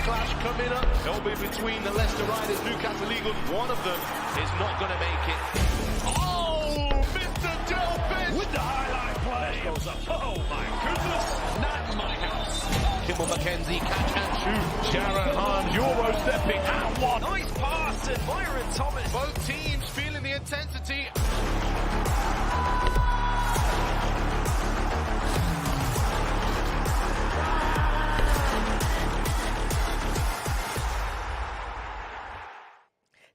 clash coming up. It'll be between the Leicester Riders, Newcastle Eagles. One of them is not going to make it. Oh, Mr. Delphin! With the highlight play. Goes up. Oh, my goodness. Not in my house. Kimmel McKenzie, catch and shoot. Sharon Hahn, Euro stepping at one. Nice pass to Myron Thomas. Both teams feeling the intensity.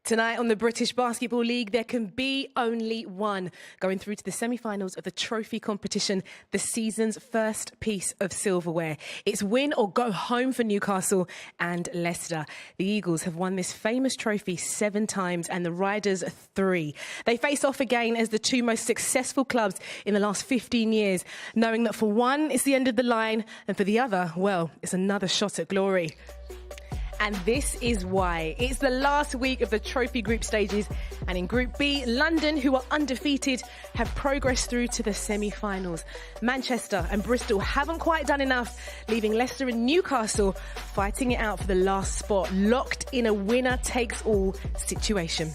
Tonight on the British Basketball League, there can be only one going through to the semi-finals of the trophy competition, the season's first piece of silverware. It's win or go home for Newcastle and Leicester. The Eagles have won this famous trophy 7 times and the Riders 3. They face off again as the 2 most successful clubs in the last 15 years, knowing that for one, it's the end of the line, and for the other, well, it's another shot at glory. And this is why. It's the last week of the trophy group stages. And in Group B, London, who are undefeated, have progressed through to the semi-finals. Manchester and Bristol haven't quite done enough, leaving Leicester and Newcastle fighting it out for the last spot, locked in a winner-takes-all situation.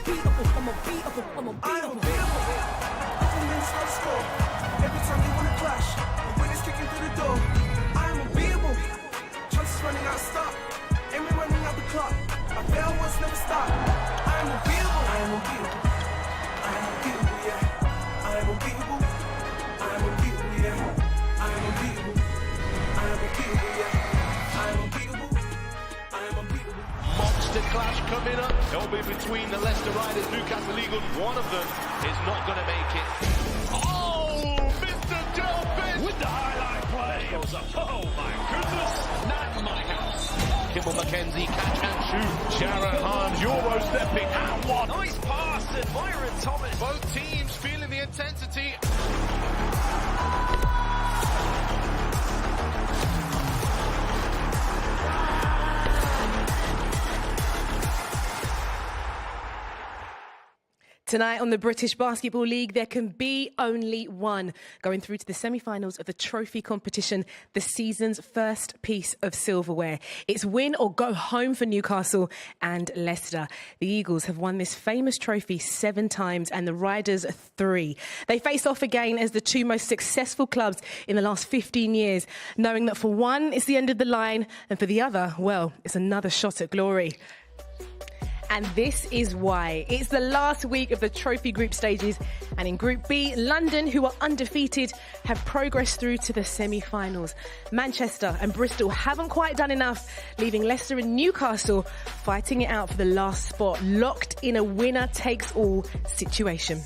unbeatable, I'm unbeatable, I'm unbeatable. Every minute I score. Every time they wanna clash, the winners kicking through the door. I am unbeatable. Chances running out of stop. Aiming running out the clock. I fail once, never stop. I am unbeatable. I am unbeatable. I am unbeatable, yeah. I am unbeatable. I am unbeatable, yeah. I am unbeatable. I am unbeatable, yeah. I am unbeatable. I am unbeatable. Monster clash coming up. It'll be between the Leicester Riders, Newcastle Eagles. One of them is not going to make it. Oh, Mr. Delphin with the highlight play. Goes up. Oh my goodness. Not my house. Kimmel McKenzie, catch and shoot. Sharon Harms, Euro stepping and one. Nice pass and Myron Thomas. Both teams feeling the intensity. Tonight on the British Basketball League, there can be only one going through to the semi-finals of the trophy competition, the season's first piece of silverware. It's win or go home for Newcastle and Leicester. The Eagles have won this famous trophy 7 times and the Riders 3. They face off again as the two most successful clubs in the last 15 years, knowing that for one, it's the end of the line, and for the other, well, it's another shot at glory. And this is why. It's the last week of the trophy group stages. And in Group B, London, who are undefeated, have progressed through to the semi-finals. Manchester and Bristol haven't quite done enough, leaving Leicester and Newcastle fighting it out for the last spot, locked in a winner-takes-all situation.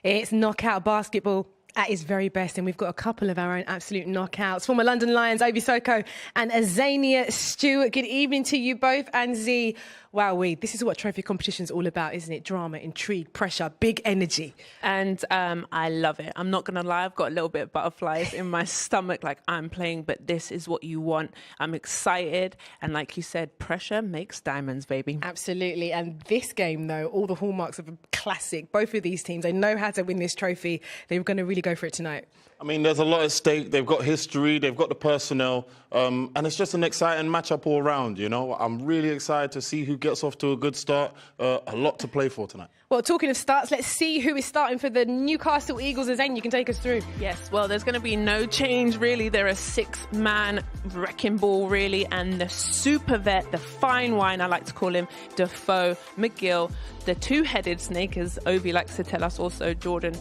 It's knockout basketball at its very best, and we've got a couple of our own absolute knockouts. Former London Lions, Obi Soko and Azania Stewart. Good evening to you both. And Z, wowee, this is what trophy competition is all about, isn't it? Drama, intrigue, pressure, big energy. And I love it. I'm not going to lie, I've got a little bit of butterflies in my stomach, like I'm playing, but this is what you want. I'm excited. And like you said, pressure makes diamonds, baby. Absolutely. And this game, though, all the hallmarks of a classic. Both of these teams, they know how to win this trophy. They're going to really go for it tonight. I mean, there's a lot at stake. They've got history, they've got the personnel, and it's just an exciting matchup all round, you know. I'm really excited to see who gets off to a good start. A lot to play for tonight. Well, talking of starts, let's see who is starting for the Newcastle Eagles. Azane, you can take us through. Yes, well, there's going to be no change, really. They're a 6-man wrecking ball, really, and the super vet, the fine wine, I like to call him, Defoe, McGill, the two-headed snake, as Obi likes to tell us, also Jordan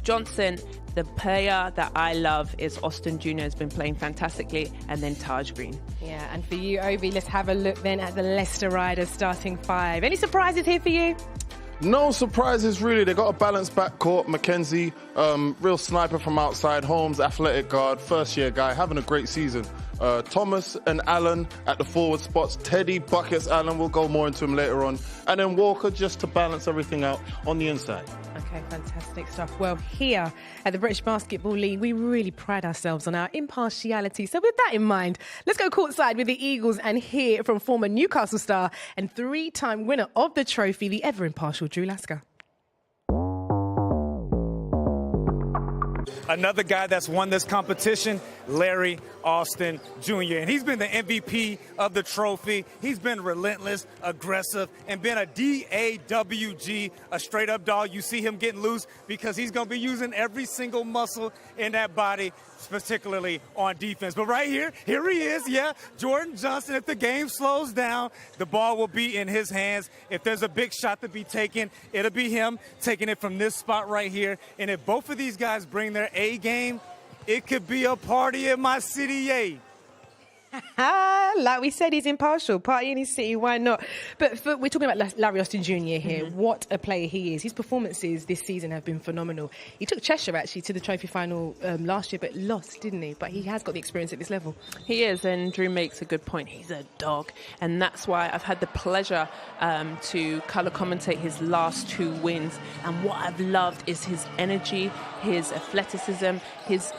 Johnson. The player that I love is Austin Jr., has been playing fantastically, and then Taj Green. Yeah, and for you, Obi, let's have a look then at the Leicester Riders starting 5. Any surprises here for you? No surprises, really. They got a balanced backcourt. McKenzie, real sniper from outside. Holmes, athletic guard, first-year guy, having a great season. Thomas and Allen at the forward spots. Teddy, Buckets, Allen, we'll go more into him later on. And then Walker just to balance everything out on the inside. Okay, fantastic stuff. Well, here at the British Basketball League, we really pride ourselves on our impartiality. So with that in mind, let's go courtside with the Eagles and hear from former Newcastle star and 3-time winner of the trophy, the ever-impartial Drew Lasker. Another guy that's won this competition, Larry Austin Jr. And he's been the MVP of the trophy. He's been relentless, aggressive, and been a DAWG, a straight-up dog. You see him getting loose because he's going to be using every single muscle in that body, particularly on defense. But right here he is, yeah, Jordan Johnson. If the game slows down, the ball will be in his hands. If there's a big shot to be taken, it'll be him taking it from this spot right here. And if both of these guys bring their A game, it could be a party in my city, yay. Like we said, he's impartial. Party in his city, why not? But we're talking about Larry Austin Jr. here. Mm-hmm. What a player he is. His performances this season have been phenomenal. He took Cheshire, actually, to the trophy final last year, but lost, didn't he? But he has got the experience at this level. He is, and Drew makes a good point. He's a dog. And that's why I've had the pleasure to colour commentate his last 2 wins. And what I've loved is his energy, his athleticism, his,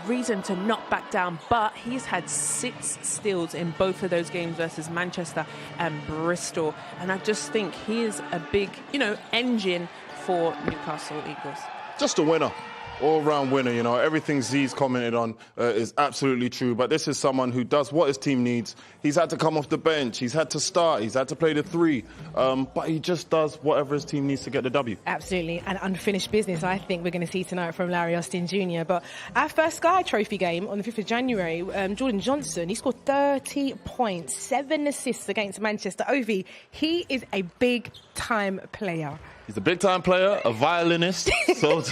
reason to not back down. But he's had 6 steals in both of those games versus Manchester and Bristol. And I just think he is a big, engine for Newcastle Eagles. Just a winner. all-round winner. You know, everything Z's commented on is absolutely true. But this is someone who does what his team needs. He's had to come off the bench. He's had to start. He's had to play the 3. But he just does whatever his team needs to get the W. Absolutely. And unfinished business, I think we're going to see tonight from Larry Austin Jr. But our first Sky Trophy game on the 5th of January, Jordan Johnson, he scored 30 points, 7 assists against Manchester. Ovi, he is a big-time player. He's a big-time player, a violinist, so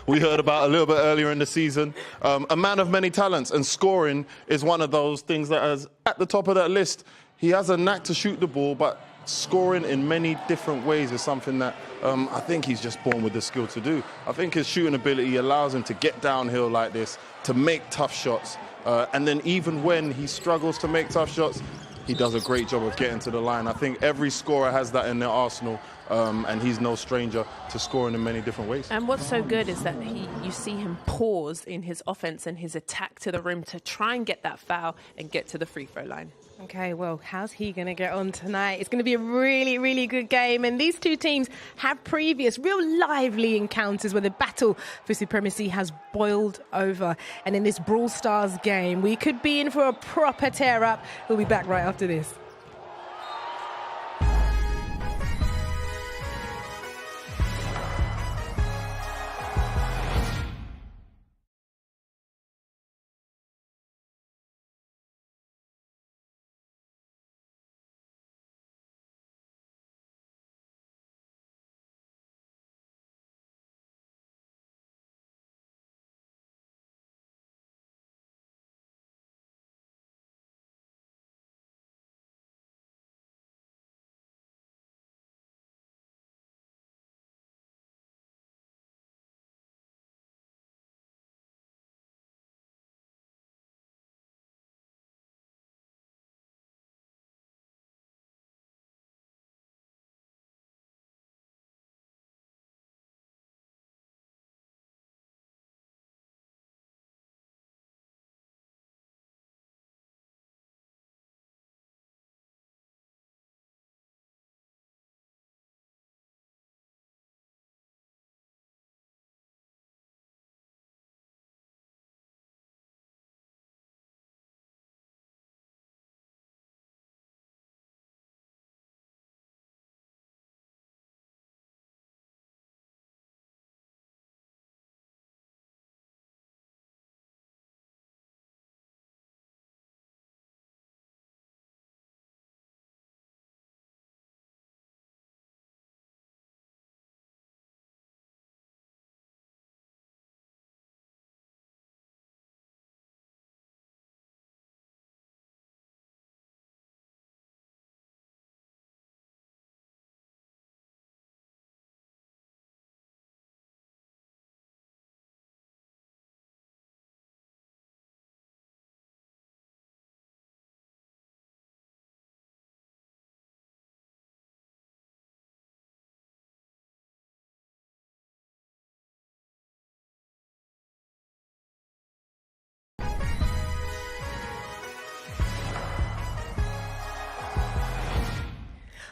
we heard about a little bit earlier in the season. A man of many talents, and scoring is one of those things that is at the top of that list. He has a knack to shoot the ball, but scoring in many different ways is something that I think he's just born with the skill to do. I think his shooting ability allows him to get downhill like this, to make tough shots, and then even when he struggles to make tough shots, he does a great job of getting to the line. I think every scorer has that in their arsenal, and he's no stranger to scoring in many different ways. And what's so good is that you see him pause in his offense and his attack to the rim to try and get that foul and get to the free throw line. Okay, well, how's he going to get on tonight? It's going to be a really, really good game. And these two teams have previous real lively encounters where the battle for supremacy has boiled over. And in this Brawl Stars game, we could be in for a proper tear-up. We'll be back right after this.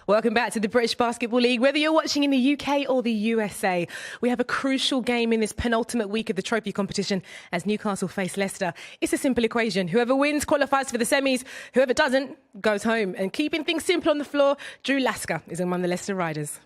Welcome back to the British Basketball League. Whether you're watching in the UK or the USA, we have a crucial game in this penultimate week of the trophy competition as Newcastle face Leicester. It's a simple equation. Whoever wins qualifies for the semis. Whoever doesn't goes home. And keeping things simple on the floor, Drew Lasker is among the Leicester Riders.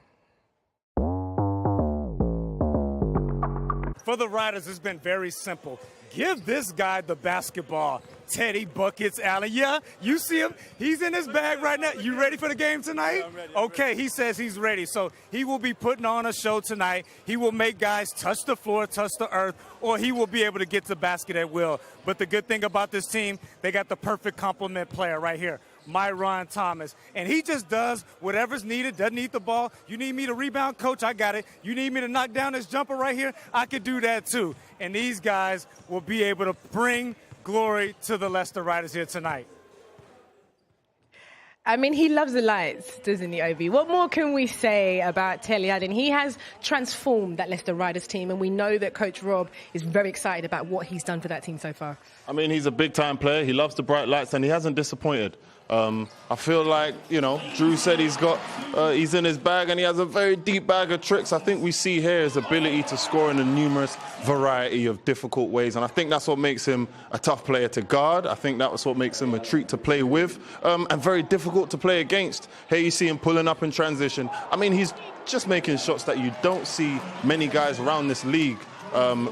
For the Riders, it's been very simple. Give this guy the basketball. Teddy Buckets Allen. Yeah, you see him. He's in his bag right now. You ready for the game tonight? Yeah, I'm ready. Okay, he says he's ready. So he will be putting on a show tonight. He will make guys touch the floor, touch the earth, or he will be able to get to the basket at will. But the good thing about this team, they got the perfect complement player right here. Myron Thomas, and he just does whatever's needed. Doesn't need the ball. You need me to rebound, coach, I got it. You need me to knock down this jumper right here, I could do that too. And these guys will be able to bring glory to the Leicester Riders here tonight. I mean, he loves the lights, doesn't he, Ovi? What more can we say about Telly Allen? He has transformed that Leicester Riders team, and we know that Coach Rob is very excited about what he's done for that team so far. I mean, he's a big-time player. He loves the bright lights, and he hasn't disappointed. I feel like, Drew said he's in his bag and he has a very deep bag of tricks. I think we see here his ability to score in a numerous variety of difficult ways. And I think that's what makes him a tough player to guard. I think that's what makes him a treat to play with and very difficult to play against. Here you see him pulling up in transition. I mean, he's just making shots that you don't see many guys around this league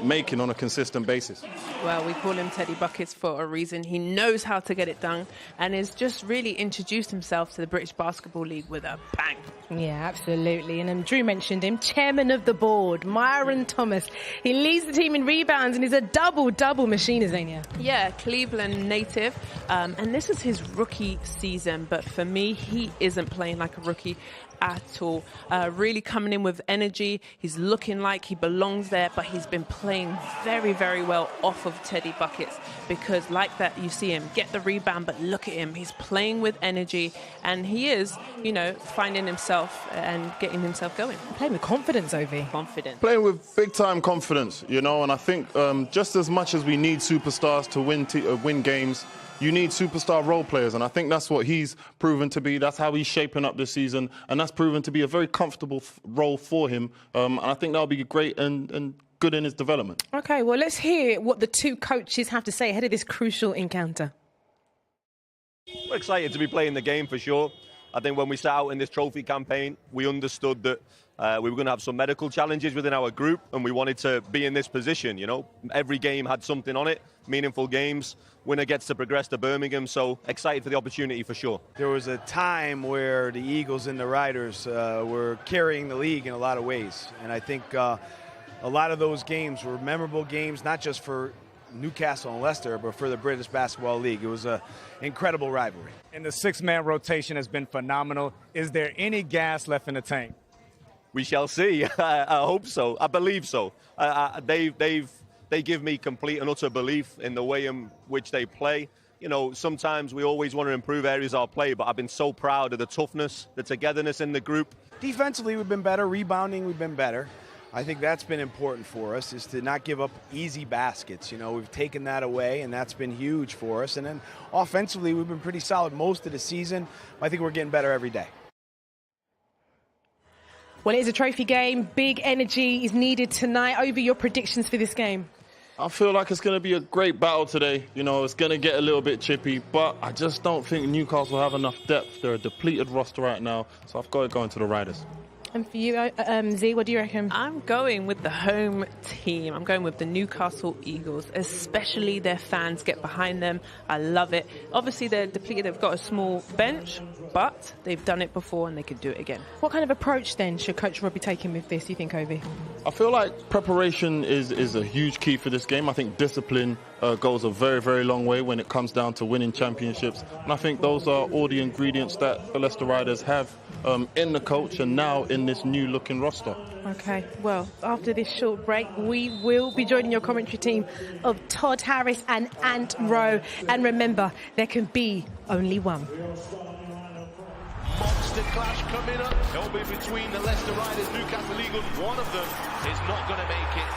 making on a consistent basis. Well, we call him Teddy Buckets for a reason. He knows how to get it done and has just really introduced himself to the British Basketball League with a bang. Yeah, absolutely. And Drew mentioned him, chairman of the board, Myron Thomas. He leads the team in rebounds and is a double-double machine, Azania. Yeah, Cleveland native. And this is his rookie season. But for me, he isn't playing like a rookie at all. Really coming in with energy. He's looking like he belongs there, but he's been playing very, very well off of Teddy Buckets because like that, you see him get the rebound, but look at him. He's playing with energy and he is, finding himself and getting himself going. Playing with confidence, Ovi. Confident. Playing with big-time confidence, and I think just as much as we need superstars to win games, you need superstar role players, and I think that's what he's proven to be. That's how he's shaping up this season, and that's proven to be a very comfortable role for him. And I think that'll be great and good in his development. Okay, well, let's hear what the two coaches have to say ahead of this crucial encounter. We're excited to be playing the game for sure. I think when we set out in this trophy campaign, we understood that we were going to have some medical challenges within our group, and we wanted to be in this position. Every game had something on it, meaningful games. Winner gets to progress to Birmingham, so excited for the opportunity for sure. There was a time where the Eagles and the Riders were carrying the league in a lot of ways, and I think a lot of those games were memorable games, not just for Newcastle and Leicester, but for the British Basketball League. It was an incredible rivalry. And the six-man rotation has been phenomenal. Is there any gas left in the tank? We shall see. I hope so. I believe so. They give me complete and utter belief in the way in which they play. Sometimes we always want to improve areas of our play, but I've been so proud of the toughness, the togetherness in the group. Defensively, we've been better. Rebounding, we've been better. I think that's been important for us, is to not give up easy baskets. We've taken that away, and that's been huge for us. And then offensively, we've been pretty solid most of the season. I think we're getting better every day. Well, it is a trophy game. Big energy is needed tonight. Over your predictions for this game. I feel like it's going to be a great battle today. it's going to get a little bit chippy, but I just don't think Newcastle have enough depth. They're a depleted roster right now, so I've got to go into the Riders. And for you, Z, what do you reckon? I'm going with the home team. I'm going with the Newcastle Eagles, especially their fans get behind them. I love it. Obviously, they're depleted. They've got a small bench, but they've done it before and they could do it again. What kind of approach, then, should Coach Rob be taking with this, you think, Ovi? I feel like preparation is a huge key for this game. I think discipline goes a very, very long way when it comes down to winning championships. And I think those are all the ingredients that the Leicester Riders have in the coach and now in this new-looking roster. Okay, well, after this short break, we will be joining your commentary team of Todd Harris and Ant Rowe. And remember, there can be only one. Monster clash coming up. It'll be between the Leicester Riders, Newcastle Eagles. One of them is not going to make it.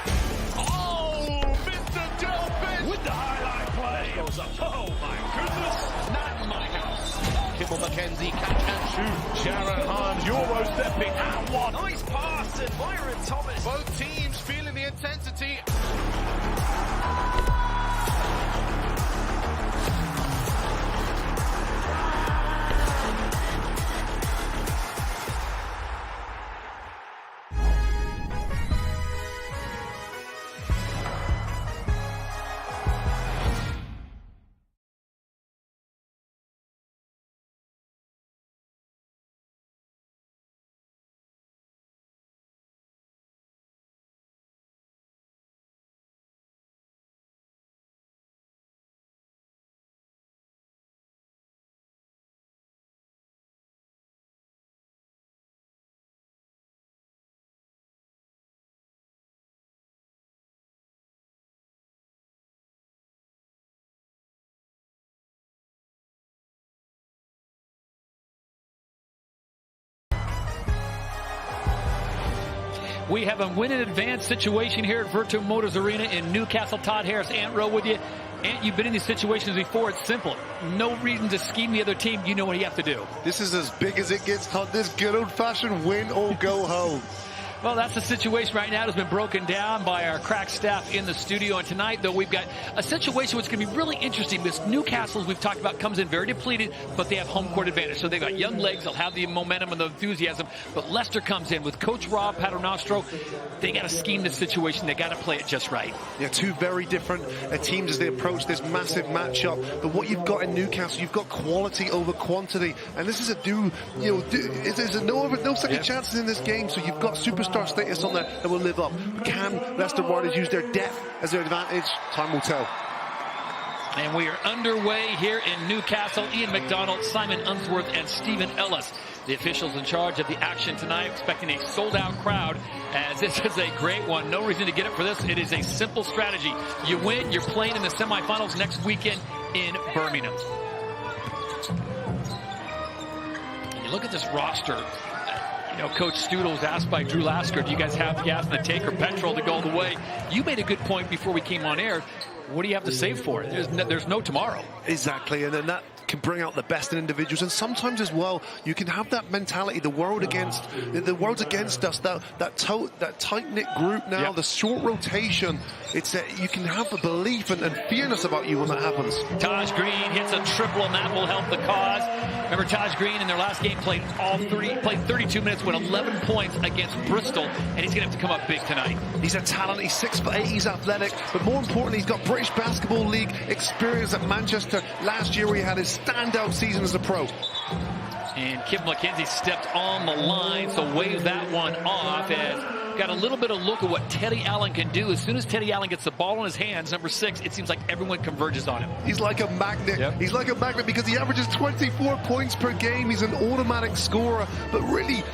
Oh, Mr. Delphin with the highlight play. Goes up. Oh, my goodness. Not my house. Kimmel McKenzie, catch and shoot. Sharon Harms, Euro stepping at one. Nice pass, and Myron Thomas. Both teams feeling the intensity. We have a win in advance situation here at Virtual Motors Arena in Newcastle. Todd Harris, Ant Rowe with you. And you've been in these situations before. It's simple. No reason to scheme the other team. You know what you have to do. This is as big as it gets, Todd. This good old-fashioned win or go home. Well, that's the situation right now. It has been broken down by our crack staff in the studio. And tonight, though, we've got a situation which is going to be really interesting because Newcastle, as we've talked about, comes in very depleted, but they have home court advantage. So they've got young legs. They'll have the momentum and the enthusiasm. But Leicester comes in with Coach Rob Paternostro. They got to scheme this situation. They got to play it just right. Yeah, two very different teams as they approach this massive matchup. But what you've got in Newcastle, you've got quality over quantity. And this is there's no second chances in this game. So you've got superstar status on there that will live up. Can Leicester Riders use their depth as their advantage? Time will tell. And we are underway here in Newcastle. Ian McDonald, Simon Unsworth, and Stephen Ellis, the officials in charge of the action tonight, expecting a sold-out crowd, as this is a great one. No reason to get up for this. It is a simple strategy. You win, you're playing in the semifinals next weekend in Birmingham. And you look at this roster. You know, Coach Studel was asked by Drew Lasker, do you guys have gas in the tank or petrol to go the way? You made a good point before we came on air. What do you have to save for it? There's no tomorrow. Exactly, and then that can bring out the best in individuals, and sometimes as well you can have that mentality, the world's against us, that tight-knit group now, the short rotation. It's you can have a belief and fearness about you when that happens. Taj Green hits a triple, and that will help the cause. Remember, Taj Green in their last game played 32 minutes, won 11 points against Bristol, and he's going to have to come up big tonight. He's a talent, he's 6'8", he's athletic, but more importantly, he's got British Basketball League experience at Manchester last year where he had his standout season as a pro. And Kim McKenzie stepped on the line, so wave that one off as got a little bit of look at what Teddy Allen can do. As soon as Teddy Allen gets the ball in his hands, number 6, it seems like everyone converges on him. He's like a magnet. Yep. He's like a magnet because he averages 24 points per game. He's an automatic scorer, but really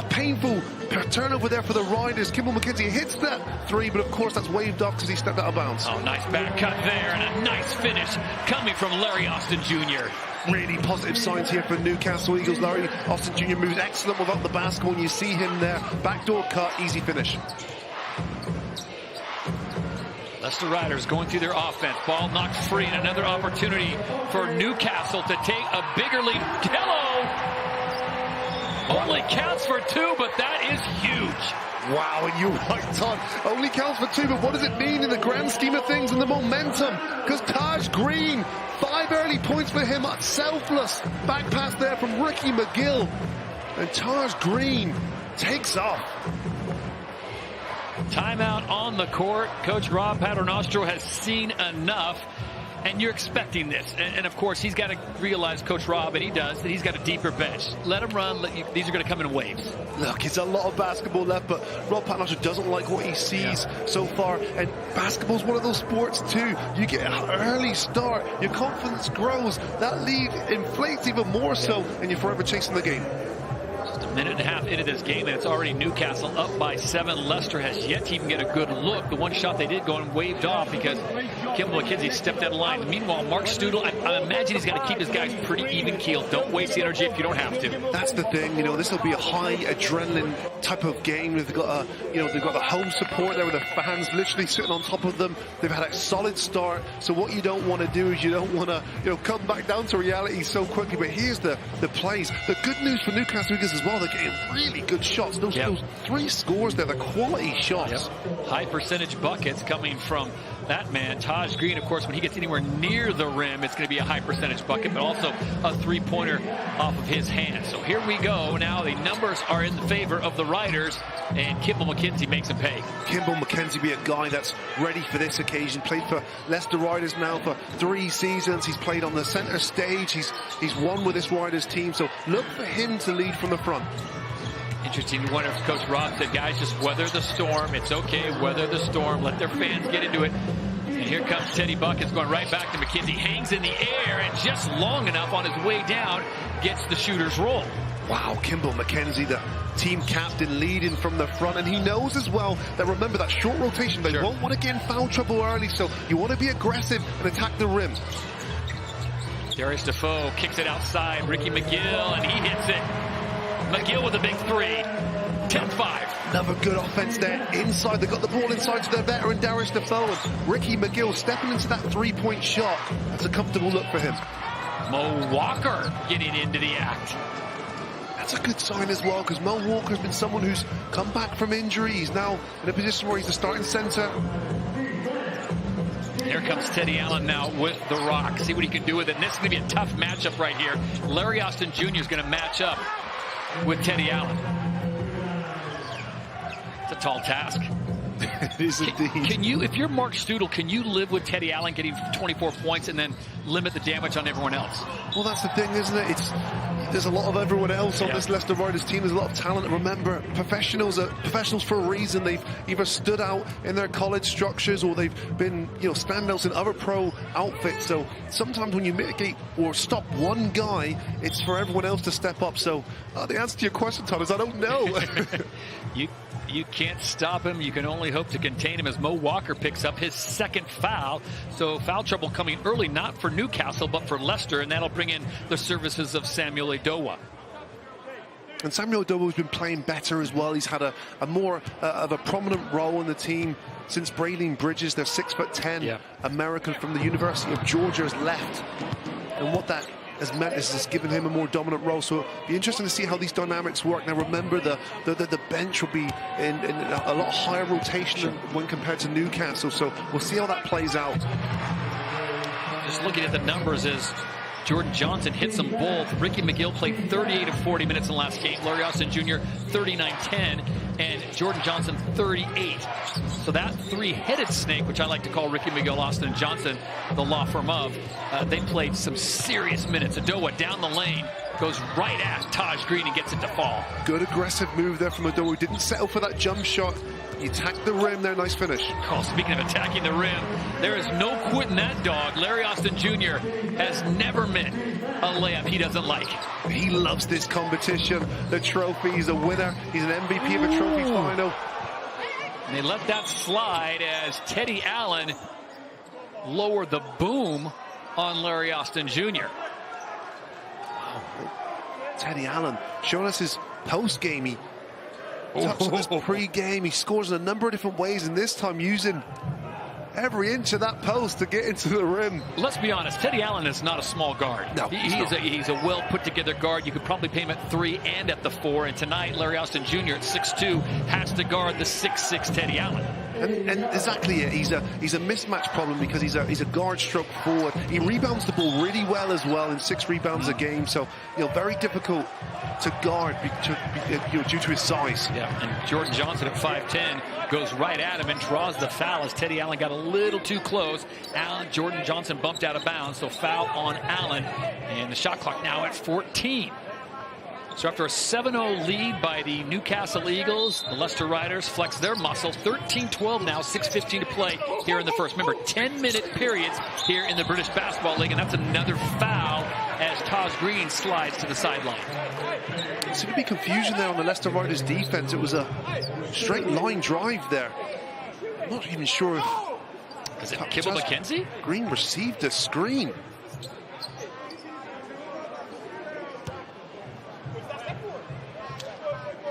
painful turnover there for the Riders. Kimball McKenzie hits that 3, but of course that's waved off because he stepped out of bounds. Oh, nice back cut there and a nice finish coming from Larry Austin Jr. Really positive signs here for Newcastle Eagles. Larry Austin Jr. moves excellent without the basketball, and you see him there. Backdoor cut, easy finish. Leicester Riders going through their offense. Ball knocked free, and another opportunity for Newcastle to take a bigger lead. Hello! Only counts for 2, but that is huge. Wow, and you're right, Todd. Only counts for 2, but what does it mean in the grand scheme of things and the momentum? Because Taj Green, 5 early points for him, selfless. Back pass there from Ricky McGill. And Taj Green takes off. Timeout on the court. Coach Rob Paternostro has seen enough. And you're expecting this. And of course, he's got to realize, Coach Rob, and he does, that he's got a deeper bench. Let him run. These are going to come in waves. Look, it's a lot of basketball left, but Rob Paternostro doesn't like what he sees so far. And basketball's one of those sports, too. You get an early start. Your confidence grows. That lead inflates even more so, and you're forever chasing the game. Just a minute and a half into this game, and it's already Newcastle up by 7. Leicester has yet to even get a good look. The one shot they did go and waved off because Kimball McKenzie stepped out of line. Meanwhile, Mark Studel, I imagine he's got to keep his guys pretty even-keeled. Don't waste the energy if you don't have to. That's the thing. You know, this will be a high adrenaline type of game. They've got they've got the home support there with the fans literally sitting on top of them. They've had a solid start. So what you don't want to do is you don't want to come back down to reality so quickly. But here's the plays. The good news for Newcastle Eagles as well. They're getting really good shots. Those 3 scores there, the quality shots. High percentage buckets coming from that man, Taj Green. Of course, when he gets anywhere near the rim, it's going to be a high percentage bucket, but also a 3-pointer off of his hand. So here we go. Now the numbers are in favor of the Riders, and Kimball McKenzie makes him pay. Kimball McKenzie be a guy that's ready for this occasion. Played for Leicester Riders now for 3 seasons. He's played on the centre stage. He's won with this Riders team. So look for him to lead from the front. Interesting. Wonder if Coach Rob said, guys, just weather the storm. It's okay. Weather the storm. Let their fans get into it. And here comes Teddy Buckets going right back to McKenzie. Hangs in the air and just long enough on his way down gets the shooter's roll. Wow, Kimball McKenzie, the team captain, leading from the front. And he knows as well that, remember, that short rotation, they won't want to get in foul trouble early. So you want to be aggressive and attack the rim. Darius Defoe kicks it outside. Ricky McGill, and he hits it. McGill with a big 3. 10-5. Another good offense there. Inside, they got the ball inside to their veteran Darius Defoe, and Ricky McGill stepping into that three-point shot. That's a comfortable look for him. Mo Walker getting into the act. That's a good sign as well, because Mo Walker's been someone who's come back from injury. He's now in a position where he's the starting center. Here comes Teddy Allen now with the rock. See what he can do with it. And this is going to be a tough matchup right here. Larry Austin Jr. is going to match up with Teddy Allen. It's a tall task. It is indeed. Can you, if you're Mark Studel, can you live with Teddy Allen getting 24 points and then limit the damage on everyone else? Well, that's the thing, isn't it? There's a lot of everyone else on this Leicester Riders team. There's a lot of talent. And remember, professionals are professionals for a reason. They've either stood out in their college structures or they've been, standouts in other pro outfits. So sometimes when you mitigate or stop one guy, it's for everyone else to step up. So the answer to your question, Tom, is I don't know. You can't stop him. You can only hope to contain him as Mo Walker picks up his second foul. So foul trouble coming early, not for Newcastle, but for Leicester, and that'll bring in the services of Samuel Edowa. And Samuel Edowa has been playing better as well. He's had a more of a prominent role in the team since Braylon Bridges, their 6'10" American from the University of Georgia, has left. And what that has meant is it's given him a more dominant role. So it'll be interesting to see how these dynamics work. Now remember, the bench will be in a lot higher rotation when compared to Newcastle. So we'll see how that plays out. Just looking at the numbers as Jordan Johnson hits them both. Ricky McGill played 38 of 40 minutes in the last game. Larry Austin Jr. 39-10. And Jordan Johnson 38. So that three-headed snake, which I like to call Ricky McGill, Austin, and Johnson, the law firm of, they played some serious minutes. Edowa down the lane, goes right at Taj Green and gets it to fall. Good aggressive move there from Edowa. Didn't settle for that jump shot. He attacked the rim there. Nice finish. Oh, speaking of attacking the rim, there is no quitting that dog. Larry Austin Jr. has never met a layup he doesn't like. He loves this competition. The trophy. He's a winner. He's an MVP of a trophy final. And they let that slide as Teddy Allen lowered the boom on Larry Austin Jr. Wow. Teddy Allen showing us his post-game. He touched on his pre-game. He scores in a number of different ways, and this time using every inch of that post to get into the rim. Let's be honest, Teddy Allen is not a small guard. No, he's a well put together guard. You could probably pay him at 3 and at the 4. And tonight, Larry Austin Jr. at 6'2" has to guard the 6'6" Teddy Allen. And exactly it. He's a mismatch problem because he's a guard stroke forward. He rebounds the ball really well as well, in 6 rebounds a game. So very difficult to guard due to his size. Yeah, and Jordan Johnson at 5'10" goes right at him and draws the foul as Teddy Allen got a little too close. Jordan Johnson bumped out of bounds, so foul on Allen. And the shot clock now at 14. So after a 7-0 lead by the Newcastle Eagles, the Leicester Riders flex their muscle. 13-12 now, 6:15 to play here in the first. Remember, 10-minute periods here in the British Basketball League, and that's another foul as Taj Green slides to the sideline. There seemed to be confusion there on the Leicester Riders defense. It was a straight line drive there. I'm not even sure if... Is it Kibble McKenzie? Green received a screen.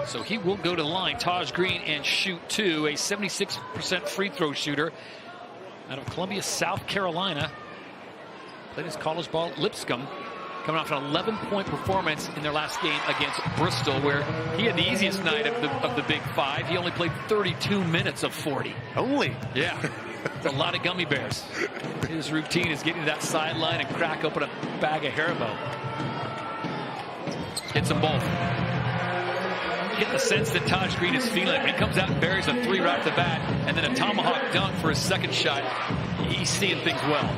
So he will go to the line, Taj Green, and shoot 2, a 76% free throw shooter out of Columbia, South Carolina. Played his college ball at Lipscomb, coming off an 11-point performance in their last game against Bristol, where he had the easiest night of the Big Five. He only played 32 minutes of 40. Only? Yeah. A lot of gummy bears. His routine is getting to that sideline and crack open a bag of Haribo. Hits them both. Get the sense that Taj Green is feeling it. When he comes out and buries a 3 right off the bat, and then a tomahawk dunk for his second shot, he's seeing things well.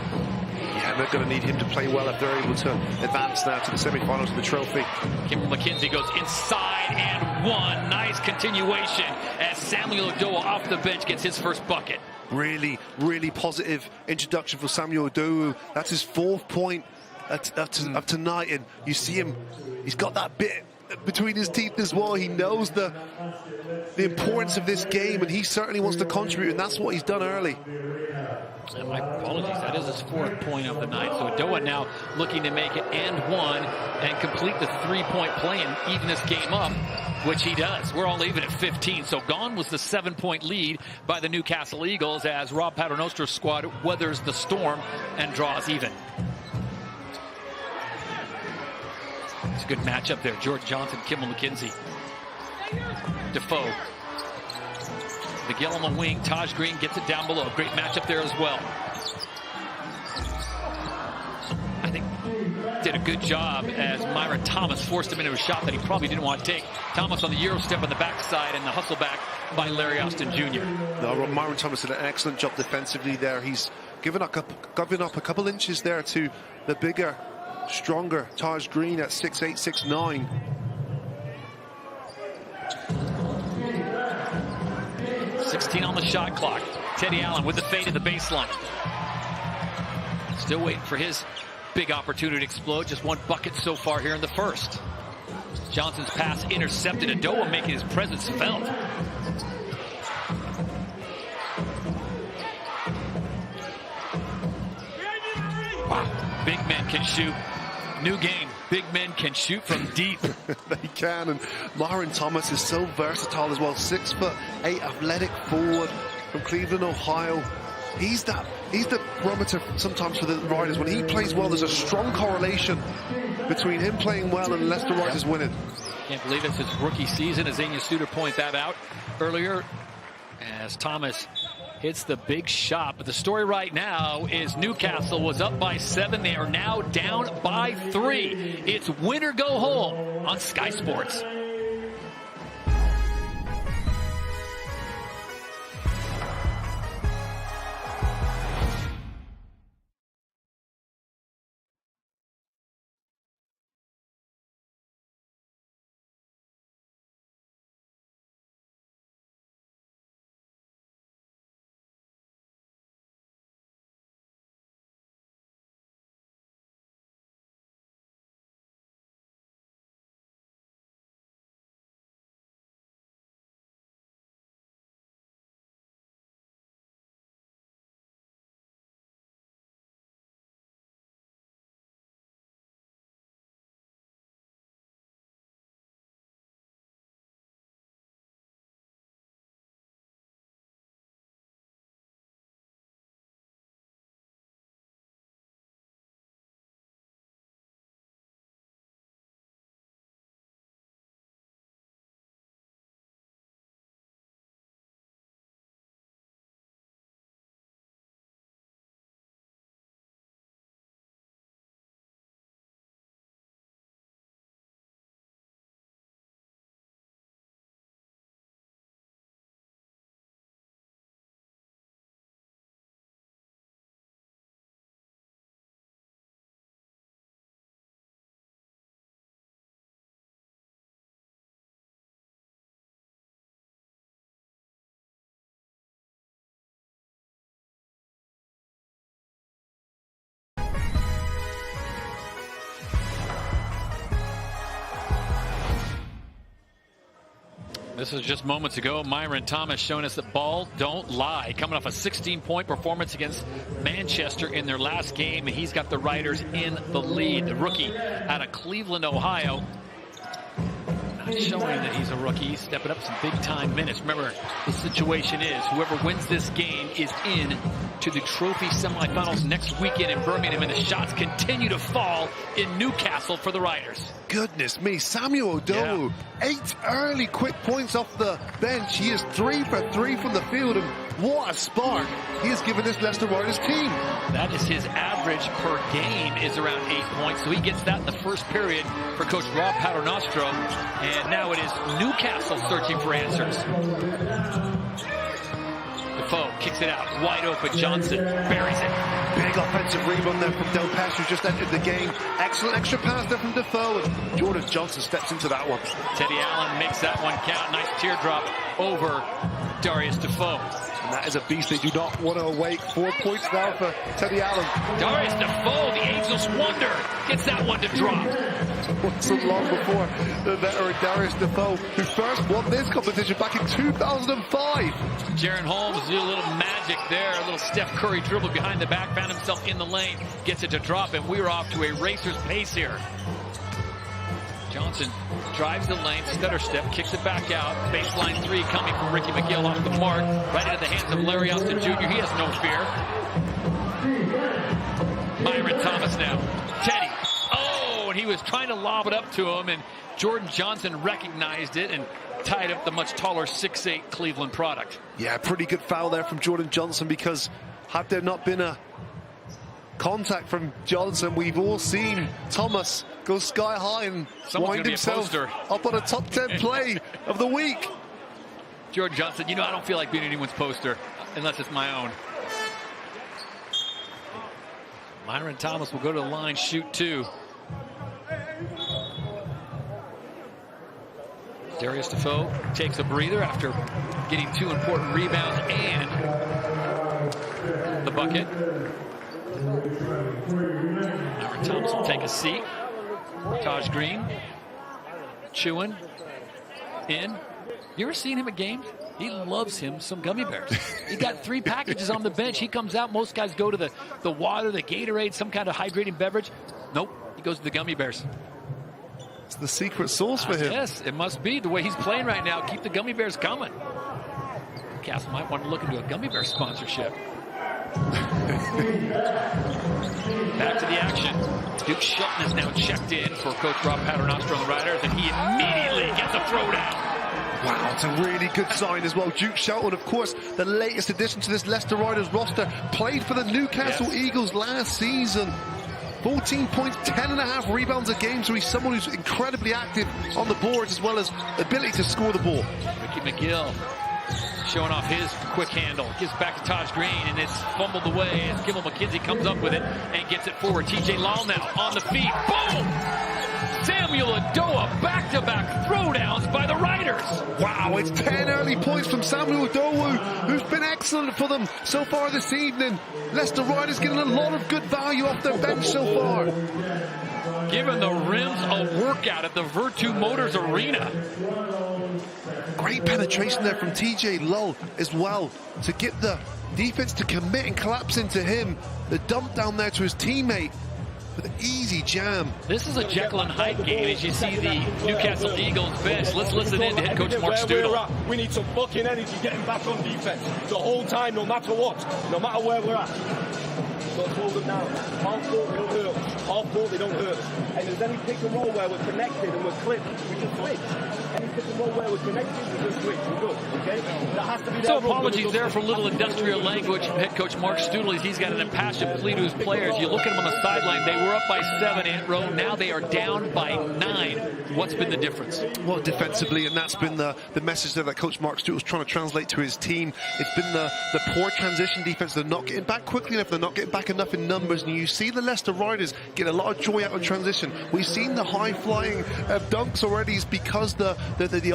Yeah, they're going to need him to play well if they're able to advance now to the semifinals of the trophy. Kimber McKenzie goes inside and one. Nice continuation as Samuel Edowa off the bench gets his first bucket. Really, really positive introduction for Samuel Edowa. That's his 4th point of tonight, and you see him, he's got that bit between his teeth as well. He knows the importance of this game, and he certainly wants to contribute, and that's what he's done early. And my apologies, that is his 4th point of the night. So Adoa now looking to make it and 1 and complete the 3-point play and even this game up, which he does. We're all even at 15. So gone was the 7-point lead by the Newcastle Eagles as Rob Paternostro's squad weathers the storm and draws even. It's a good matchup there. Jordan Johnson, Kimmel McKenzie. Defoe. McGill on the wing. Taj Green gets it down below. Great matchup there as well. I think did a good job as Myron Thomas forced him into a shot that he probably didn't want to take. Thomas on the Euro step on the backside and the hustle back by Larry Austin Jr. No, Myron Thomas did an excellent job defensively there. He's given up a couple inches there to the bigger, stronger Taj Green at 6'8", 6'9". .16 on the shot clock. Teddy Allen with the fade at the baseline. Still waiting for his big opportunity to explode. Just 1 bucket so far here in the first. Johnson's pass intercepted. Adoa making his presence felt. Wow, big men can shoot. New game. Big men can shoot from deep. They can, and Myron Thomas is so versatile as well. 6'8" athletic forward from Cleveland, Ohio. He's the barometer sometimes for the Riders. When he plays well, there's a strong correlation between him playing well and Leicester Riders winning. Can't believe it's his rookie season, as Anya Suter pointed that out earlier, as Thomas hits the big shot. But the story right now is Newcastle was up by 7. They are now down by 3. It's win or go home on Sky Sports. This is just moments ago. Myron Thomas showing us that ball don't lie. Coming off a 16-point performance against Manchester in their last game. He's got the Riders in the lead. The rookie out of Cleveland, Ohio. Not showing that he's a rookie. He's stepping up some big-time minutes. Remember, the situation is whoever wins this game is in to the trophy semifinals next weekend in Birmingham, and the shots continue to fall in Newcastle for the Riders. Goodness me, Samuel Adoa, 8 early quick points off the bench. He is 3 for 3 from the field, and what a spark he has given this Leicester Riders team. That is his average per game, is around 8 points, so he gets that in the first period for Coach Rob Paternostro, and now it is Newcastle searching for answers. Defoe kicks it out, wide open. Johnson buries it. Big offensive rebound there from Del Pass, who just entered the game. Excellent extra pass there from Defoe, and Jordan Johnson steps into that one. Teddy Allen makes that one count. Nice teardrop over Darius Defoe. And that is a beast they do not want to awake. 4 points now for Teddy Allen. Darius Defoe, the Angels wonder, gets that one to drop. It wasn't long before the veteran Darius Defoe, who first won this competition back in 2005. Jaron Holmes do a little magic there, a little Steph Curry dribble behind the back, found himself in the lane, gets it to drop, and we're off to a racer's pace here. Johnson drives the lane, stutter step, kicks it back out. Baseline three coming from Ricky McGill off the mark, right into the hands of Larry Austin Jr. He has no fear. Myron Thomas now. Teddy. Oh, and he was trying to lob it up to him, and Jordan Johnson recognized it and tied up the much taller 6'8" Cleveland product. Yeah, pretty good foul there from Jordan Johnson, because had there not been a contact from Johnson, we've all seen Thomas go sky high and wind himself up on a top 10 play of the week. Jordan Johnson, you know, I don't feel like being anyone's poster unless it's my own. Myron Thomas will go to the line, shoot two. Darius Defoe takes a breather after getting 2 important rebounds and the bucket. Myron Thomas will take a seat. Taj Green chewing in. You ever seen him at games? He loves him some gummy bears. He got 3 packages on the bench. He comes out. Most guys go to the water, the Gatorade, some kind of hydrating beverage. Nope, he goes to the gummy bears. It's the secret sauce for him. Yes, it must be the way he's playing right now. Keep the gummy bears coming. Newcastle might want to look into a gummy bear sponsorship. Back to the action. Duke Shelton is now checked in for Coach Rob Paternostro on the Riders, and he immediately gets a throwdown. Wow, it's a really good sign as well. Duke Shelton, of course, the latest addition to this Leicester Riders roster, played for the Newcastle Eagles last season. 14 points, 10.5 rebounds a game, so he's someone who's incredibly active on the boards as well as ability to score the ball. Ricky McGill showing off his quick handle. Gives back to Taj Green, and it's fumbled away as Kimmel McKenzie comes up with it and gets it forward. TJ Lal now on the feet. Boom! Samuel Adoa, back-to-back throwdowns by the Riders. Wow, it's 10 early points from Samuel Adoa, who's been excellent for them so far this evening. Leicester Riders getting a lot of good value off their bench so far. Giving the Rims a workout at the Virtu Motors Arena. Great penetration there from TJ Lull as well to get the defense to commit and collapse into him. The dump down there to his teammate with an easy jam. This is a Jekyll and Hyde game as you see the Newcastle Eagles bench. Let's listen in to head coach Mark Stootle. We need some fucking energy getting back on defense the whole time, no matter what, no matter where we're at. So hold them down. Half court, they don't hurt us. Half court, they don't hurt us. And if there's any pick and roll where we're connected and we're clipped, we can switch. Any pick and roll where we're connected, we can switch. We're good, okay? That has to be So apologies there for a little industrial language from head coach Mark Stootle. He's got an impassioned plea to his players. You look at them on the sideline, they were up by 7, Ant Rowe. Now they are down by 9. What's been the difference? Well, defensively, and that's been the message there that coach Mark Stootle's trying to translate to his team. It's been the poor transition defense. They're not getting back quickly enough. They're not getting back enough in numbers. And you see the Leicester Riders get a lot of joy out of transition. We've seen the high-flying dunks already. It's because the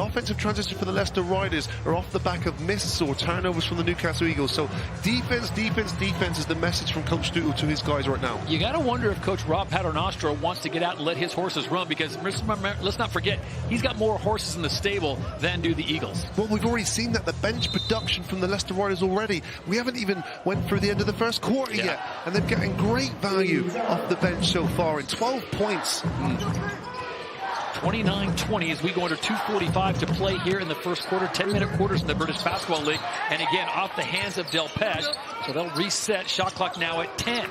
offensive transition for the Leicester Riders are off the back of misses or turnovers from the Newcastle Eagles. So defense, defense, defense is the message from coach Stootle to his guys right now. You got to wonder if coach Rob Paternostro wants to get out and let his horses run, because let's not forget, he's got more horses in the stable than do the Eagles. Well, we've already seen that, the bench production from the Leicester Riders already. We haven't even went through the end of the first quarter yet, and they're getting great value off the bench so far, in 12 points. 29-20 as we go under 2:45 to play here in the first quarter. 10-minute quarters in the British Basketball League. And again, off the hands of Delpech. So they'll reset. Shot clock now at 10.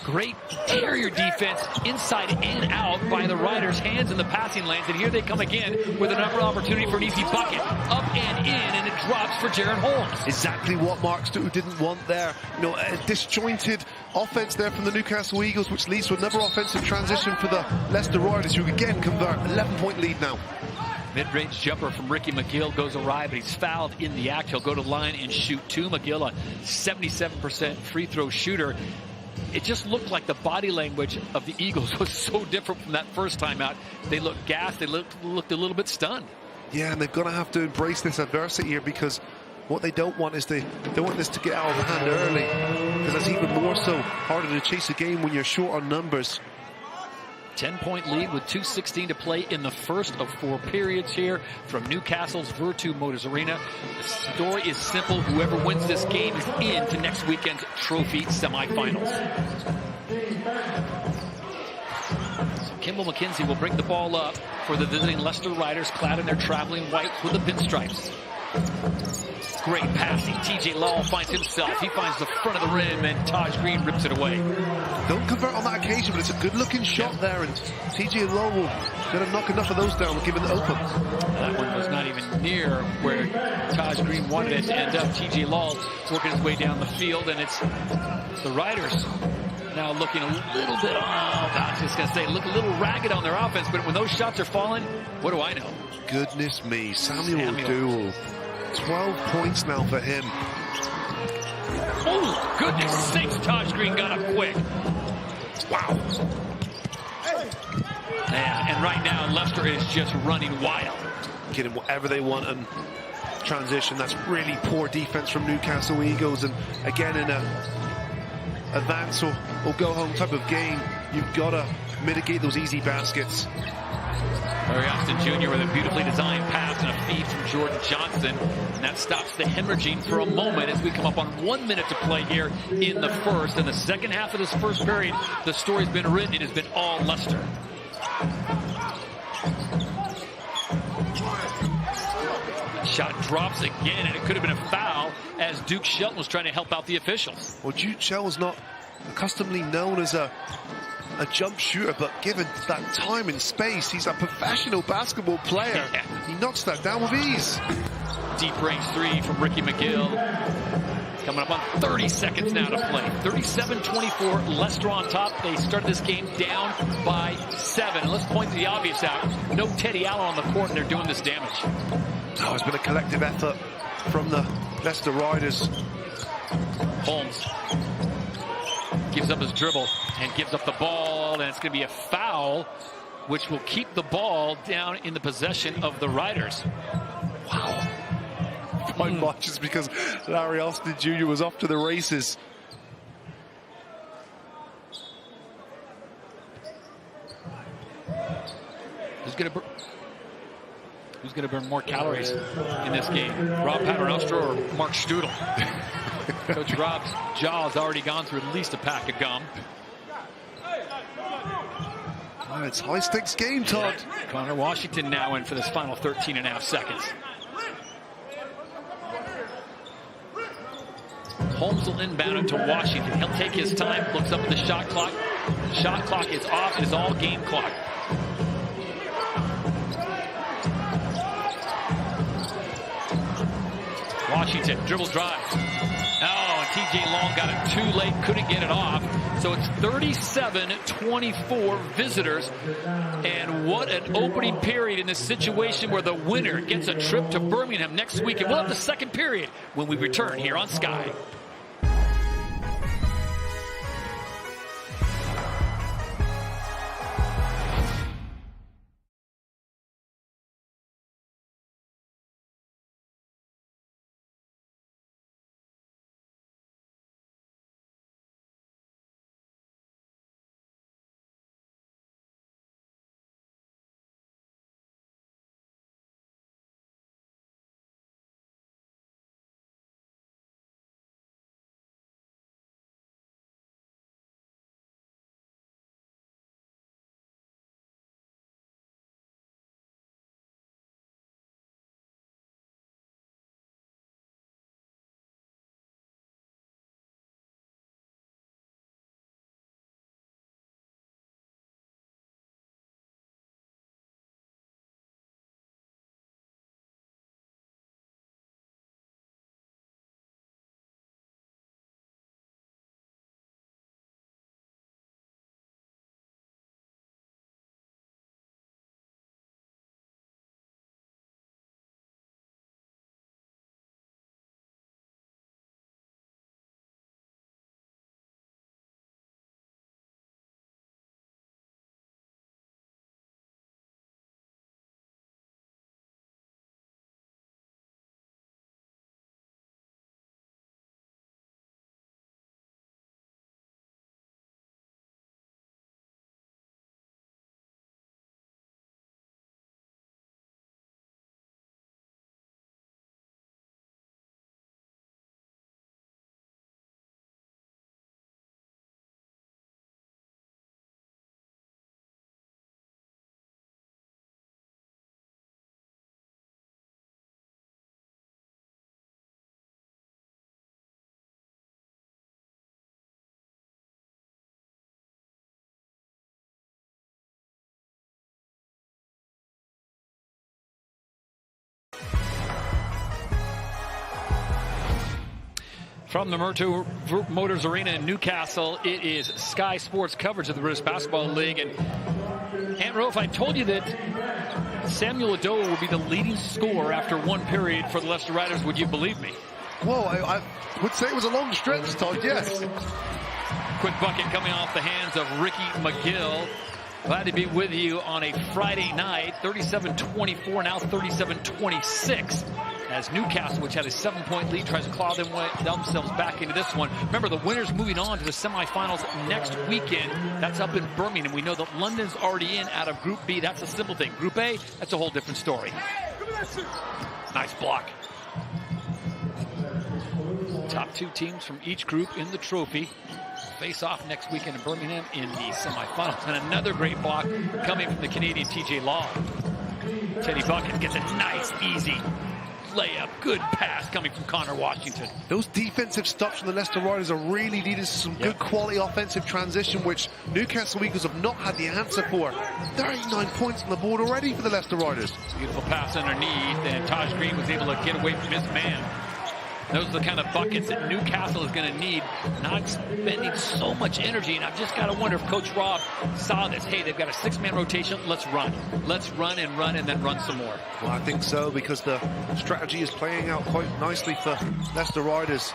Great interior defense inside and out by the Riders. Hands in the passing lanes. And here they come again with another opportunity for an easy bucket. Up and in, and it drops for Jaron Holmes. Exactly what Mark Stootle didn't want there. You know, a disjointed offense there from the Newcastle Eagles, which leads to another offensive transition for the Leicester Riders, who again convert. 11-point lead now. Mid-range jumper from Ricky McGill goes awry, but he's fouled in the act. He'll go to the line and shoot 2. McGill, a 77% free throw shooter. It just looked like the body language of the Eagles was so different from that first time out. They looked gassed. They looked a little bit stunned. Yeah, and they're going to have to embrace this adversity here, because what they don't want is they want this to get out of hand early, because it's even more so harder to chase a game when you're short on numbers. 10-point lead with 2:16 to play in the first of 4 periods here from Newcastle's Virtu Motors Arena. The story is simple. Whoever wins this game is in to next weekend's trophy semifinals. So Kimball McKenzie will bring the ball up for the visiting Leicester Riders, clad in their traveling white with the pinstripes. Great passing. TJ Law finds himself. He finds the front of the rim, and Taj Green rips it away. Don't convert on that occasion, but it's a good-looking shot there, and TJ Law will going to knock enough of those down, given it open. That one was not even near where Taj Green wanted it to end up. TJ Law working his way down the field, and it's the Riders now looking a little bit, I was just going to say, look a little ragged on their offense, but when those shots are falling, what do I know? Goodness me, Samuel Dool. 12 points now for him. Oh, goodness sakes, Taj Green got up quick. Wow. And right now, Leicester is just running wild. Getting whatever they want and transition. That's really poor defense from Newcastle Eagles. And again, in a advance or go home type of game, you've got to mitigate those easy baskets. Larry Austin Jr. with a beautifully designed pass and a feed from Jordan Johnson. And that stops the hemorrhaging for a moment as we come up on 1 minute to play here in the first. In the second half of this first period, the story's been written. It has been all Leicester. Shot drops again, and it could have been a foul as Duke Shelton was trying to help out the officials. Well, Duke Shelton's not accustomedly known as a jump shooter, but given that time and space, he's a professional basketball player. Yeah. He knocks that down with ease. Deep range 3 from Ricky McGill. Coming up on 30 seconds now to play. 37-24, Leicester on top. They started this game down by 7. And let's point the obvious out. No Teddy Allen on the court, and they're doing this damage. Oh, it's been a collective effort from the Leicester Riders. Holmes gives up his dribble and gives up the ball, and it's going to be a foul, which will keep the ball down in the possession of the Riders. Wow. 5 matches because Larry Austin Jr. was off to the races. Who's going to burn more calories in this game? Rob Paternoster or Mark Strudel? Coach Rob's jaw's already gone through at least a pack of gum. Oh, it's high-stakes game, Todd. Connor Washington now in for this final 13.5 seconds. Holmes will inbound it to Washington. He'll take his time, looks up at the shot clock. The shot clock is off. It is all game clock. Washington, dribble drive. Oh, and TJ Long got it too late, couldn't get it off. So it's 37-24 visitors. And what an opening period in this situation where the winner gets a trip to Birmingham next week. And we'll have the second period when we return here on Sky. From the Motors Arena in Newcastle, it is Sky Sports coverage of the British Basketball League. And Aunt Ro, if I told you that Samuel Adoa would be the leading scorer after one period for the Leicester Riders, would you believe me? Well, I would say it was a long stretch, Todd, yes. Quick bucket coming off the hands of Ricky McGill. Glad to be with you on a Friday night. 37-24, now 37-26. As Newcastle, which had a 7-point lead, tries to claw themselves back into this one. Remember, the winner's moving on to the semifinals next weekend. That's up in Birmingham. We know that London's already in out of Group B. That's a simple thing. Group A, that's a whole different story. Nice block. Top two teams from each group in the trophy face off next weekend in Birmingham in the semifinals. And another great block coming from the Canadian TJ Law. Teddy Bucket gets a nice, easy layup. Good pass coming from Connor Washington. Those defensive stops from the Leicester Riders are really leading to some good quality offensive transition, which Newcastle Eagles have not had the answer for. 39 points on the board already for the Leicester Riders. Beautiful pass underneath, and Taj Green was able to get away from his man. Those are the kind of buckets that Newcastle is going to need, not spending so much energy. And I've just got to wonder if Coach Rob saw this. Hey, they've got a 6-man rotation. Let's run. Let's run and then run some more. Well, I think so, because the strategy is playing out quite nicely for Leicester Riders.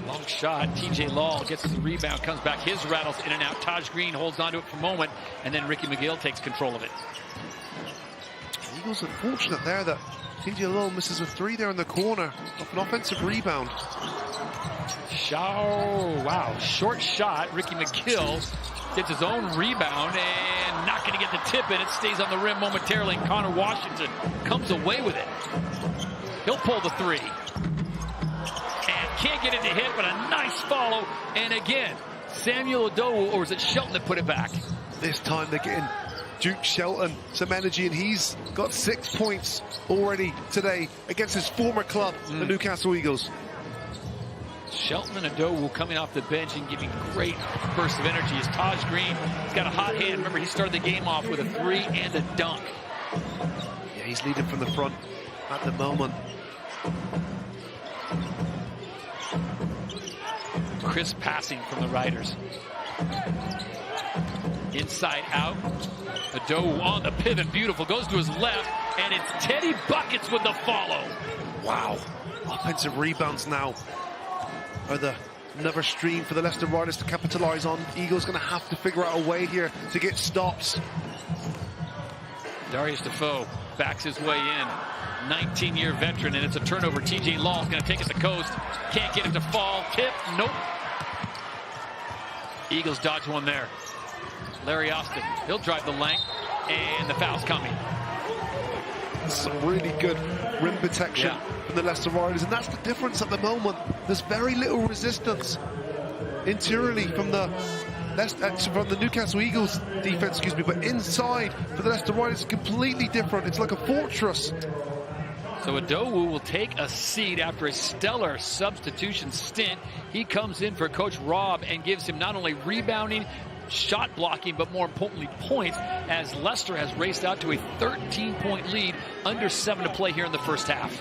Long shot. TJ Law gets the rebound, comes back. His rattles in and out. Taj Green holds on to it for a moment, and then Ricky McGill takes control of it. The Eagles are fortunate there that TJ Law misses a 3 there in the corner off an offensive rebound. Wow, short shot. Ricky McGill gets his own rebound and not going to get the tip in. It stays on the rim momentarily, and Connor Washington comes away with it. He'll pull the 3. And can't get it to hit, but a nice follow. And again, Samuel Adoa, or is it Shelton that put it back? This time they're getting Duke Shelton some energy, and he's got 6 points already today against his former club, the Newcastle Eagles. Shelton and Adoa coming off the bench and giving great bursts of energy. As Taj Green, he's got a hot hand. Remember, he started the game off with a 3 and a dunk. Yeah, he's leading from the front at the moment. Crisp passing from the Riders. Inside out. Adoa on the pivot, beautiful, goes to his left, and it's Teddy Buckets with the follow. Wow. Offensive rebounds now are another stream for the Leicester Riders to capitalize on. Eagles going to have to figure out a way here to get stops. Darius Defoe backs his way in. 19-year veteran, and it's a turnover. TJ Law is going to take it to coast. Can't get it to fall. Tip, nope. Eagles dodge one there. Larry Austin, he'll drive the length, and the foul's coming. Some really good rim protection from the Leicester Riders, and that's the difference at the moment. There's very little resistance interiorly from the Newcastle Eagles defense, but inside for the Leicester Riders, it's completely different. It's like a fortress. So Adoa will take a seat after a stellar substitution stint. He comes in for Coach Rob and gives him not only rebounding, shot blocking, but more importantly points, as Leicester has raced out to a 13-point lead, under 7 to play here in the first half.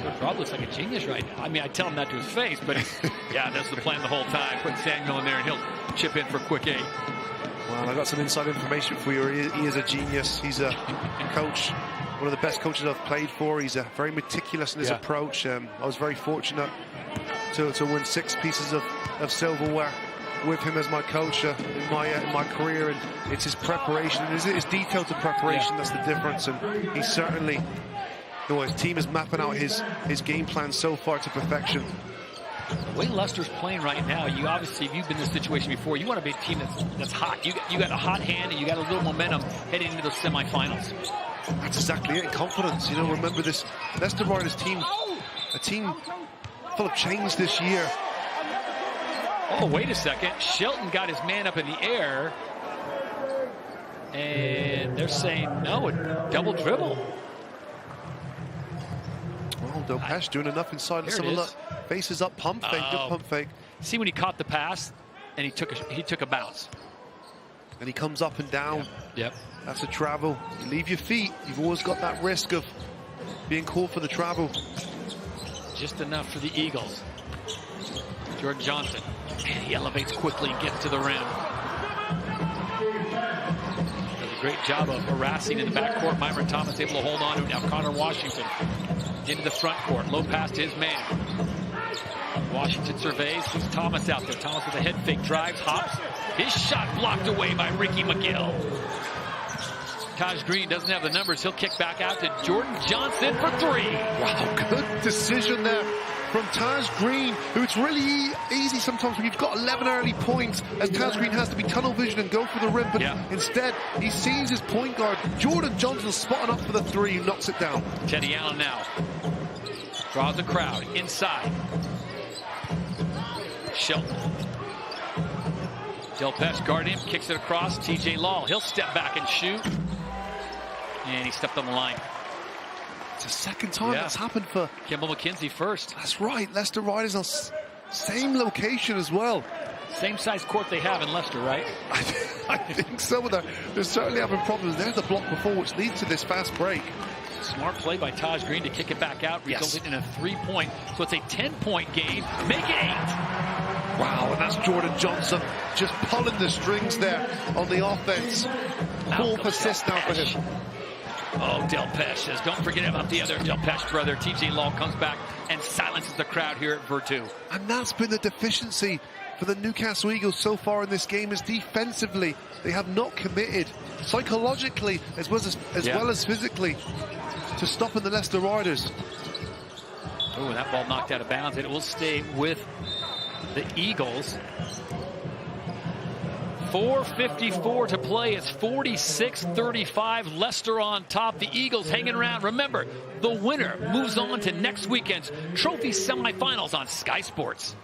Coach Rob looks like a genius right now. I mean, I tell him that to his face, but yeah, that's the plan the whole time. Put Samuel in there and he'll chip in for a quick 8. Well, I got some inside information for you. He is a genius. He's a coach, one of the best coaches I've played for. He's very meticulous in his approach. I was very fortunate to win 6 pieces of silverware with him as my coach in my career, and it's his preparation, and his detail to preparation that's the difference. And he's certainly, his team is mapping out his game plan so far to perfection. The way Leicester's playing right now, you obviously, if you've been in this situation before, you want to be a team that's hot. You got a hot hand, and you got a little momentum heading into those semifinals. That's exactly it. Confidence. Remember this Leicester Riders team, a team full of change this year. Oh, wait a second. Shelton got his man up in the air, and they're saying no, a double dribble. Well, Dopesh doing enough inside. Some of the faces up, pump fake, good pump fake. See when he caught the pass, and he took a bounce. And he comes up and down. Yep. That's a travel. You leave your feet, you've always got that risk of being caught for the travel. Just enough for the Eagles. Jordan Johnson, and he elevates quickly and gets to the rim. Does a great job of harassing in the backcourt. Myron Thomas able to hold on to it. Now Connor Washington into the front court. Low pass to his man. Washington surveys. Sees Thomas out there. Thomas with a head fake. Drives, hops. His shot blocked away by Ricky McGill. Taj Green doesn't have the numbers. He'll kick back out to Jordan Johnson for 3. Wow, good decision there from Taj Green, who it's really easy sometimes when you've got 11 early points, as Taj Green has to be tunnel vision and go for the rim, but instead he sees his point guard, Jordan Johnson, spotting up for the 3, knocks it down. Teddy Allen now draws the crowd inside. Shelton. Delpesh guarding him, kicks it across. TJ Law, he'll step back and shoot. And he stepped on the line. It's the second time that's happened for Kimball McKenzie first. That's right. Leicester Riders on same location as well. Same size court they have in Leicester, right? I think so. They're certainly having problems. There's the block before, which leads to this fast break. Smart play by Taj Green to kick it back out, resulting in a 3-point. So it's a 10-point game. Make it 8. Wow, and that's Jordan Johnson just pulling the strings there on the offense. 4th assist now for him. Oh, Delpesh says, don't forget about the other Delpesh brother. TJ Law comes back and silences the crowd here at Virtu. And that's been the deficiency for the Newcastle Eagles so far in this game, is defensively. They have not committed psychologically as well as physically to stopping the Leicester Riders. Oh, that ball knocked out of bounds. It will stay with the Eagles. 4:54 to play. It's 46-35. Leicester on top. The Eagles hanging around. Remember, the winner moves on to next weekend's trophy semifinals on Sky Sports.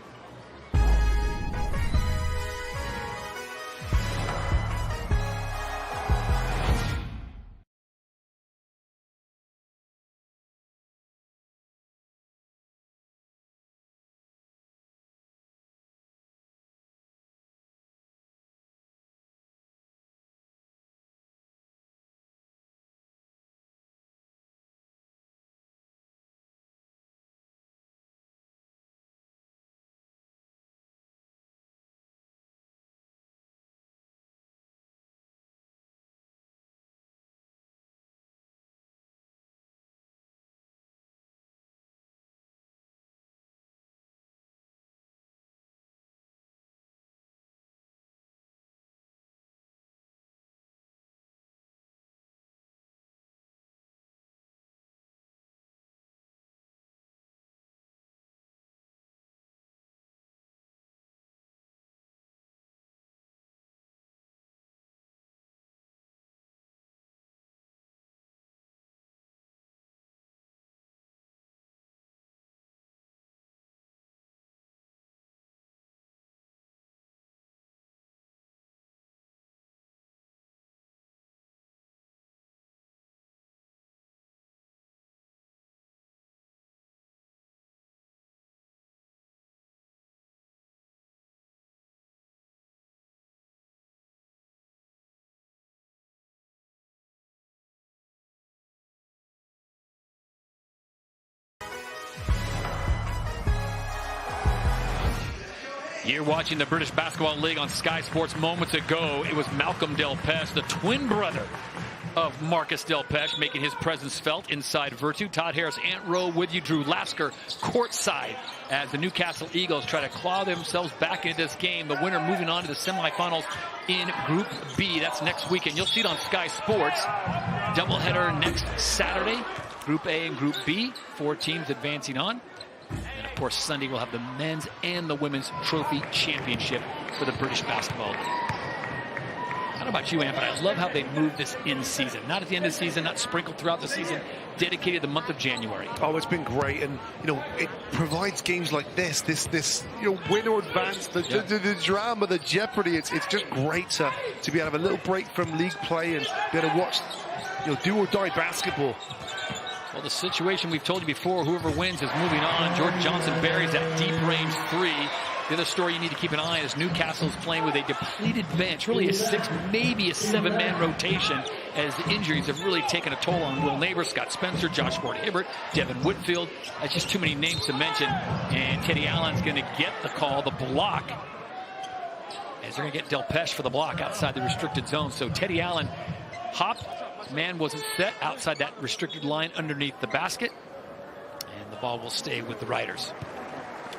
You're watching the British Basketball League on Sky Sports. Moments ago, it was Malcolm Delpesh, the twin brother of Marcus Delpesh, making his presence felt inside Virtu. Todd Harris, Ant Rowe with you. Drew Lasker courtside as the Newcastle Eagles try to claw themselves back into this game. The winner moving on to the semifinals in Group B. That's next weekend. You'll see it on Sky Sports. Doubleheader next Saturday. Group A and Group B. 4 teams advancing on. And, of course, Sunday we'll have the men's and the women's trophy championship for the British Basketball League. I don't know about you, Ant, but I love how they moved this in season. Not at the end of the season, not sprinkled throughout the season, dedicated the month of January. Oh, it's been great. And, you know, it provides games like this, you know, win or advance, the drama, the jeopardy. It's just great to be able to have a little break from league play and be able to watch, you know, do or die basketball. Well, the situation we've told you before, whoever wins is moving on. Jordan Johnson buries that deep range 3. The other story you need to keep an eye on is Newcastle's playing with a depleted bench, really a 6, maybe a 7-man rotation. as the injuries have really taken a toll on Will Neighbors, Scott Spencer, Josh Ward-Hibbert, Devin Whitfield. That's just too many names to mention. And Teddy Allen's going to get the call, the block, as they're going to get Del Pesh for the block outside the restricted zone. So Teddy Allen hopped. Man wasn't set outside that restricted line underneath the basket. And the ball will stay with the Riders.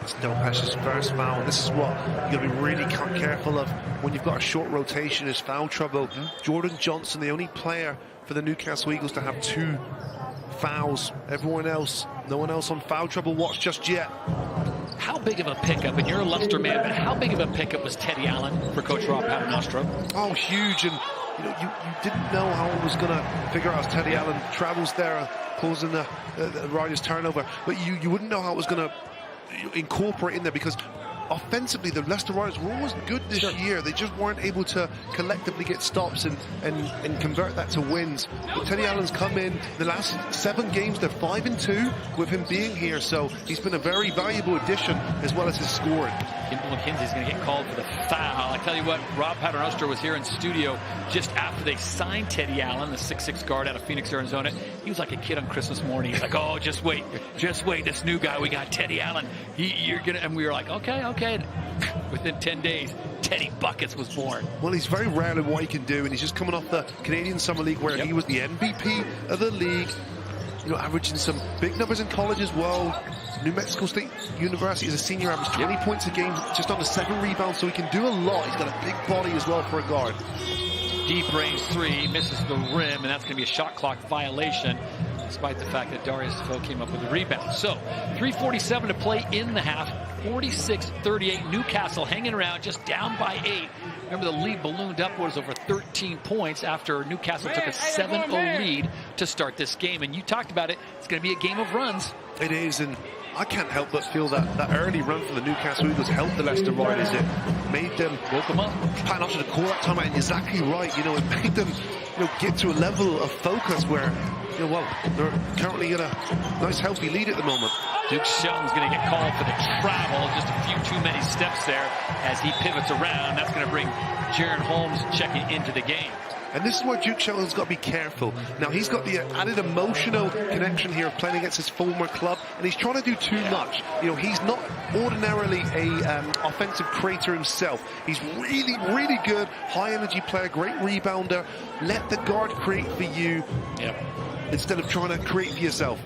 It's Del Pesh's first foul. This is what you've got to be really careful of when you've got a short rotation, is foul trouble. Jordan Johnson, the only player for the Newcastle Eagles to have 2 fouls. Everyone else, no one else on foul trouble watch just yet. How big of a pickup, and you're a Leicester man, but how big of a pickup was Teddy Allen for Coach Rob Paternostro? Oh, huge. And you didn't know how it was going to figure out as Teddy Allen travels there, causing the Riders turnover. But you wouldn't know how it was going to incorporate in there, because offensively the Leicester Riders were always good this year. They just weren't able to collectively get stops and convert that to wins. But Teddy Allen's come in the last 7 games. They're 5-2 with him being here, so he's been a very valuable addition as well as his scoring. Kimball McKenzie's going to get called for the foul. I tell you what, Rob Paternostro was here in studio just after they signed Teddy Allen, the 6'6" guard out of Phoenix, Arizona. He was like a kid on Christmas morning. He's like, oh, just wait, this new guy we got, Teddy Allen. You're gonna, and we were like, okay. Within 10 days, Teddy Buckets was born. Well, he's very rare in what he can do, and he's just coming off the Canadian Summer League, where he was the MVP of the league, averaging some big numbers in college as well. New Mexico State University as a senior, averaged 20 points a game, just under 7 rebounds, so he can do a lot. He's got a big body as well for a guard. Deep range 3, misses the rim, and that's going to be a shot clock violation, despite the fact that Darius Defoe came up with the rebound. So 3:47 to play in the half. 46-38. Newcastle hanging around, just down by 8. Remember, the lead ballooned upwards over 13 points after Newcastle took a 7-0 lead to start this game. And you talked about it. It's going to be a game of runs. It is, and I can't help but feel that early run from the Newcastle Eagles helped the Leicester Riders. It made them woke them up. Pat after the call that time out, and exactly right. It made them get to a level of focus where they're currently in a nice healthy lead at the moment. Duke Shelton's going to get called for the travel. Just a few too many steps there as he pivots around. That's going to bring Jaron Holmes checking into the game. And this is where Duke Shelton's got to be careful. Now, he's got the added emotional connection here of playing against his former club, and he's trying to do too much. He's not ordinarily a offensive creator himself. He's really, really good, high-energy player, great rebounder. Let the guard create for you instead of trying to create for yourself.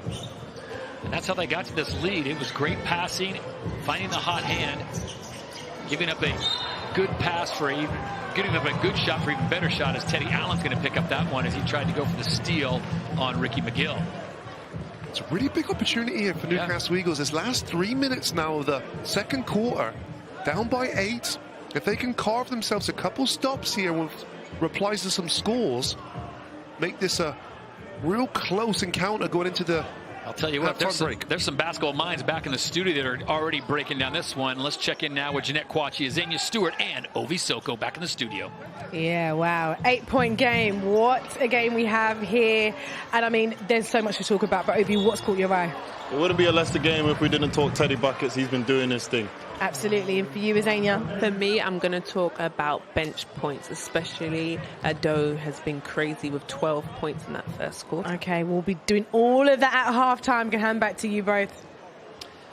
And that's how they got to this lead. It was great passing, finding the hot hand, giving up a good pass for getting up a good shot for even better shot, as Teddy Allen's going to pick up that one as he tried to go for the steal on Ricky McGill. It's a really big opportunity here for Newcastle Eagles. This last 3 minutes now of the second quarter, down by 8. If they can carve themselves a couple stops here with replies to some scores, make this a real close encounter going into the I'll tell you what, there's some basketball minds back in the studio that are already breaking down this one. Let's check in now with Jeanette Kwachi, Azania Stewart, and Ovi Soko back in the studio. Yeah, wow. 8-point game. What a game we have here. And I mean, there's so much to talk about, but Ovi, what's caught your eye? It wouldn't be a Leicester game if we didn't talk Teddy Buckets. He's been doing his thing. Absolutely. And for you, Azania? For me, I'm going to talk about bench points, especially Ado has been crazy with 12 points in that first quarter. Okay, we'll be doing all of that at halftime. Can hand back to you both.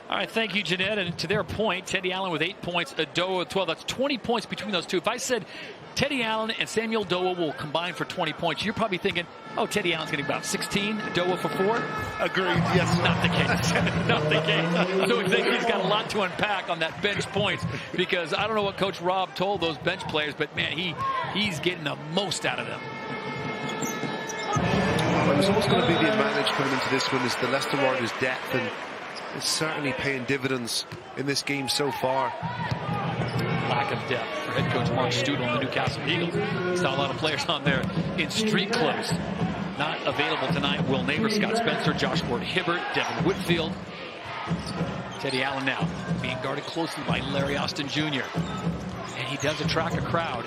All right, thank you, Jeanette. And to their point, Teddy Allen with 8 points, Ado with 12. That's 20 points between those two. If I said Teddy Allen and Samuel Doa will combine for 20 points, you're probably thinking, oh, Teddy Allen's getting about 16, Doa for 4. Agreed, yes. Not the case. Not the case. So I think he's got a lot to unpack on that bench points, because I don't know what Coach Rob told those bench players, but, man, he's getting the most out of them. Well, it was always going to be the advantage coming into this one, is the Leicester Riders' depth, and it's certainly paying dividends in this game so far. Lack of depth for head coach Mark Studel and the Newcastle Eagles. Saw a lot of players on there in street clothes. Not available tonight. Will Neighbors, Scott Spencer, Josh Ward-Hibbert, Devin Whitfield. Teddy Allen now being guarded closely by Larry Austin Jr. And he does attract a crowd.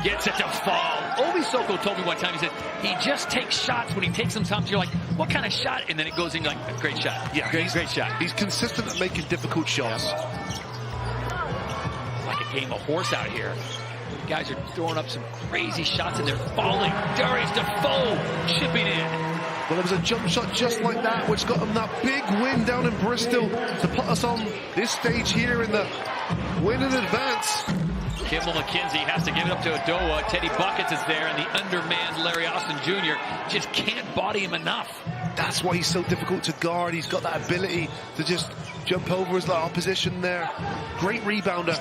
Gets it to fall. Ovi Soko told me one time, he said, he just takes shots. When he takes them, sometimes you're like, what kind of shot? And then it goes in like, great shot. Yeah, great shot. He's consistent at making difficult shots. Like a game of horse out here. Guys are throwing up some crazy shots and they're falling. Darius Defoe chipping in. Well, there was a jump shot just like that, which got them that big win down in Bristol to put us on this stage here in the win in advance. Kimball McKenzie has to give it up to Adoa. Teddy Buckets is there, and the undermanned Larry Austin Jr. just can't body him enough. That's why he's so difficult to guard. He's got that ability to just jump over his opposition there. Great rebounder.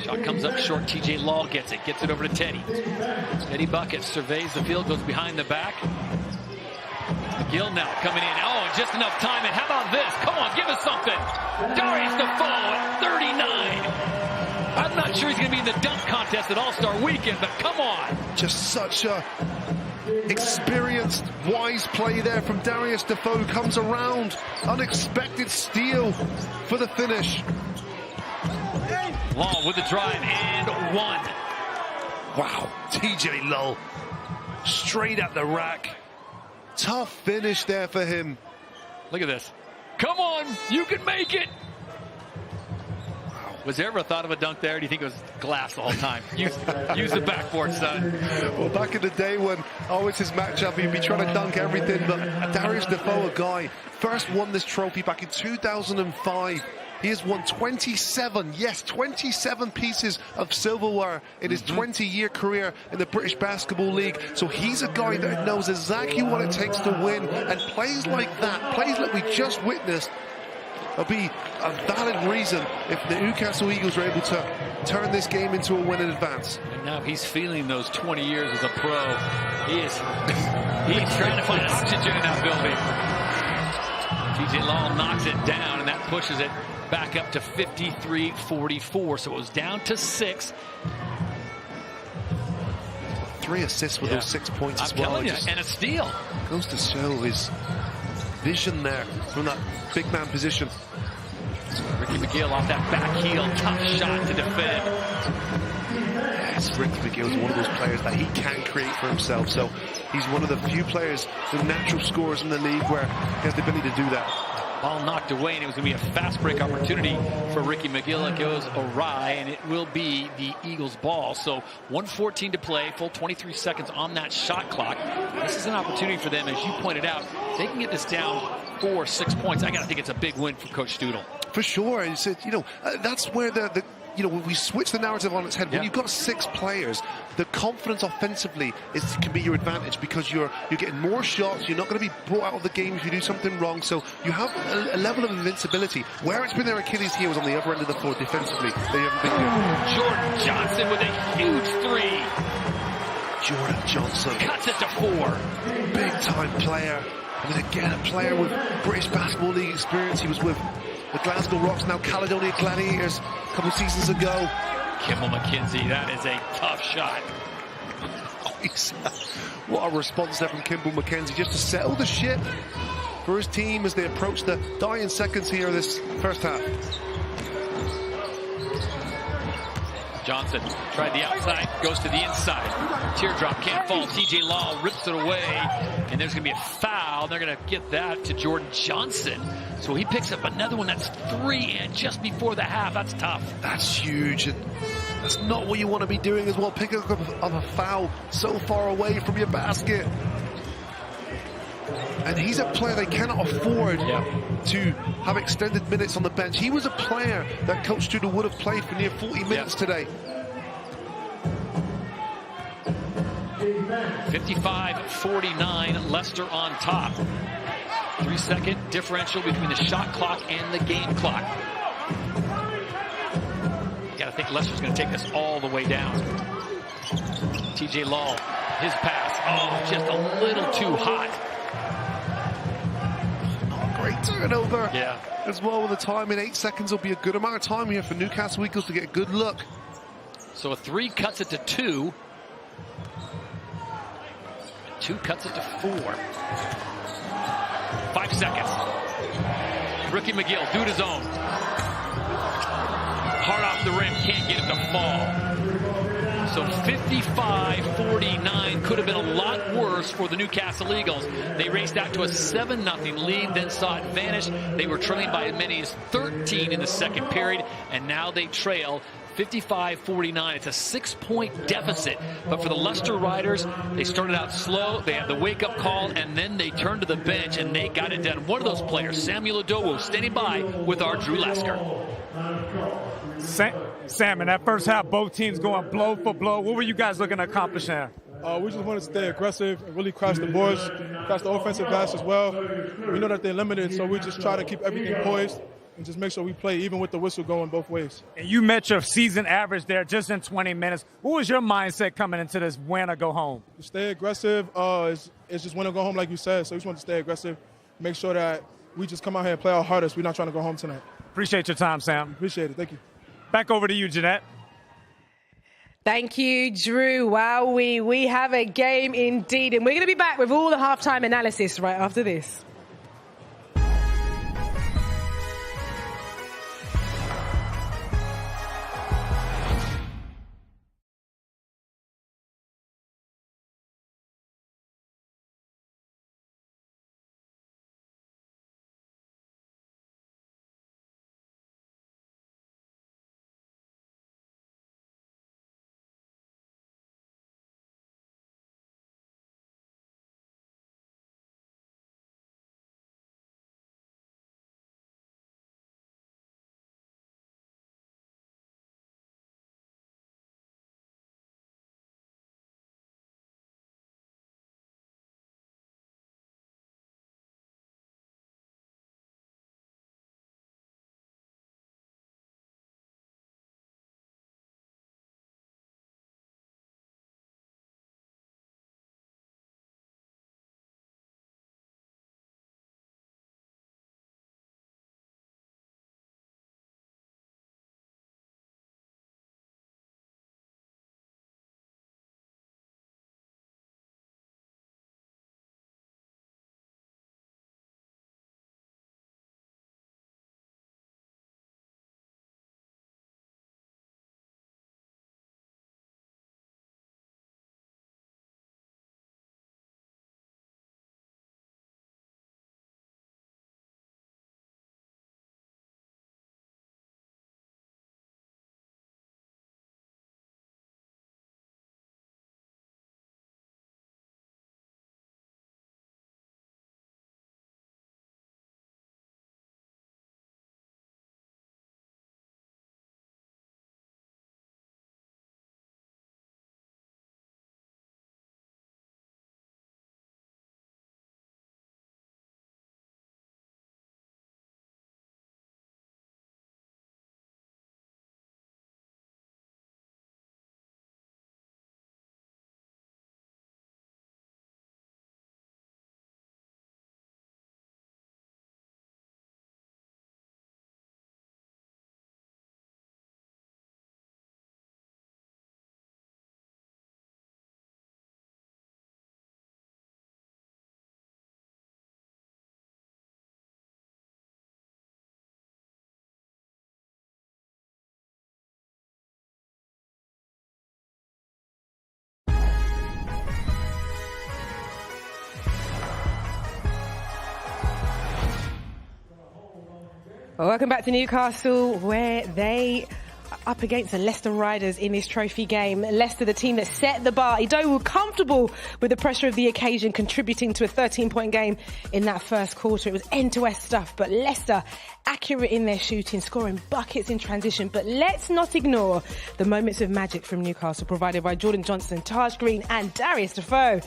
Shot comes up short. TJ Law gets it over to Teddy. Teddy Buckets surveys the field, goes behind the back. McGill now coming in. Oh, and just enough time. And how about this? Come on, give us something. Darius Defoe at 39. I'm not sure he's going to be in the dunk contest at All-Star Weekend, but come on. Just such a experienced, wise play there from Darius Defoe. Comes around. Unexpected steal for the finish. Long with the drive and one. Wow, TJ Lull straight at the rack. Tough finish there for him. Look at this. Come on, you can make it. Was there ever a thought of a dunk there? Or do you think it was glass the whole time? Use the backboard, son. Well, back in the day when it's his matchup, he'd be trying to dunk everything, but Darius Defoe, a guy, first won this trophy back in 2005. He has won 27 pieces of silverware in his 20-year career in the British Basketball League. So he's a guy that knows exactly what it takes to win. And plays like that, plays like we just witnessed, will be a valid reason if the Newcastle Eagles are able to turn this game into a win in advance. And now he's feeling those 20 years as a pro. He's trying to find oxygen in that building. TJ Law knocks it down, and that pushes it back up to 53-44. So it was down to 6. 3 assists with those 6 points as well. I'm telling you, and a steal. Goes to show his vision there from that big man position. Ricky McGill off that back heel, tough shot to defend. Yes, Ricky McGill is one of those players that he can create for himself. So he's one of the few players, the natural scorers in the league, where he has the ability to do that. Ball knocked away, and it was going to be a fast break opportunity for Ricky McGill. It goes awry, and it will be the Eagles' ball. So 1:14 to play, full 23 seconds on that shot clock. This is an opportunity for them, as you pointed out. They can get this down 4 or 6 points. I got to think it's a big win for Coach Stoodle. For sure. It's, that's where when we switch the narrative on its head, when you've got 6 players, the confidence offensively can be your advantage, because you're getting more shots. You're not going to be brought out of the game if you do something wrong. So you have a level of invincibility. Where it's been their Achilles heel was on the other end of the floor defensively. They haven't been good. Jordan Johnson with a huge 3. Jordan Johnson cuts it to 4. Big time player. I mean, again, a player with British Basketball League experience. He was with the Glasgow Rocks, now Caledonia Gladiators, a couple of seasons ago. Kimball McKenzie, that is a tough shot. What a response there from Kimball McKenzie, just to settle the ship for his team as they approach the dying seconds here this first half. Johnson tried the outside, goes to the inside. Teardrop, can't fall. TJ Law rips it away, and there's going to be a foul. They're going to get that to Jordan Johnson. So he picks up another one. That's 3, and just before the half. That's tough. That's huge, and that's not what you want to be doing as well. Picking up a foul so far away from your basket. And he's a player they cannot afford to have extended minutes on the bench. He was a player that Coach Stoodle would have played for near 40 minutes today. 55-49, Leicester on top. 3-second differential between the shot clock and the game clock. You gotta think Leicester's gonna take this all the way down. TJ Law, his pass. Oh, just a little too hot. Great turnover as well with the time. In 8 seconds will be a good amount of time here for Newcastle Eagles to get a good look. So a 3 cuts it to 2. 2 cuts it to 4. 5 seconds. Ricky McGill, do it his own. Hard off the rim, can't get it to fall. So 55-49 could have been a lot worse for the Newcastle Eagles. They raced out to a 7-0 lead, then saw it vanish. They were trailing by as many as 13 in the second period, and now they trail 55-49. It's a 6-point deficit. But for the Leicester Riders, they started out slow. They had the wake-up call, and then they turned to the bench, and they got it done. One of those players, Samuel Adowo, standing by with our Drew Lasker. Sam, in that first half, both teams going blow for blow. What were you guys looking to accomplish there? We just want to stay aggressive and really crash the boards, crash the offensive glass as well. We know that they're limited, so we just try to keep everything poised and just make sure we play even with the whistle going both ways. And you met your season average there just in 20 minutes. What was your mindset coming into this win or go home? Stay aggressive. It's just win or go home, like you said, so we just want to stay aggressive, make sure that we just come out here and play our hardest. We're not trying to go home tonight. Appreciate your time, Sam. Appreciate it. Thank you. Back over to you, Jeanette. Thank you, Drew. Wow, we have a game indeed. And we're going to be back with all the halftime analysis right after this. Welcome back to Newcastle, where they are up against the Leicester Riders in this trophy game. Leicester, the team that set the bar. Adowo comfortable with the pressure of the occasion, contributing to a 13-point game in that first quarter. It was end-to-end stuff, but Leicester accurate in their shooting, scoring buckets in transition. But let's not ignore the moments of magic from Newcastle, provided by Jordan Johnson, Taj Green and Darius Defoe.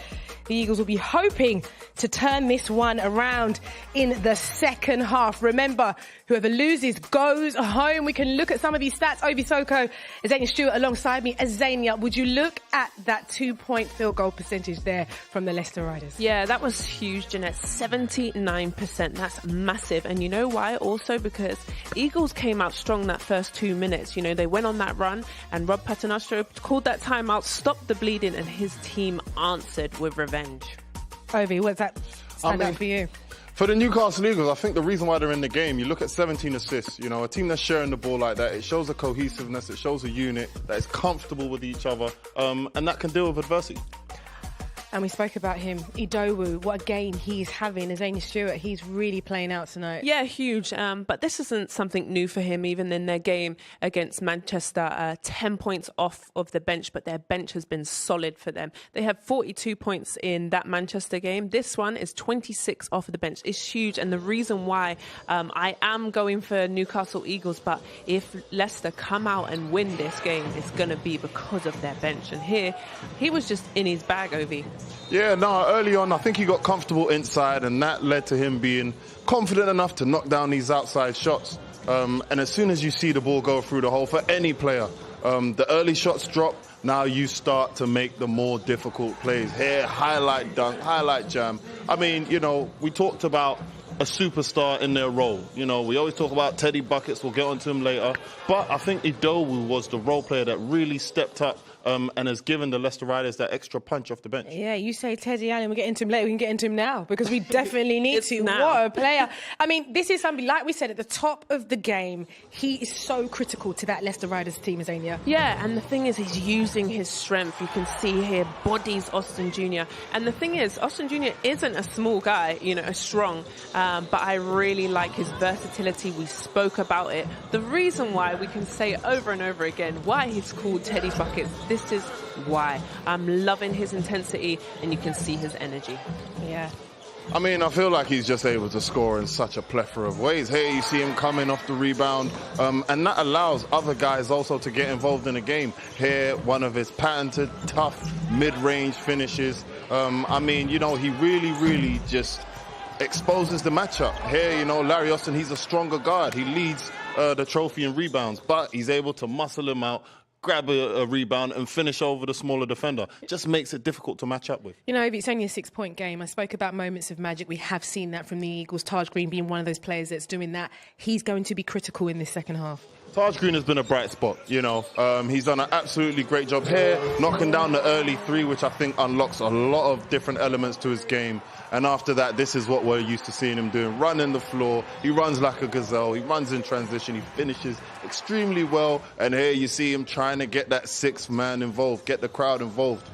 The Eagles will be hoping to turn this one around in the second half. Remember, whoever loses goes home. We can look at some of these stats. Obi Soko, Azania Stewart alongside me. Azania, would you look at that 2-point field goal percentage there from the Leicester Riders? Yeah, that was huge, Jeanette. 79%. That's massive. And you know why? Also because Eagles came out strong that first 2 minutes. You know, they went on that run and Rob Paternostro called that timeout, stopped the bleeding, and his team answered with revenge. Ovi, what's that stand out for you? For the Newcastle Eagles, I think the reason why they're in the game, you look at 17 assists, you know, a team that's sharing the ball like that, it shows a cohesiveness, it shows a unit that is comfortable with each other, and that can deal with adversity. And we spoke about him, Idowu, what a game he's having. Azania Stewart, he's really playing out tonight. Yeah, huge. But this isn't something new for him, even in their game against Manchester. 10 points off of the bench, but their bench has been solid for them. They have 42 points in that Manchester game. This one is 26 off of the bench. It's huge. And the reason why I am going for Newcastle Eagles, but if Leicester come out and win this game, it's going to be because of their bench. And here, he was just in his bag, Ovi. Yeah, no, early on, I think he got comfortable inside, and that led to him being confident enough to knock down these outside shots. And as soon as you see the ball go through the hole for any player, the early shots drop. Now you start to make the more difficult plays. Here, highlight dunk, highlight jam. I mean, you know, we talked about a superstar in their role. You know, we always talk about Teddy Buckets. We'll get onto him later. But I think Idowu was the role player that really stepped up and has given the Leicester Riders that extra punch off the bench. Yeah, you say Teddy Allen, we'll get into him later. We can get into him now because we definitely need to. Now. What a player. I mean, this is something, like we said, at the top of the game, he is so critical to that Leicester Riders team, Azania. Yeah, and the thing is, he's using his strength. You can see here, bodies Austin Jr. And the thing is, Austin Jr. isn't a small guy, you know, strong, but I really like his versatility. We spoke about it. The reason why, we can say over and over again, why he's called Teddy Buckets. This is why. I'm loving his intensity, and you can see his energy. Yeah. I mean, I feel like he's just able to score in such a plethora of ways. Here you see him coming off the rebound, and that allows other guys also to get involved in the game. Here, one of his patented, tough, mid-range finishes. I mean, you know, he really just exposes the matchup. Here, you know, Larry Austin, he's a stronger guard. He leads the trophy in rebounds, but he's able to muscle him out, grab a rebound and finish over the smaller defender. Just makes it difficult to match up with. You know, it's only a 6-point game. I spoke about moments of magic. We have seen that from the Eagles. Taj Green being one of those players that's doing that. He's going to be critical in this second half. Taj Green has been a bright spot, you know. He's done an absolutely great job here, knocking down the early three, which I think unlocks a lot of different elements to his game. And after that, this is what we're used to seeing him doing. Running the floor, he runs like a gazelle, he runs in transition, he finishes extremely well. And here you see him trying to get that sixth man involved, get the crowd involved.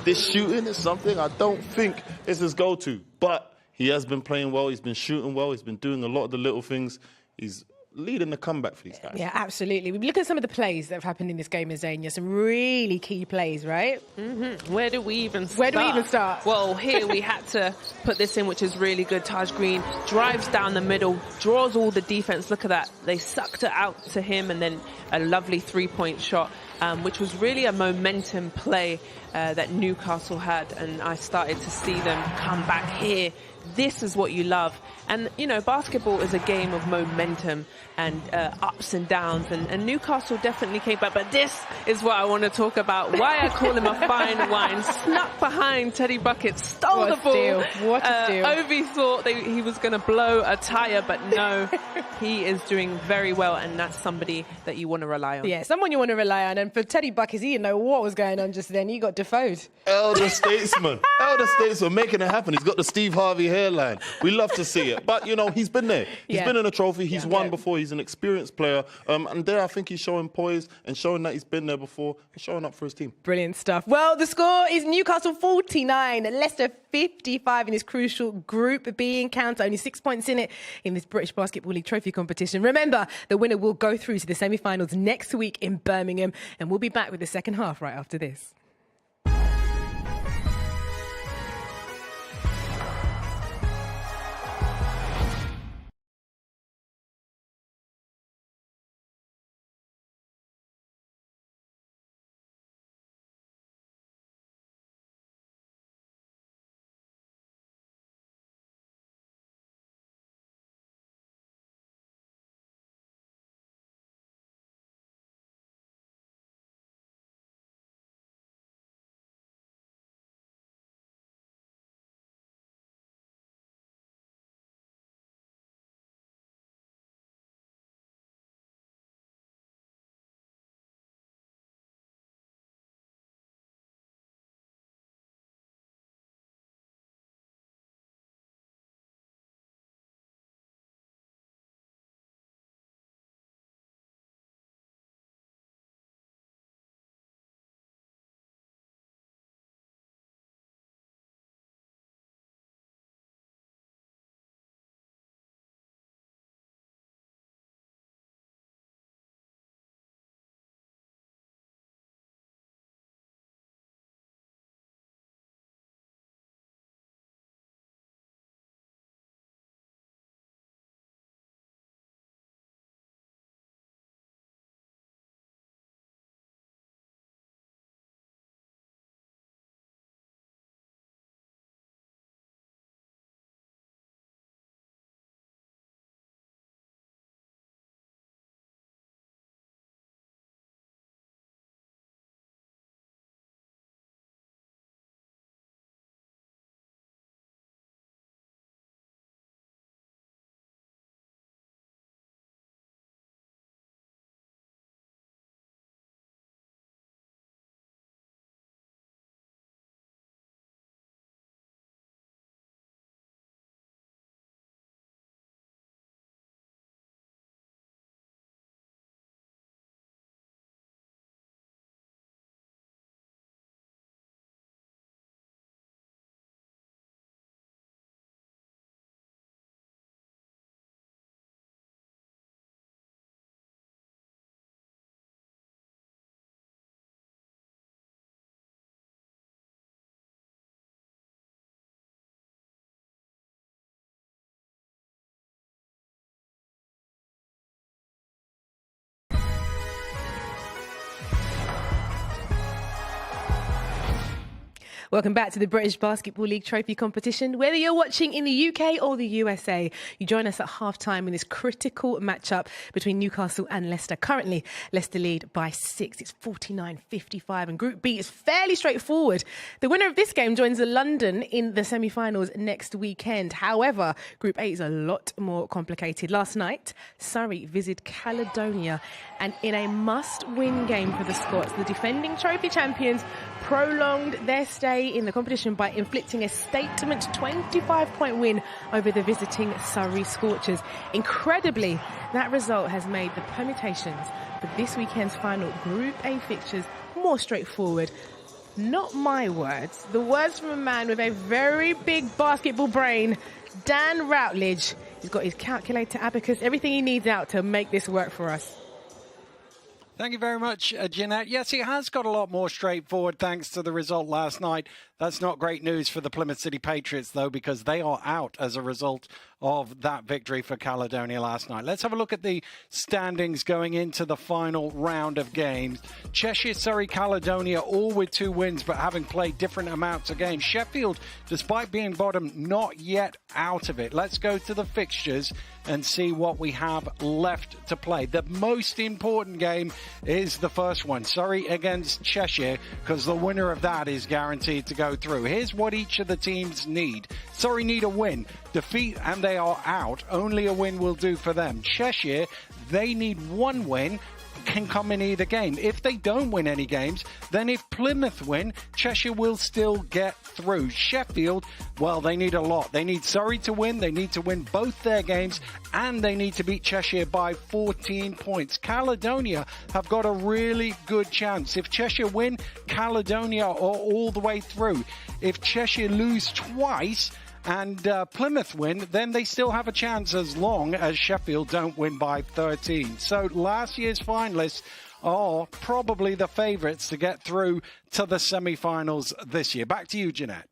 This shooting is something I don't think is his go-to, but he has been playing well, he's been shooting well, he's been doing a lot of the little things. He's leading the comeback for these guys. Yeah, absolutely. We look at some of the plays that have happened in this game, Azania. Some really key plays, right? Mm-hmm. Where do we even start? Well, here we had to put this in, which is really good. Taj Green drives down the middle, draws all the defense. Look at that. They sucked it out to him, and then a lovely three-point shot, which was really a momentum play that Newcastle had, and I started to see them come back here. This is what you love. And, you know, basketball is a game of momentum and ups and downs. And Newcastle definitely came back. But this is what I want to talk about. Why I call him a fine wine. Snuck behind Teddy Buckets, stole the ball. What a steal. Ovi thought he was going to blow a tire, but no, he is doing very well. And that's somebody that you want to rely on. Yeah, someone you want to rely on. And for Teddy Buckets, he didn't know what was going on just then. He got defoed. Elder statesman. Elder statesman making it happen. He's got the Steve Harvey hairline. We love to see it. But, you know, he's been there. He's been in a trophy. He's won before. He's an experienced player. And there I think he's showing poise and showing that he's been there before and showing up for his team. Brilliant stuff. Well, the score is Newcastle 49, Leicester 55 in this crucial Group B encounter. Only 6 points in it in this British Basketball League trophy competition. Remember, the winner will go through to the semi-finals next week in Birmingham. And we'll be back with the second half right after this. Welcome back to the British Basketball League Trophy competition. Whether you're watching in the UK or the USA, you join us at half-time in this critical matchup between Newcastle and Leicester. Currently, Leicester lead by 6. It's 49-55, and Group B is fairly straightforward. The winner of this game joins London in the semi-finals next weekend. However, Group A is a lot more complicated. Last night, Surrey visited Caledonia, and in a must-win game for the Scots, the defending trophy champions prolonged their stay in the competition by inflicting a statement 25-point win over the visiting Surrey Scorchers. Incredibly, that result has made the permutations for this weekend's final Group A fixtures more straightforward. Not my words, the words from a man with a very big basketball brain, Dan Routledge. He's got his calculator, abacus, everything he needs out to make this work for us. Thank you very much, Jeanette. Yes, it has got a lot more straightforward thanks to the result last night. That's not great news for the Plymouth City Patriots, though, because they are out as a result of that victory for Caledonia last night. Let's have a look at the standings going into the final round of games. Cheshire, Surrey, Caledonia, all with 2 wins, but having played different amounts of games. Sheffield, despite being bottom, not yet out of it. Let's go to the fixtures and see what we have left to play. The most important game is the first one, Surrey against Cheshire, because the winner of that is guaranteed to go through. Here's what each of the teams need. Surrey need a win. Defeat and they are out. Only a win will do for them. Cheshire, they need 1 win. Can come in either game. If they don't win any games, then if Plymouth win, Cheshire will still get through. Sheffield, well, they need a lot. They need Surrey to win. They need to win both their games, and they need to beat Cheshire by 14 points. Caledonia have got a really good chance. If Cheshire win, Caledonia are all the way through. If Cheshire lose twice and Plymouth win, then they still have a chance as long as Sheffield don't win by 13. So last year's finalists are probably the favourites to get through to the semi-finals this year. Back to you, Jeanette.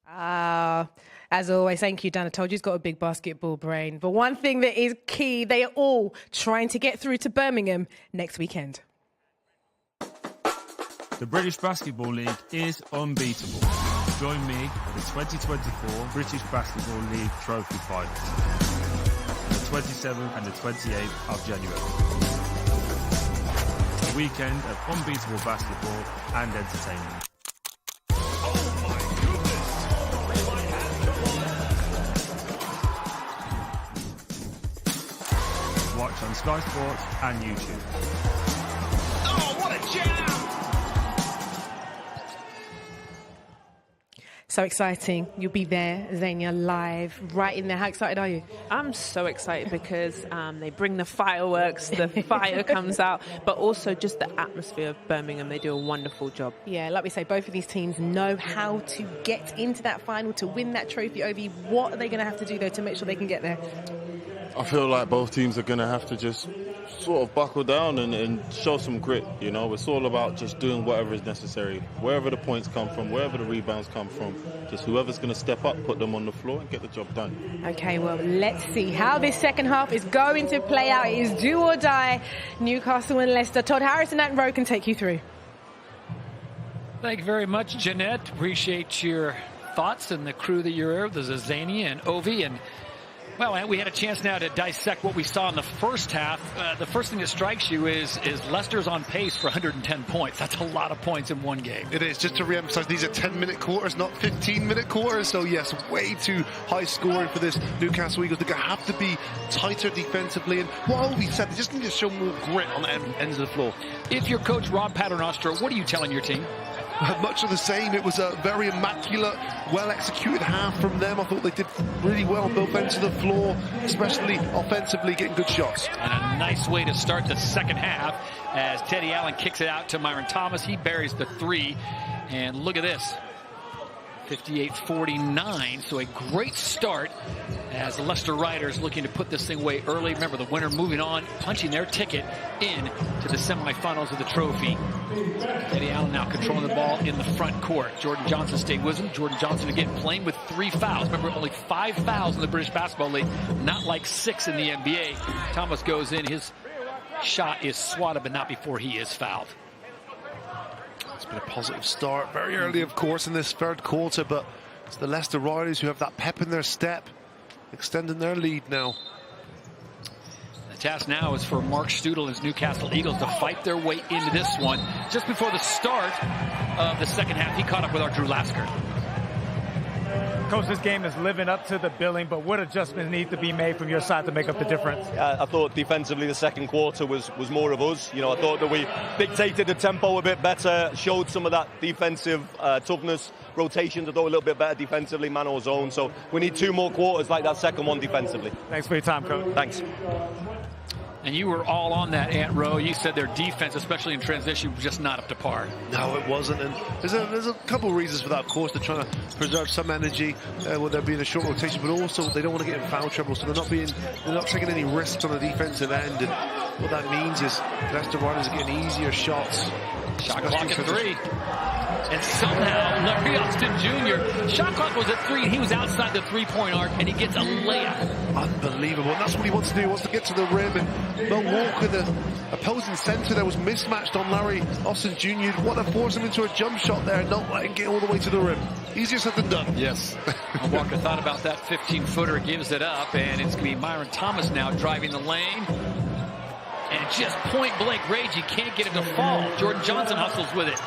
As always, thank you, Dan. I told you he's got a big basketball brain. But one thing that is key, they are all trying to get through to Birmingham next weekend. The British Basketball League is unbeatable. Join me for the 2024 British Basketball League Trophy Finals on the 27th and the 28th of January. A weekend of unbeatable basketball and entertainment. Watch on Sky Sports and YouTube. Oh, what a jam! So exciting. You'll be there, Zania, live, right in there. How excited are you? I'm so excited because they bring the fireworks, the fire comes out, but also just the atmosphere of Birmingham. They do a wonderful job. Yeah, like we say, both of these teams know how to get into that final, to win that trophy over you. What are they going to have to do, though, to make sure they can get there? I feel like both teams are going to have to just sort of buckle down and show some grit. You know, it's all about just doing whatever is necessary. Wherever the points come from, wherever the rebounds come from, just whoever's going to step up, put them on the floor and get the job done. Okay, well, let's see how this second half is going to play out. It is do or die. Newcastle and Leicester. Todd Harris and Nat Rowe can take you through. Thank you very much, Jeanette. Appreciate your thoughts and the crew that you're with. There's Zania and Ovi, and well, we had a chance now to dissect what we saw in the first half. The first thing that strikes you is Leicester's on pace for 110 points. That's a lot of points in one game. It is. Just to re-emphasize, these are 10-minute quarters, not 15-minute quarters. So, yes, way too high scoring for this Newcastle Eagles. They're going to have to be tighter defensively. And what Ovi said, they just need to show more grit on the ends of the floor. If you're Coach Rob Paternoster, what are you telling your team? Much of the same. It was a very immaculate, well-executed half from them. I thought they did really well on both ends of the floor, especially offensively, getting good shots. And a nice way to start the second half as Teddy Allen kicks it out to Myron Thomas. He buries the 3. And look at this. 58-49, so a great start as the Leicester Riders looking to put this thing away early. Remember, the winner moving on, punching their ticket in to the semifinals of the trophy. Teddy Allen now controlling the ball in the front court. Jordan Johnson stayed with him. Jordan Johnson again playing with 3 fouls. Remember, only 5 fouls in the British Basketball League, not like 6 in the NBA. Thomas goes in. His shot is swatted, but not before he is fouled. It's been a positive start very early, of course, in this third quarter, but it's the Leicester Riders who have that pep in their step, extending their lead now. The task now is for Mark Studel and his Newcastle Eagles to fight their way into this one. Just before the start of the second half, he caught up with our Drew Lasker. Coach, this game is living up to the billing, but what adjustments need to be made from your side to make up the difference? I thought defensively the second quarter was more of us. You know, I thought that we dictated the tempo a bit better, showed some of that defensive toughness, rotations, I thought a little bit better defensively, man or zone. So we need 2 more quarters like that second one defensively. Thanks for your time, Coach. Thanks. And you were all on that, Ant Rowe. You said their defense, especially in transition, was just not up to par. No, it wasn't. And there's a couple of reasons for that. Of course, they're trying to preserve some energy with there being a short rotation, but also they don't want to get in foul trouble, so they're not taking any risks on the defensive end. And what that means is Leicester Riders are getting easier shots. Shot clock at 3. And somehow, Larry Austin Jr., shot clock was at 3, and he was outside the three-point arc, and he gets a layup. Unbelievable. And that's what he wants to do. He wants to get to the rim. And Mo Walker, the opposing center there, was mismatched on Larry Austin Jr. Want to force him into a jump shot there, not let him get all the way to the rim. Easier said than done. Yes. Walker thought about that 15-footer, gives it up, and it's going to be Myron Thomas now driving the lane. And just point-blank range, he can't get it to fall. Jordan Johnson hustles with it.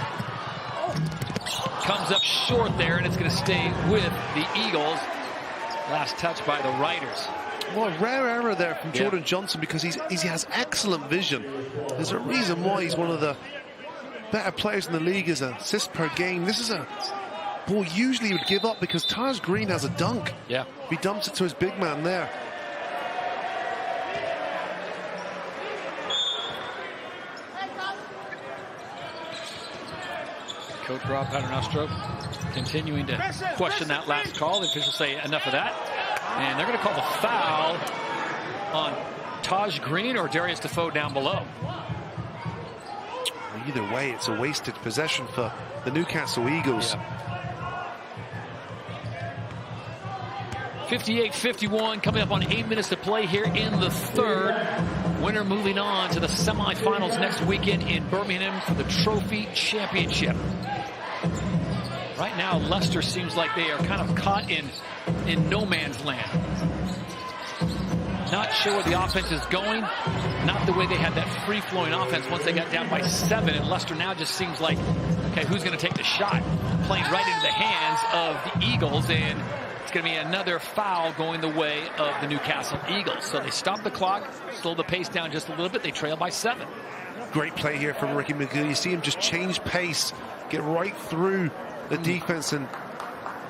Comes up short there, and it's going to stay with the Eagles. Last touch by the Riders. Well, a rare error there from Jordan Johnson, because he has excellent vision. There's a reason why he's one of the better players in the league as assists per game. This is a ball usually he would give up because Taj Green has a dunk. Yeah. He dumps it to his big man there. Coach Rob Paternostro continuing to question that last call. The officials say enough of that. And they're going to call the foul on Taj Green or Darius Defoe down below. Either way, it's a wasted possession for the Newcastle Eagles. 58-51 coming up on 8 minutes to play here in the third. Winner moving on to the semifinals next weekend in Birmingham for the Trophy Championship. Right now, Leicester seems like they are kind of caught in no man's land. Not sure where the offense is going. Not the way they had that free-flowing offense once they got down by 7. And Leicester now just seems like, okay, who's going to take the shot? Playing right into the hands of the Eagles, and it's going to be another foul going the way of the Newcastle Eagles. So they stop the clock, slow the pace down just a little bit. They trail by 7. Great play here from Ricky McGill. You see him just change pace, get right through the defense, and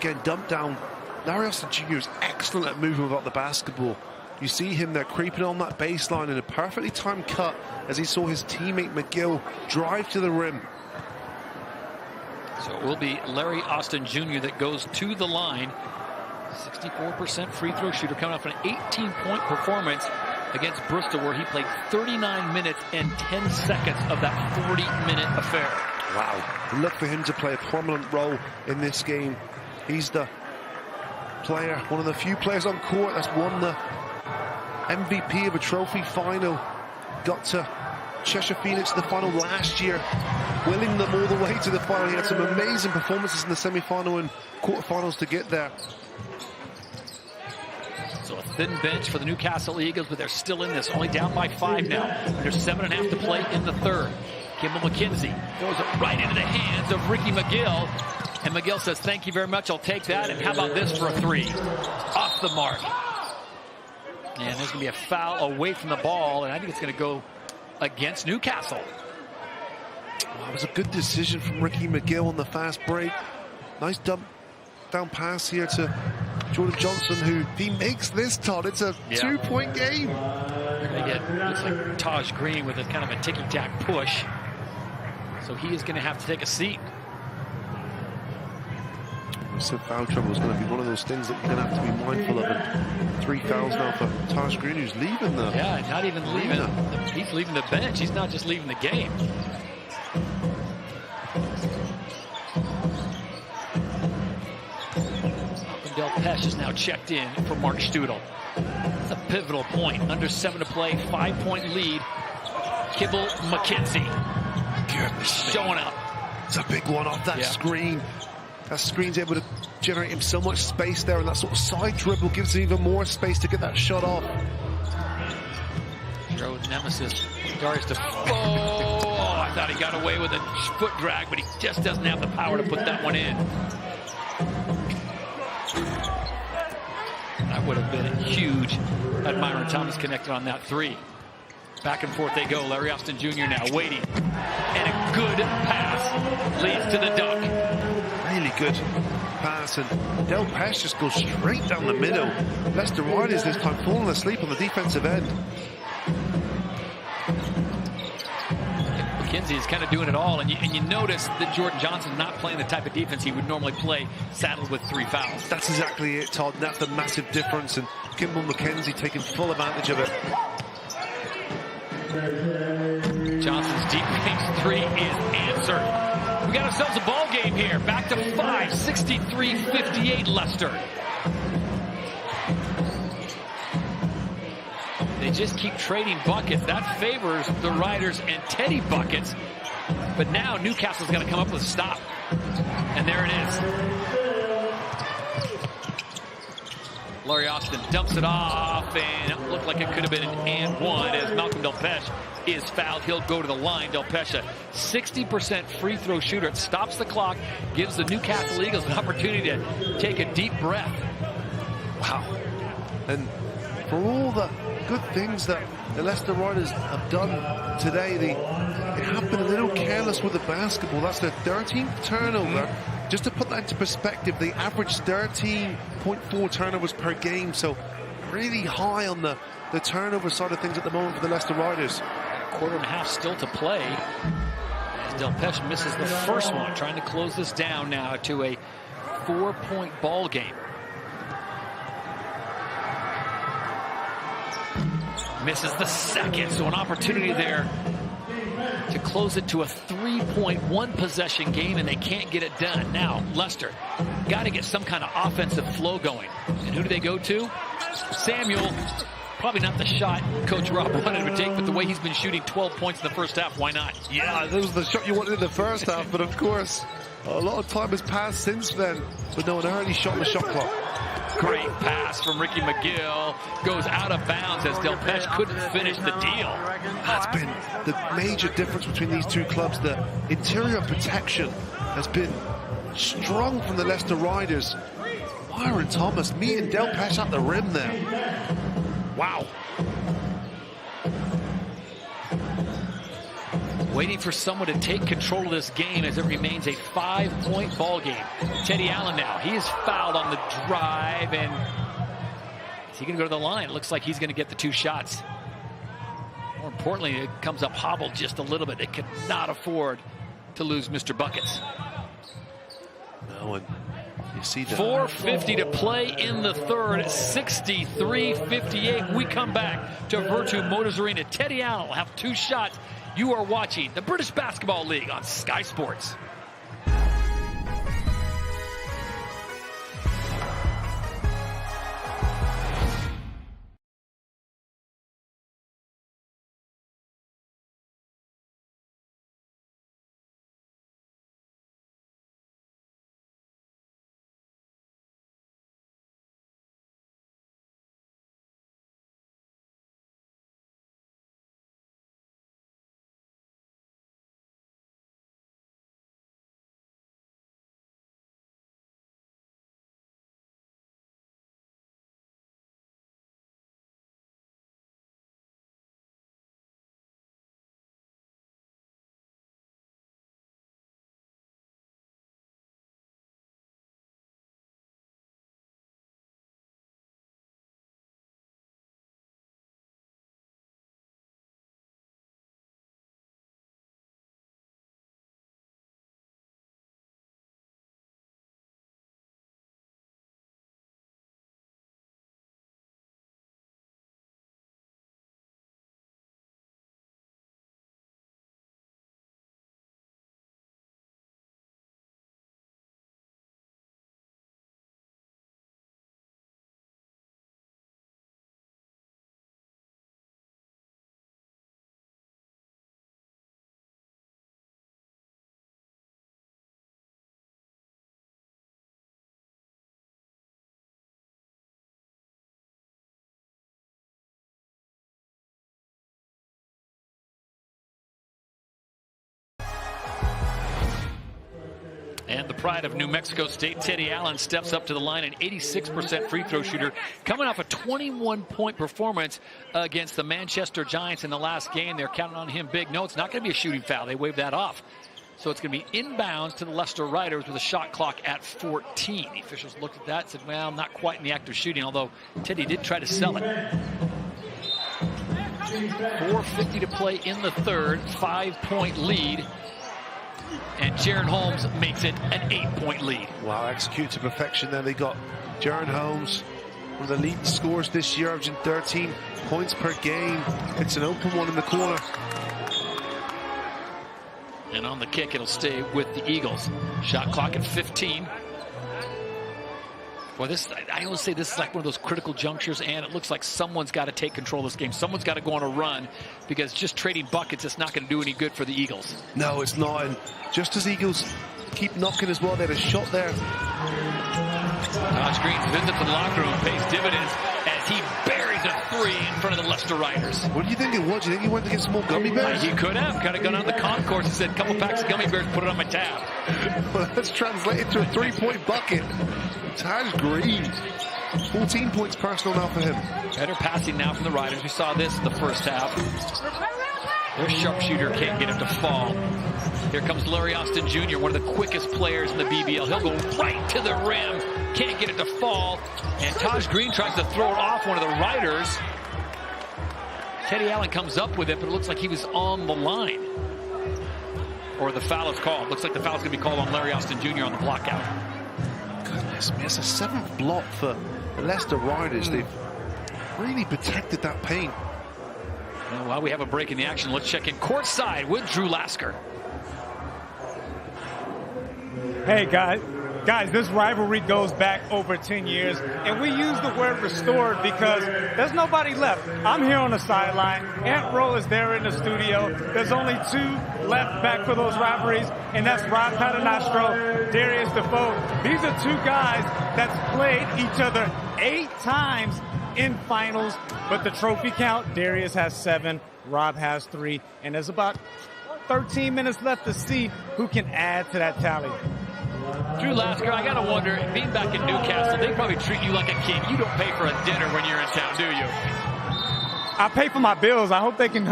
get dumped down. Larry Austin Jr. is excellent at moving without the basketball. You see him there creeping on that baseline in a perfectly timed cut as he saw his teammate McGill drive to the rim. So it will be Larry Austin Jr. that goes to the line. 64% free throw shooter, coming off an 18-point performance against Bristol, where he played 39 minutes and 10 seconds of that 40-minute affair. Wow. Look for him to play a prominent role in this game. He's the player, one of the few players on court that's won the MVP of a trophy final. Got to Cheshire Phoenix to the final last year, willing them all the way to the final. He had some amazing performances in the semi-final and quarterfinals to get there. So a thin bench for the Newcastle Eagles, but they're still in this, only down by 5 now. There's 7.5 to play in the third. Kimball McKenzie throws it right into the hands of Ricky McGill. And McGill says, thank you very much, I'll take that. And how about this for a 3? Off the mark. And there's going to be a foul away from the ball, and I think it's going to go against Newcastle. Well, it was a good decision from Ricky McGill on the fast break. Nice dump down pass here to Jordan Johnson, who, if he makes this, Todd, it's a 2-point game. They're going to get, looks like Taj Green with a kind of a ticky-tack push. So he is going to have to take a seat. I said foul trouble is going to be one of those things that you're going to have to be mindful of. And 3 fouls now for Taj Green, who's leaving the... Yeah, not even leaving. He's leaving the bench. He's not just leaving the game. Del Pesh is now checked in for Mark Studel. It's a pivotal point. Under 7 to play, 5-point lead. Kimball McKenzie showing up. It's a big one off that screen. That screen's able to generate him so much space there, and that sort of side dribble gives him even more space to get that shot off. Giroud's nemesis, Darius I thought he got away with a foot drag, but he just doesn't have the power to put that one in. That would have been huge had Myron Thomas connected on that three. Back and forth they go. Larry Austin Jr. now waiting. And a good pass leads to the dunk. Really good pass, and Del Pesh just goes straight down the middle. Leicester Riders this time falling asleep on the defensive end. McKenzie is kind of doing it all, and you notice that Jordan Johnson's not playing the type of defense he would normally play, saddled with 3 fouls. That's exactly it, Todd. That's the massive difference, and Kimball McKenzie taking full advantage of it. Johnson's deep range three is answered. We got ourselves a ball game here. Back to 5, 63-58 Leicester. They just keep trading buckets. That favors the Riders and Teddy buckets. But now Newcastle's going to come up with a stop. And there it is. Larry Austin dumps it off, and it looked like it could have been an and one as Malcolm Del Pesh is fouled. He'll go to the line. Del Pesh, a 60% free throw shooter. It stops the clock, gives the Newcastle Eagles an opportunity to take a deep breath. Wow. And for all the good things that the Leicester Riders have done today, they have been a little careless with the basketball. That's their 13th turnover. Just to put that into perspective, they average 13.4 turnovers per game, so really high on the turnover side of things at the moment for the Leicester Riders. Quarter and a half still to play as Del Pesh misses the first one, trying to close this down now to a 4-point ball game. Misses the second, so an opportunity there to close it to a 3-point possession game, and they can't get it done. Now, Leicester got to get some kind of offensive flow going. And who do they go to? Samuel. Probably not the shot Coach Rob wanted to take, but the way he's been shooting 12 points in the first half, why not? Yeah, that was the shot you wanted in the first half, but of course, a lot of time has passed since then. But no, an early shot on the shot clock. Great pass from Ricky McGill. Goes out of bounds as Del Pesh couldn't finish the deal. That's been the major difference between these two clubs. The interior protection has been strong from the Leicester Riders. Myron Thomas meeting Del Pesh at the rim there. Wow. Waiting for someone to take control of this game as it remains a 5-point ball game. Teddy Allen now. He is fouled on the drive, and is he going to go to the line? It looks like he's going to get the 2 shots. More importantly, it comes up hobbled just a little bit. They cannot afford to lose Mr. Buckets. No, and you see that. 4:50 to play in the third, 63-58. We come back to Virtu Motors Arena. Teddy Allen will have 2 shots. You are watching the British Basketball League on Sky Sports. And the pride of New Mexico State, Teddy Allen, steps up to the line, an 86% free throw shooter, coming off a 21-point performance against the Manchester Giants in the last game. They're counting on him big. No, it's not going to be a shooting foul. They waved that off. So it's going to be inbounds to the Leicester Riders with a shot clock at 14. The officials looked at that and said, well, not quite in the act of shooting, although Teddy did try to sell it. 4:50 to play in the third, 5-point lead. And Jaron Holmes makes it an 8-point lead. Wow, executed to perfection there. They got Jaron Holmes, one of the leading scorers this year, averaging 13 points per game. It's an open one in the corner. And on the kick, it'll stay with the Eagles. Shot clock at 15. Well, I always say this is like one of those critical junctures, and it looks like someone's got to take control of this game. Someone's got to go on a run, because just trading buckets is not going to do any good for the Eagles. No, it's not. And just as Eagles keep knocking as well, they had a shot there. Taj Green's visit to the locker room pays dividends as he buries a three in front of the Leicester Riders. What do you think it was? Do you think he went to get some more gummy bears? He could have. Kind of gone on the concourse and said, couple packs of gummy bears, put it on my tab. Well, that's translated to a 3-point bucket. Taj Green, 14 points personal now for him. Better passing now from the Riders. We saw this in the first half. Their sharpshooter can't get him to fall. Here comes Larry Austin Jr., one of the quickest players in the BBL. He'll go right to the rim. Can't get it to fall. And Taj Green tries to throw it off one of the Riders. Teddy Allen comes up with it, but it looks like he was on the line. Or the foul is called. Looks like the foul's going to be called on Larry Austin Jr. on the block out. Goodness me, it's a 7th block for the Leicester Riders. They've really protected that paint. And while we have a break in the action, let's check in courtside with Drew Lasker. Hey, guys, this rivalry goes back over 10 years, and we use the word restored because there's nobody left. I'm here on the sideline. Aunt Ro is there in the studio. There's only 2 left back for those rivalries, and that's Rob Paternostro, Darius Defoe. These are 2 guys that's played each other 8 times in finals, but the trophy count, Darius has 7, Rob has 3, and there's about 13 minutes left to see who can add to that tally. Drew Lasker, I gotta wonder, being back in Newcastle, they probably treat you like a king. You don't pay for a dinner when you're in town, do you? I pay for my bills. I hope they can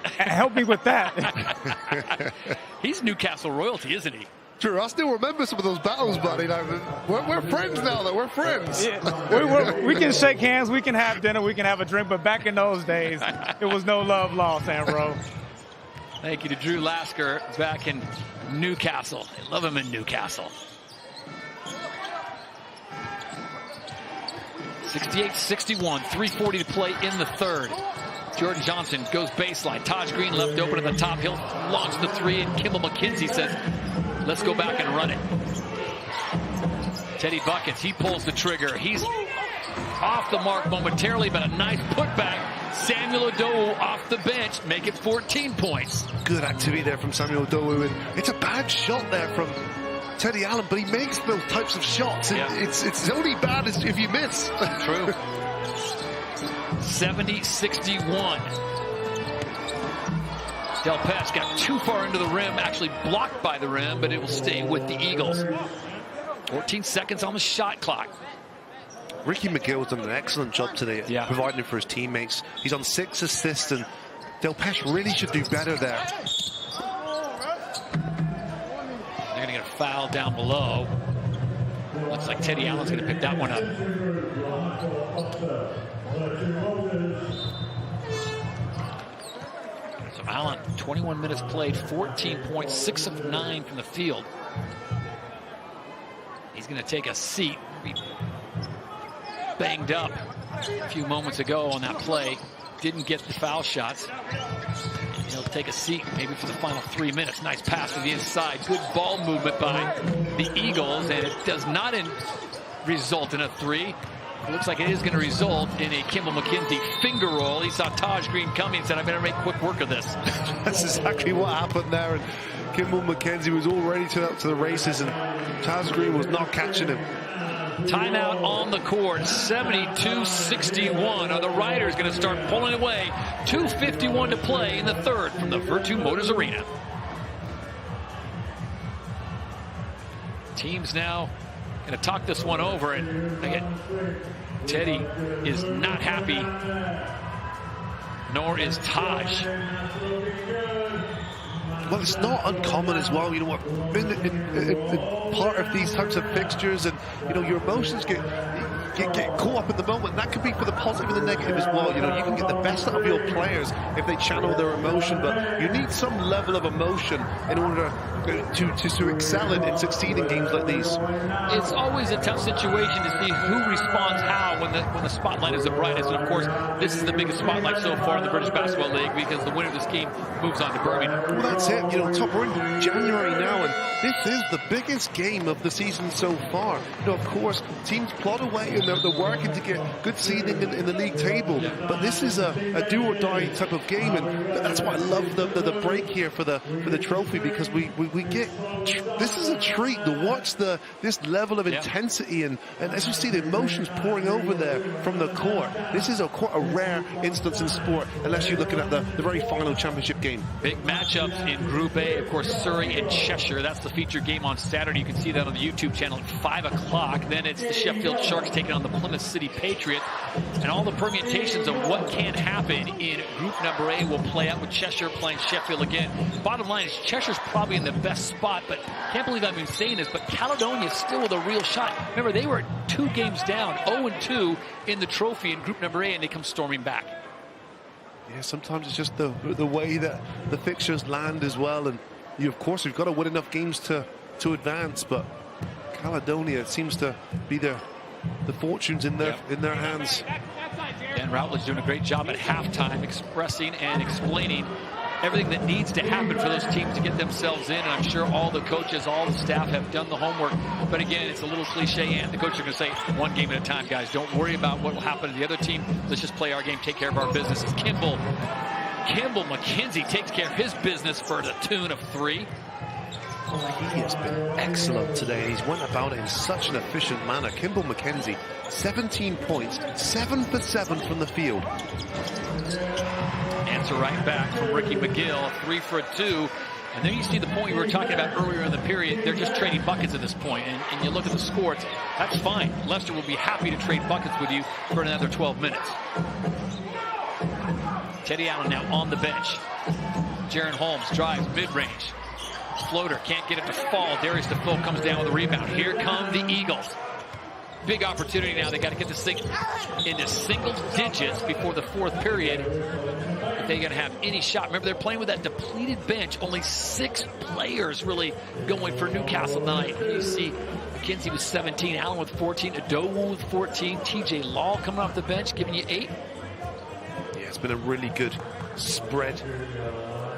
help me with that. He's Newcastle royalty, isn't he? Drew, I still remember some of those battles, buddy. Like, we're friends now, though. We're friends. Yeah, we can shake hands, we can have dinner, we can have a drink, but back in those days, it was no love lost, Amro. Thank you to Drew Lasker back in Newcastle. I love him in Newcastle. 68-61, 3:40 to play in the third. Jordan Johnson goes baseline. Taj Green left open at the top. He'll launch the three, and Kimball McKenzie says, let's go back and run it. Teddy Buckets, he pulls the trigger. He's off the mark momentarily, but a nice putback. Samuel Odowu off the bench, make it 14 points. Good activity there from Samuel Odowu. And it's a bad shot there from Teddy Allen, but he makes those types of shots. Yeah. It's only bad if you miss. True. 70-61. Del Pes got too far into the rim, actually blocked by the rim, but it will stay with the Eagles. 14 seconds on the shot clock. Ricky McGill's done an excellent job today, providing for his teammates. He's on 6 assists, and Del Pes really should do better there. They're going to get a foul down below. Looks like Teddy Allen's going to pick that one up. So Allen, 21 minutes played, 14 points, 6 of 9 from the field. He's going to take a seat. He banged up a few moments ago on that play. Didn't get the foul shots. He'll take a seat maybe for the final 3 minutes. Nice pass to the inside. Good ball movement by the Eagles, and it does not result in a three. It looks like it is going to result in a Kimball McKenzie finger roll. He saw Taj Green coming and said, I better make quick work of this. That's exactly what happened there. And Kimball McKenzie was already turned up to the races, and Taj Green was not catching him. Timeout on the court, 72-61. Are the Riders going to start pulling away? 2:51 to play in the third from the Virtu Motors Arena. Teams now going to talk this one over, and again, Teddy is not happy, nor is Taj. Well, it's not uncommon as well, you know what, in part of these types of fixtures, and you know, your emotions get caught up in the moment. That could be for the positive and the negative as well. You know, you can get the best out of your players if they channel their emotion, but you need some level of emotion in order to excel in succeeding games like these. It's always a tough situation to see who responds how when the spotlight is the brightest, and of course, this is the biggest spotlight so far in the British Basketball League because the winner of this game moves on to Birmingham. Well, that's it. You know, Top, we're in January now, and this is the biggest game of the season so far. You know, of course, teams plot away and they're working to get good seeding in the league table, but this is a do or die type of game, and that's why I love the break here for the trophy, because we get, this is a treat to watch this level of intensity, and as you see the emotions pouring over there from the court. This is quite a rare instance in sport, unless you're looking at the very final championship game. Big matchups in Group A, of course, Surrey and Cheshire. That's the feature game on Saturday. You can see that on the YouTube channel at 5 o'clock. Then it's the Sheffield Sharks taking on the Plymouth City Patriots, and all the permutations of what can happen in Group Number A will play out with Cheshire playing Sheffield again. Bottom line is Cheshire's probably in the best spot, but can't believe I'm even saying this, but Caledonia is still with a real shot. Remember, they were 2 games down, 0-2 in the trophy in Group Number A, and they come storming back. Yeah, sometimes it's just the way that the fixtures land as well, and of course you've got to win enough games to advance, but Caledonia seems to be the fortunes in their hands. Dan Routledge doing a great job at halftime expressing and explaining everything that needs to happen for those teams to get themselves in, and I'm sure all the coaches, all the staff have done the homework. But again, it's a little cliche, and the coaches are going to say, one game at a time, guys. Don't worry about what will happen to the other team. Let's just play our game, take care of our business. As Kimball McKenzie takes care of his business for the tune of 3. He has been excellent today. He's went about it in such an efficient manner. Kimball McKenzie, 17 points, 7 for 7 from the field. Answer right back from Ricky McGill, 3 for 2. And then you see the point we were talking about earlier in the period. They're just trading buckets at this point. And you look at the scores, that's fine. Leicester will be happy to trade buckets with you for another 12 minutes. Teddy Allen now on the bench. Jaron Holmes drives mid-range. Floater can't get it to fall. Darius Defoe comes down with a rebound. Here come the Eagles. Big opportunity now. They got to get this thing into single digits before the 4th period if they're going to have any shot. Remember, they're playing with that depleted bench. Only 6 players really going for Newcastle tonight. You see McKenzie with 17, Allen with 14, Adowu with 14, TJ Law coming off the bench, giving you 8. Yeah, it's been a really good spread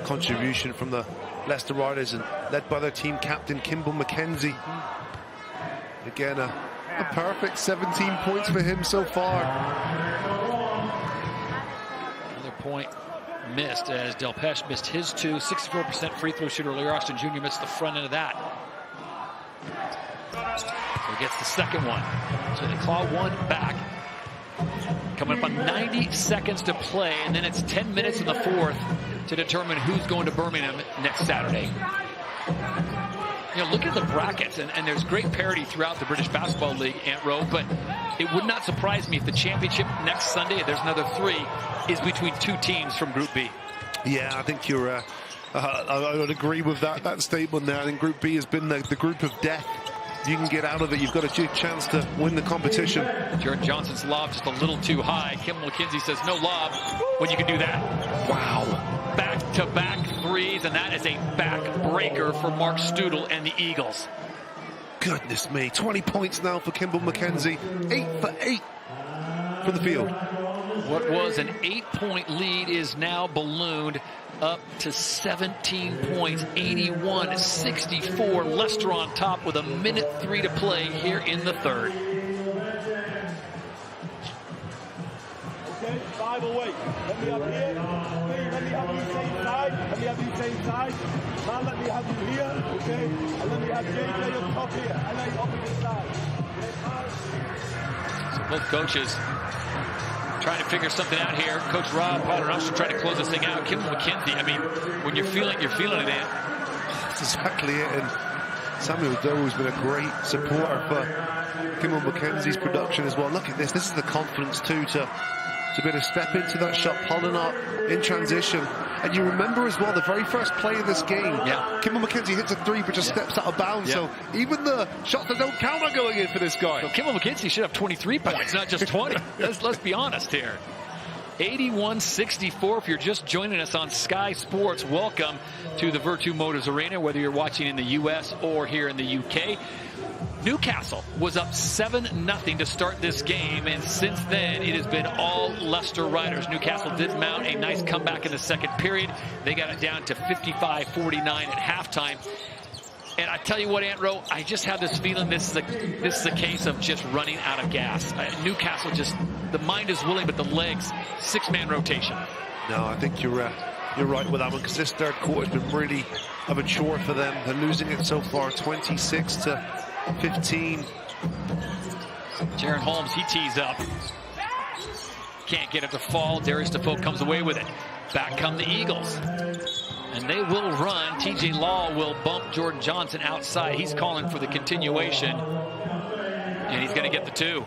contribution from the Leicester Riders, and led by their team captain Kimball McKenzie. Again, a perfect 17 points for him so far. Another point missed as Delpeche missed his 2. 64% free throw shooter. Larry Austin Jr. missed the front end of that. So he gets the second one. So they claw one back. Coming up on 90 seconds to play, and then it's 10 minutes in the 4th to determine who's going to Birmingham next Saturday. You know, look at the brackets, and there's great parity throughout the British Basketball League, Ant Rowe, but it would not surprise me if the championship next Sunday, there's another 3, is between 2 teams from Group B. Yeah, I think you're, I would agree with that statement there. I think Group B has been the group of death. If you can get out of it, you've got a good chance to win the competition. Jared Johnson's lob just a little too high. Kimball McKenzie says no lob when you can do that. Wow. Back-to-back 3s, and that is a back-breaker for Mark Studel and the Eagles. Goodness me, 20 points now for Kimball McKenzie. 8 for 8 from the field. What was an 8-point lead is now ballooned up to 17 points, 81-64. Leicester on top with 1:03 to play here in the 3rd. Okay, 5 away. Let me up here. Let me have you same side. Let me have you same side. Now let me have you here, okay? And let me have JJ up top here. And then opposite side. So both coaches trying to figure something out here. Coach Rob Paternoster trying to close this thing out. Kimball McKenzie, I mean, when you're feeling it, That's exactly it. And Samuel Doe has been a great supporter for Kimmel Mackenzie's production as well. Look at this. This is the confidence too to be able to step into that shot, pulling up in transition. And you remember as well the very first play in this game. Yeah. Kimmel Mackenzie hits a three but just steps out of bounds. Yeah. So even the shots that don't count are going in for this guy. So Kimmel Mackenzie should have 23 points, not just 20. Let's be honest here. 81-64 if you're just joining us on Sky Sports. Welcome to the Virtu Motors Arena, whether you're watching in the U.S. or here in the UK. Newcastle was up 7-0 to start this game, and since then it has been all Leicester Riders. Newcastle did mount a nice comeback in the second period. They got it down to 55-49 at halftime. And I tell you what, Aunt Ro, I just have this feeling this is a case of just running out of gas. Newcastle just, the mind is willing, but the legs, six-man rotation. No, I think you're right with that one, because this third quarter has been really a chore for them. They're losing it so far, 26-15. Jaron Holmes, he tees up. Can't get it to fall. Darius Defoe comes away with it. Back come the Eagles. And they will run. TJ Law will bump Jordan Johnson outside. He's calling for the continuation. And he's going to get the two.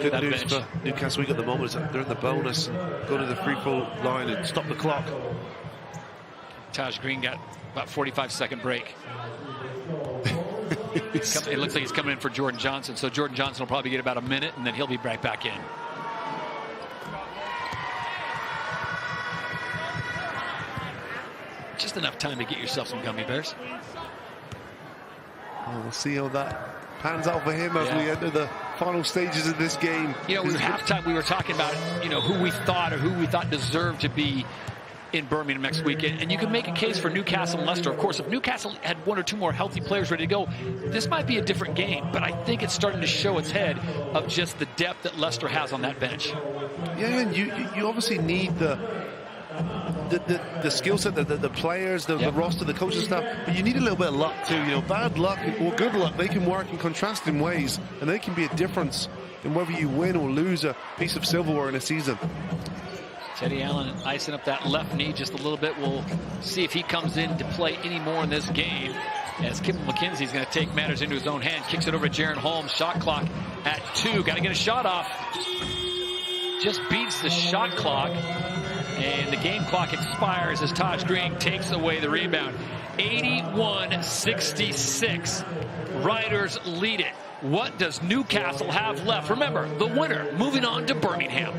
Good news for Newcastle Week at the moment is that they're in the bonus and go to the free throw line and stop the clock. Taj Green got about 45-second break. It looks like he's coming in for Jordan Johnson. So Jordan Johnson will probably get about a minute, and then he'll be right back in. Just enough time to get yourself some gummy bears. Well, we'll see how that pans out for him as we enter the final stages of this game. You know, at halftime we were talking about, who we thought deserved to be in Birmingham next weekend. And you can make a case for Newcastle and Leicester. Of course, if Newcastle had one or two more healthy players ready to go, this might be a different game. But I think it's starting to show its head of just the depth that Leicester has on that bench. Yeah, and you obviously need the skill set, the players, the roster, the coaching staff, but you need a little bit of luck too. Bad luck or good luck, they can work in contrasting ways, and they can be a difference in whether you win or lose a piece of silverware in a season. Teddy Allen icing up that left knee just a little bit. We'll see if he comes in to play any more in this game, as Kimmel Mackenzie's going to take matters into his own hand. Kicks it over to Jaron Holmes. Shot clock at 2. Got to get a shot off. Just beats the shot clock. And the game clock expires as Taj Green takes away the rebound. 81-66. Riders lead it. What does Newcastle have left? Remember, the winner moving on to Birmingham.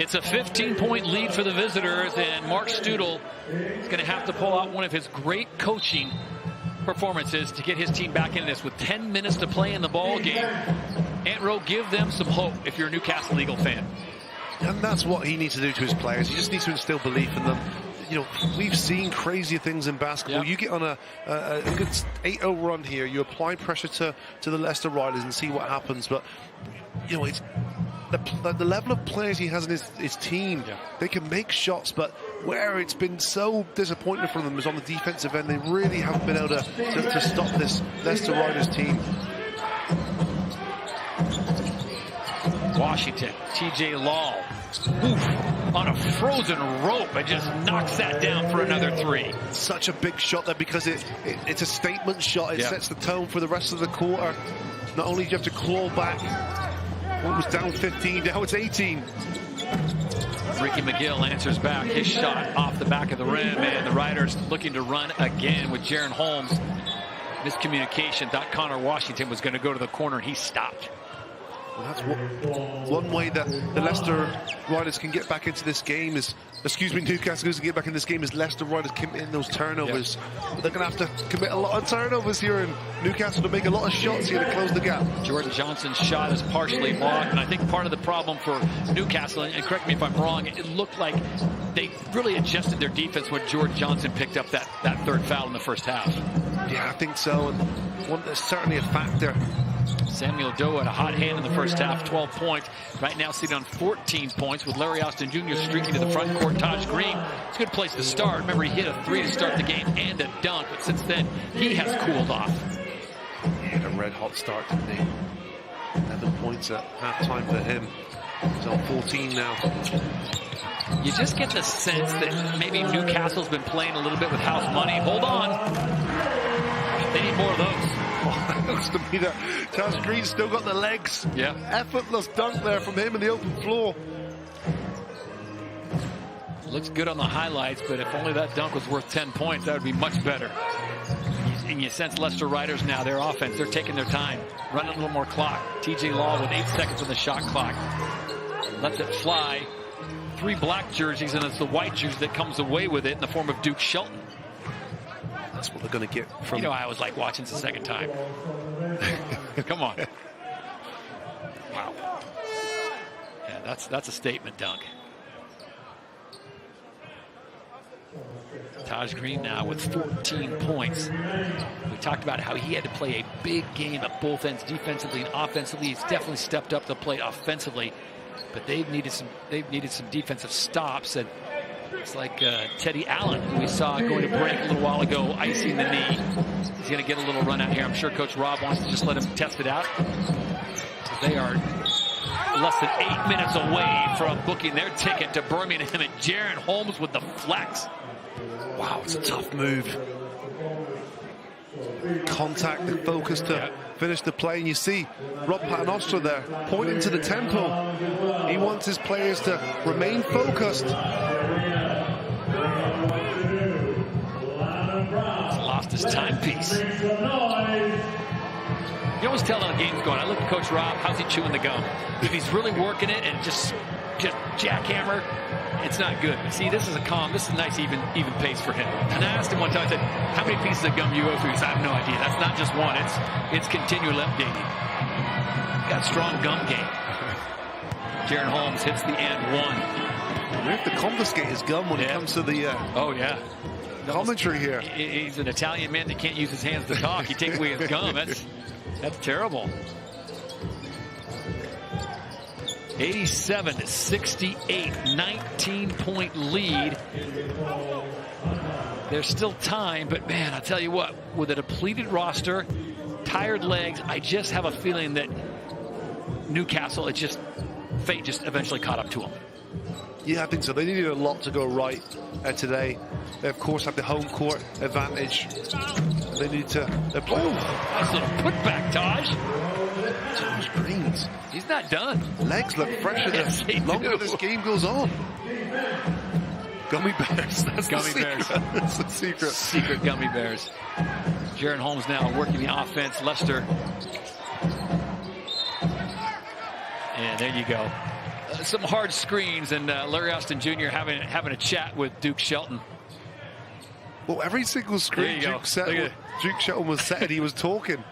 It's a 15-point lead for the visitors, and Mark Studel is going to have to pull out one of his great coaching performances to get his team back into this with 10 minutes to play in the ball game. Ant Rowe, give them some hope if you're a Newcastle Eagle fan. And that's what he needs to do to his players. He just needs to instill belief in them. You know, we've seen crazier things in basketball. You get on a good 8-0 run here, you apply pressure to the Leicester Riders and see what happens. But, you know, it's the level of players he has in his team. They can make shots, but where it's been so disappointing for them is on the defensive end. They really haven't been able to stop this Leicester Riders team. Washington, TJ Law, on a frozen rope, and just knocks that down for another three. Such a big shot there because it's a statement shot. It sets the tone for the rest of the quarter. Not only do you have to claw back what was down 15, now it's 18. Ricky McGill answers back his shot off the back of the rim, and the Riders looking to run again with Jaron Holmes. Miscommunication. Thought Connor Washington was going to go to the corner, and he stopped. Well, that's one way that the Leicester Riders can get back into this game is, Newcastle can get back in this game is Leicester Riders committing those turnovers. But they're going to have to commit a lot of turnovers here in Newcastle to make a lot of shots here to close the gap. Jordan Johnson's shot is partially blocked, and I think part of the problem for Newcastle, and correct me if I'm wrong, it looked like they really adjusted their defense when Jordan Johnson picked up that third foul in the first half. Yeah, I think so, and that's certainly a factor. Samuel Doe had a hot hand in the first half, 12 points. Right now sitting on 14 points with Larry Austin Jr. streaking to the front court. Taj Green, it's a good place to start. Remember, he hit a 3 to start the game and a dunk, but since then, he has cooled off. He had a red-hot start, didn't he? 11 points at halftime for him. He's on 14 now. You just get the sense that maybe Newcastle's been playing a little bit with house money. Hold on. They need more of those. It looks to me that Taj Green's still got the legs. Yeah. Effortless dunk there from him in the open floor. Looks good on the highlights, but if only that dunk was worth 10 points, that would be much better. And you sense Leicester Riders now, their offense, they're taking their time, running a little more clock. TJ Law with 8 seconds on the shot clock. Lets it fly. 3 black jerseys, and it's the white jersey that comes away with it in the form of Duke Shelton. That's what they're going to get from... You know, I always like watching the second time. Come on. Wow. Yeah, that's a statement dunk. Taj Green now with 14 points. We talked about how he had to play a big game at both ends, defensively and offensively. He's definitely stepped up the plate offensively, but they've needed some defensive stops. And it's like Teddy Allen, who we saw going to break a little while ago, icing the knee. He's going to get a little run out here. I'm sure Coach Rob wants to just let him test it out. They are less than 8 minutes away from booking their ticket to Birmingham, and Jaron Holmes with the flex. Wow, it's a tough move. Contact and focus to finish the play, and you see Rob Paternoster there pointing to the tempo. He wants his players to remain focused. He's lost his timepiece. You always tell how the game's going. I look at Coach Rob, how's he chewing the gum? If he's really working it and just jackhammer, it's not good. But see, this is a nice even pace for him. And I asked him one time, I said, how many pieces of gum do you go through? He said, I have no idea. That's not just one. It's continual updating. Got a strong gum game. Jaron Holmes hits the and one. We have to confiscate his gum when it comes to the commentary here. He's an Italian man that can't use his hands to talk. He takes away his gum. That's terrible. 87-68, 19-point lead. There's still time, but man, I'll tell you what, with a depleted roster, tired legs, I just have a feeling that Newcastle, fate just eventually caught up to them. Yeah, I think so. They needed a lot to go right today. They, of course, have the home court advantage. They need to... Nice little putback, Taj. Taj Green's. He's not done. Legs look fresher the longer this game goes on. Gummy bears. That's Gummy bears. That's the secret. Secret gummy bears. Jaron Holmes now working the offense. Leicester. And there you go. some hard screens, and Larry Austin Jr. having a chat with Duke Shelton. Well, every single screen Duke Shelton was set, he was talking.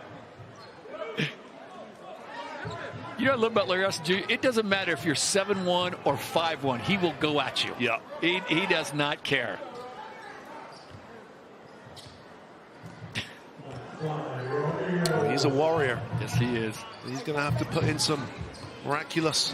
You know what I love about Larry Austin Jr.? It doesn't matter if you're 7-1 or 5-1. He will go at you. Yeah. He does not care. He's a warrior. Yes, he is. He's going to have to put in some miraculous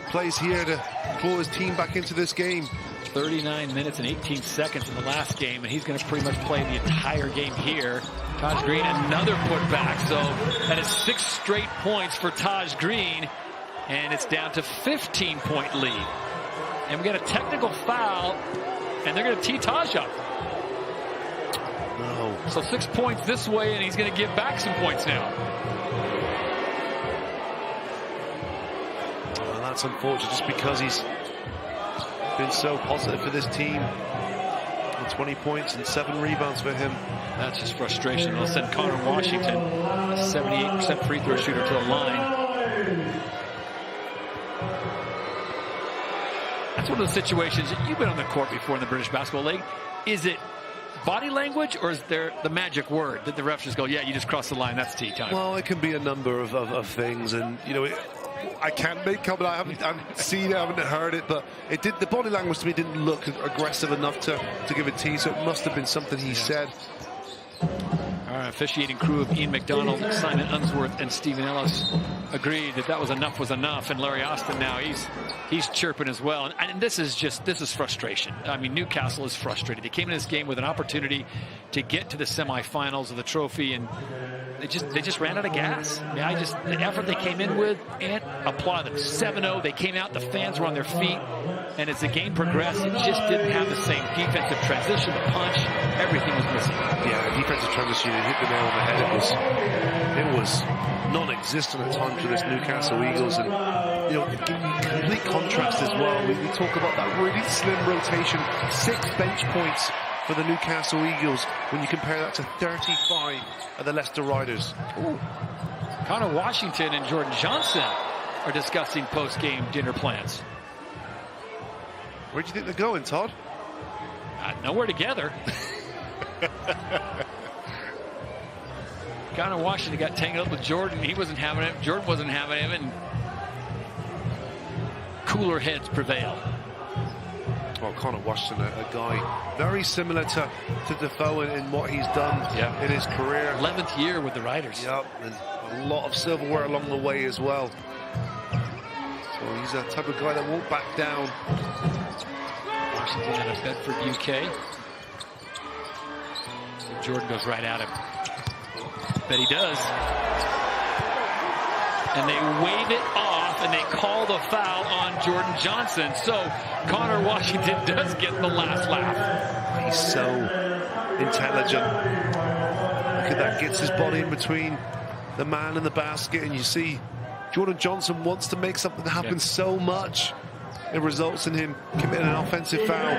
plays here to pull his team back into this game. 39 minutes and 18 seconds in the last game, and he's going to pretty much play the entire game here. Taj Green, another putback, so that is 6 straight points for Taj Green, and it's down to 15-point lead. And we got a technical foul, and they're going to tee Taj up. No. So 6 points this way, and he's going to give back some points now. Well, that's unfortunate just because he's been so positive for this team. 20 points and 7 rebounds for him. That's just frustration. They'll send Connor Washington, a 78% free throw shooter, to the line. That's one of the situations that you've been on the court before in the British Basketball League. Is it body language, or is there the magic word that the refs just go, yeah, you just crossed the line, that's tea time? Well, it can be a number of things, and you know, I can't make comment. I haven't seen it, I haven't heard it, but it did. The body language to me didn't look aggressive enough to give it tea, so it must have been something he said. Our officiating crew of Ian McDonald, Simon Unsworth, and Stephen Ellis agreed that was enough, and Larry Austin now he's chirping as well. And this is frustration. I mean, Newcastle is frustrated. They came in this game with an opportunity to get to the semifinals of the trophy, and they just ran out of gas. Yeah, the effort they came in with, and applaud them. 7-0, they came out, the fans were on their feet, and as the game progressed, it just didn't have the same defensive transition, the punch, everything was missing. Yeah, the defensive transition, it hit the nail on the head. It was non-existent at times for this Newcastle Eagles, and you know, complete contrast as well. We talk about that really slim rotation, 6 bench points for the Newcastle Eagles when you compare that to 35 of the Leicester Riders. Ooh. Connor Washington and Jordan Johnson are discussing post-game dinner plans. Where do you think they're going, Todd? Nowhere together. Connor Washington got tangled up with Jordan. He wasn't having it. Jordan wasn't having him, and cooler heads prevail. Well, Connor Washington, a guy very similar to Defoe in what he's done in his career. 11th year with the Riders. Yep, and a lot of silverware along the way as well. So he's a type of guy that won't back down. Washington out of Bedford, UK. So Jordan goes right at him. Bet he does. And they wave it off, and they call the foul on Jordan Johnson. So Connor Washington does get the last laugh. He's so intelligent. Look at that, gets his body in between the man and the basket, and you see Jordan Johnson wants to make something happen so much. It results in him committing an offensive foul.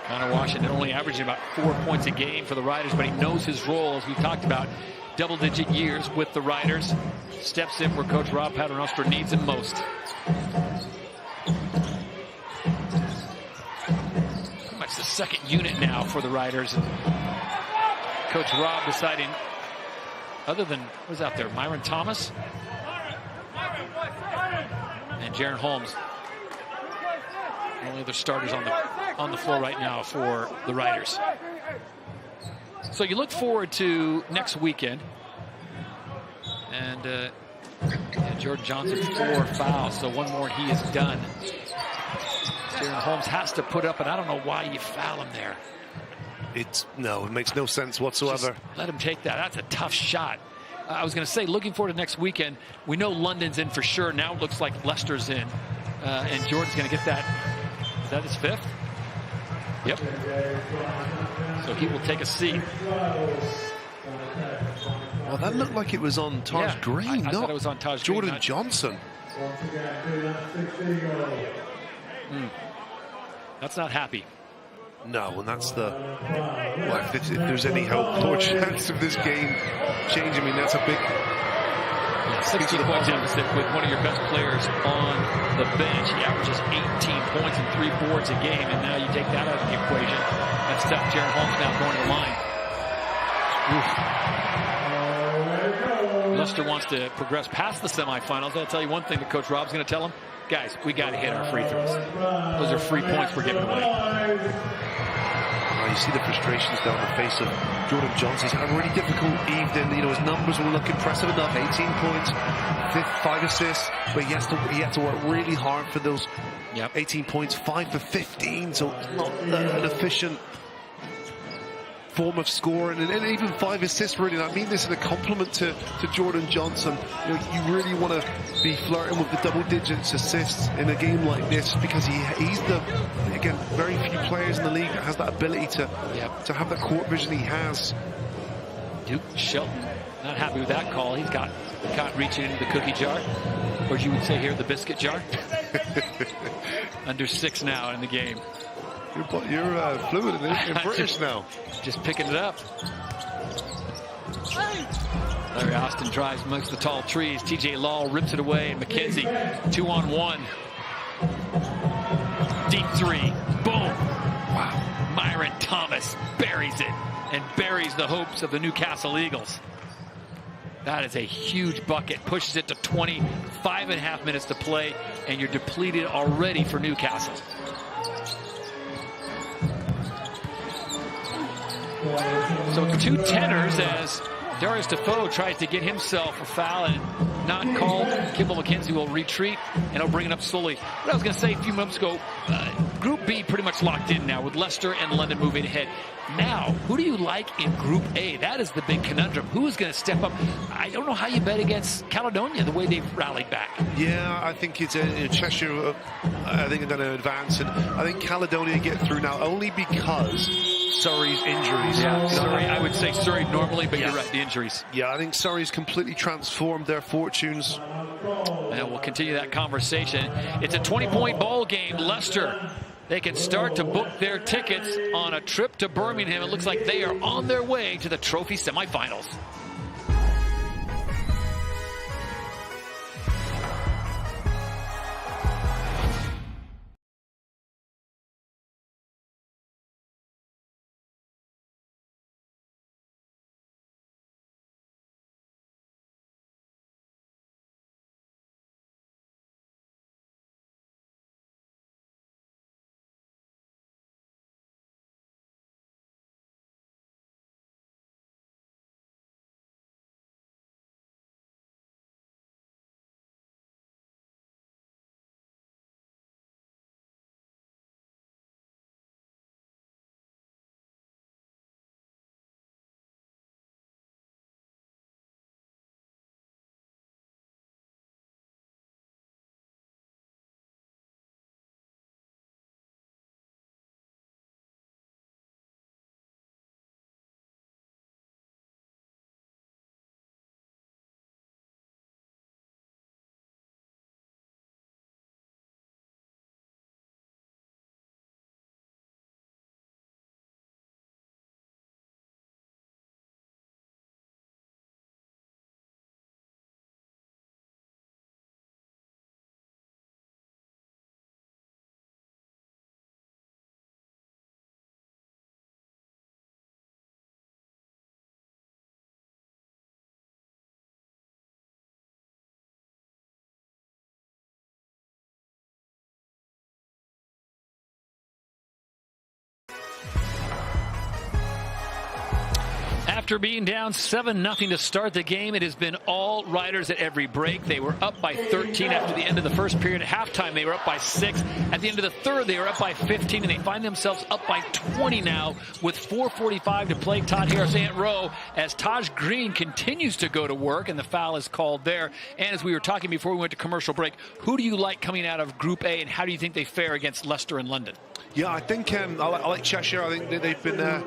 Connor Washington only averaging about 4 points a game for the Riders, but he knows his role, as we talked about. Double-digit years with the Riders. Steps in where Coach Rob Paternoster needs him most. Pretty much the second unit now for the Riders. And Coach Rob deciding, other than, who's out there, Myron Thomas and Jaron Holmes. Only other starters on the floor right now for the Riders. So you look forward to next weekend. And Jordan Johnson, 4 fouls, so one more he is done. Jaron Holmes has to put up, and I don't know why you foul him there. It makes no sense whatsoever. Just let him take that. That's a tough shot. I was going to say, looking forward to next weekend. We know London's in for sure. Now it looks like Leicester's in. And Jordan's going to get that. Is that his 5th? Yep. So he will take a seat. Well, that looked like it was on Taj Green, I thought it was on Taj Jordan Green, Johnson. That's not happy. No, and that's the... Well, if there's any hope or chance of this game changing, I mean, that's a big 16 point deficit with one of your best players on the bench. He averages 18 points and 3 boards a game, and now you take that out of the equation. That's tough. Jaron Holmes now going to the line. Oof. Leicester wants to progress past the semifinals. I'll tell you one thing that Coach Rob's going to tell them. Guys, we got to hit our free throws. Those are free points we're giving away. You see the frustrations down the face of Jordan Johnson. He's had a really difficult evening. You know, his numbers will look impressive enough. 18 points, 5 assists, but he had to work really hard for those 18 points, 5 for 15, so it's not an efficient form of scoring, and even 5 assists really. And I mean this in a compliment to Jordan Johnson. You know, you really want to be flirting with the double digits assists in a game like this, because he's the, again, very few players in the league that has that ability to have that court vision he has. Duke Shelton not happy with that call. He's got reaching into the cookie jar, or as you would say here, the biscuit jar. Under 6 now in the game. You're fluid in British now. Just picking it up. Larry Austin drives amongst the tall trees. TJ Law rips it away, and McKenzie 2-on-1. Deep 3. Boom. Wow. Myron Thomas buries it and buries the hopes of the Newcastle Eagles. That is a huge bucket. Pushes it to 25.5 minutes to play, and you're depleted already for Newcastle. So 2 tenors as Darius Defoe tries to get himself a foul and not called. Kimball McKenzie will retreat, and he'll bring it up slowly. What I was going to say a few moments ago, Group B pretty much locked in now with Leicester and London moving ahead. Now, who do you like in Group A? That is the big conundrum. Who is going to step up? I don't know how you bet against Caledonia, the way they've rallied back. Yeah, I think it's Cheshire. I think they're going to advance, and I think Caledonia get through now only because Surrey's injuries. Yeah, Surrey. I would say Surrey normally, but you're right, the injuries. Yeah, I think Surrey's completely transformed their fortunes. And we'll continue that conversation. It's a 20-point ball game. Leicester, they can start to book their tickets on a trip to Birmingham. It looks like they are on their way to the trophy semifinals. After being down 7-0 to start the game, it has been all Riders at every break. They were up by 13 after the end of the first period. At halftime, they were up by 6. At the end of the third, they were up by 15, and they find themselves up by 20 now with 4:45 to play. Todd Harris, Ant Rowe, as Taj Green continues to go to work, and the foul is called there. And as we were talking before we went to commercial break, who do you like coming out of Group A, and how do you think they fare against Leicester and London? Yeah, I think I like Cheshire. I think that they've been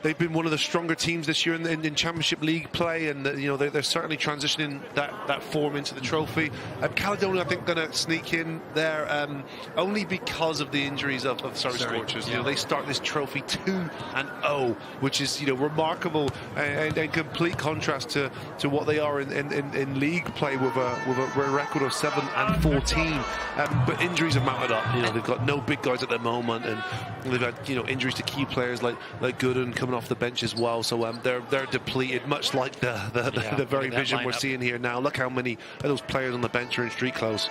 they've been one of the stronger teams this year in Championship League play, and they're certainly transitioning that form into the trophy. Caledonia, I think, going to sneak in there only because of the injuries of Scorchers. Yeah. They start this trophy 2-0, which is remarkable and complete contrast to what they are in league play with a record of 7-14. But injuries have mounted up. They've got no big guys at the moment, and they've had injuries to key players like Gooden coming off the bench as well. So they're depleted, much like the very vision we're seeing here now. Look how many of those players on the bench are in street clothes.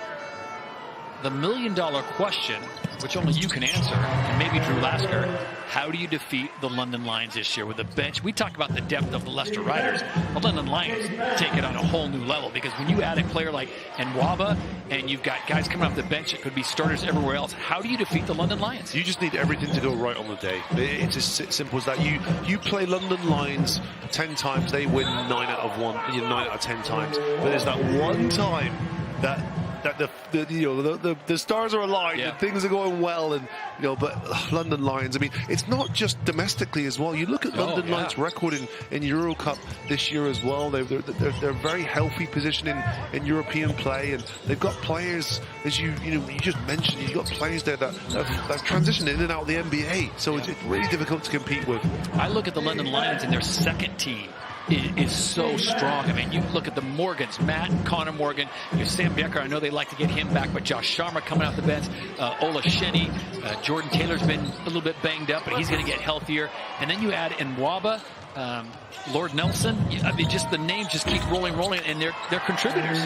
The million-dollar question, which only you can answer, and maybe Drew Lasker, how do you defeat the London Lions this year with the bench? We talk about the depth of the Leicester Riders. The London Lions take it on a whole new level, because when you add a player like Nwaba and you've got guys coming off the bench that could be starters everywhere else, how do you defeat the London Lions? You just need everything to go right on the day. It's as simple as that. You play London Lions 10 times, they win 9 out of 10 times. But there's that one time that the stars are aligned and things are going well, and but London Lions, I mean, it's not just domestically as well. You look at London Lions' record in Euro Cup this year as well. They're very healthy position in European play, and they've got players, as you just mentioned, you've got players there that transitioned in and out of the NBA, so it's really difficult to compete with. I look at the London Lions and their second team is so strong. I mean, you look at the Morgans, Matt and Connor Morgan, Sam Becker, I know they like to get him back, but Josh Sharma coming off the bench, Ola Shenny, Jordan Taylor's been a little bit banged up, but he's going to get healthier. And then you add Nwaba, Lord Nelson. I mean, just the names just keep rolling, and they're contributors.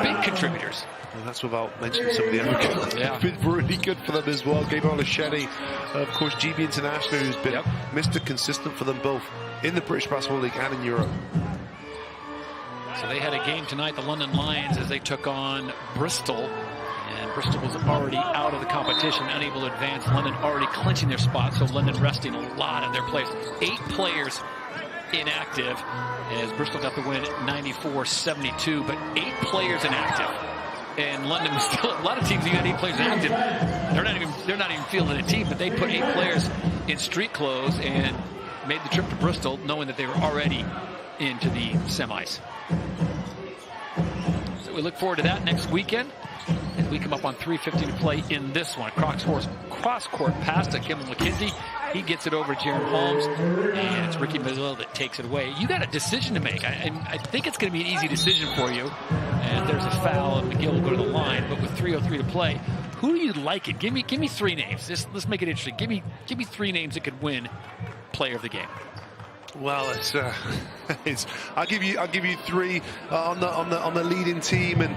Big contributors. And that's without mentioning some of the Americans. It's been really good for them as well. Gabriel Sheddy, of course, GB International, who's been Mr. Consistent for them both in the British Basketball League and in Europe. So they had a game tonight, the London Lions, as they took on Bristol. And Bristol was already out of the competition, unable to advance. London already clinching their spot, so London resting a lot of their players. 8 players inactive, as Bristol got the win at 94-72, but 8 players inactive. And London was still, a lot of teams, you got 8 players inactive. They're not even fielding a team, but they put 8 players in street clothes and made the trip to Bristol, knowing that they were already into the semis. So we look forward to that next weekend as we come up on 3:50 to play in this one. Cross-court pass to Kimball McKenzie. He gets it over to Jaron Holmes, and it's Ricky Mazzillo that takes it away. You got a decision to make. I think it's going to be an easy decision for you. And there's a foul, and McGill will go to the line. But with 3:03 to play, who do you like it? Give me 3 names. Let's make it interesting. Give me 3 names that could win Player of the Game. Well, I'll give you 3 on the leading team, and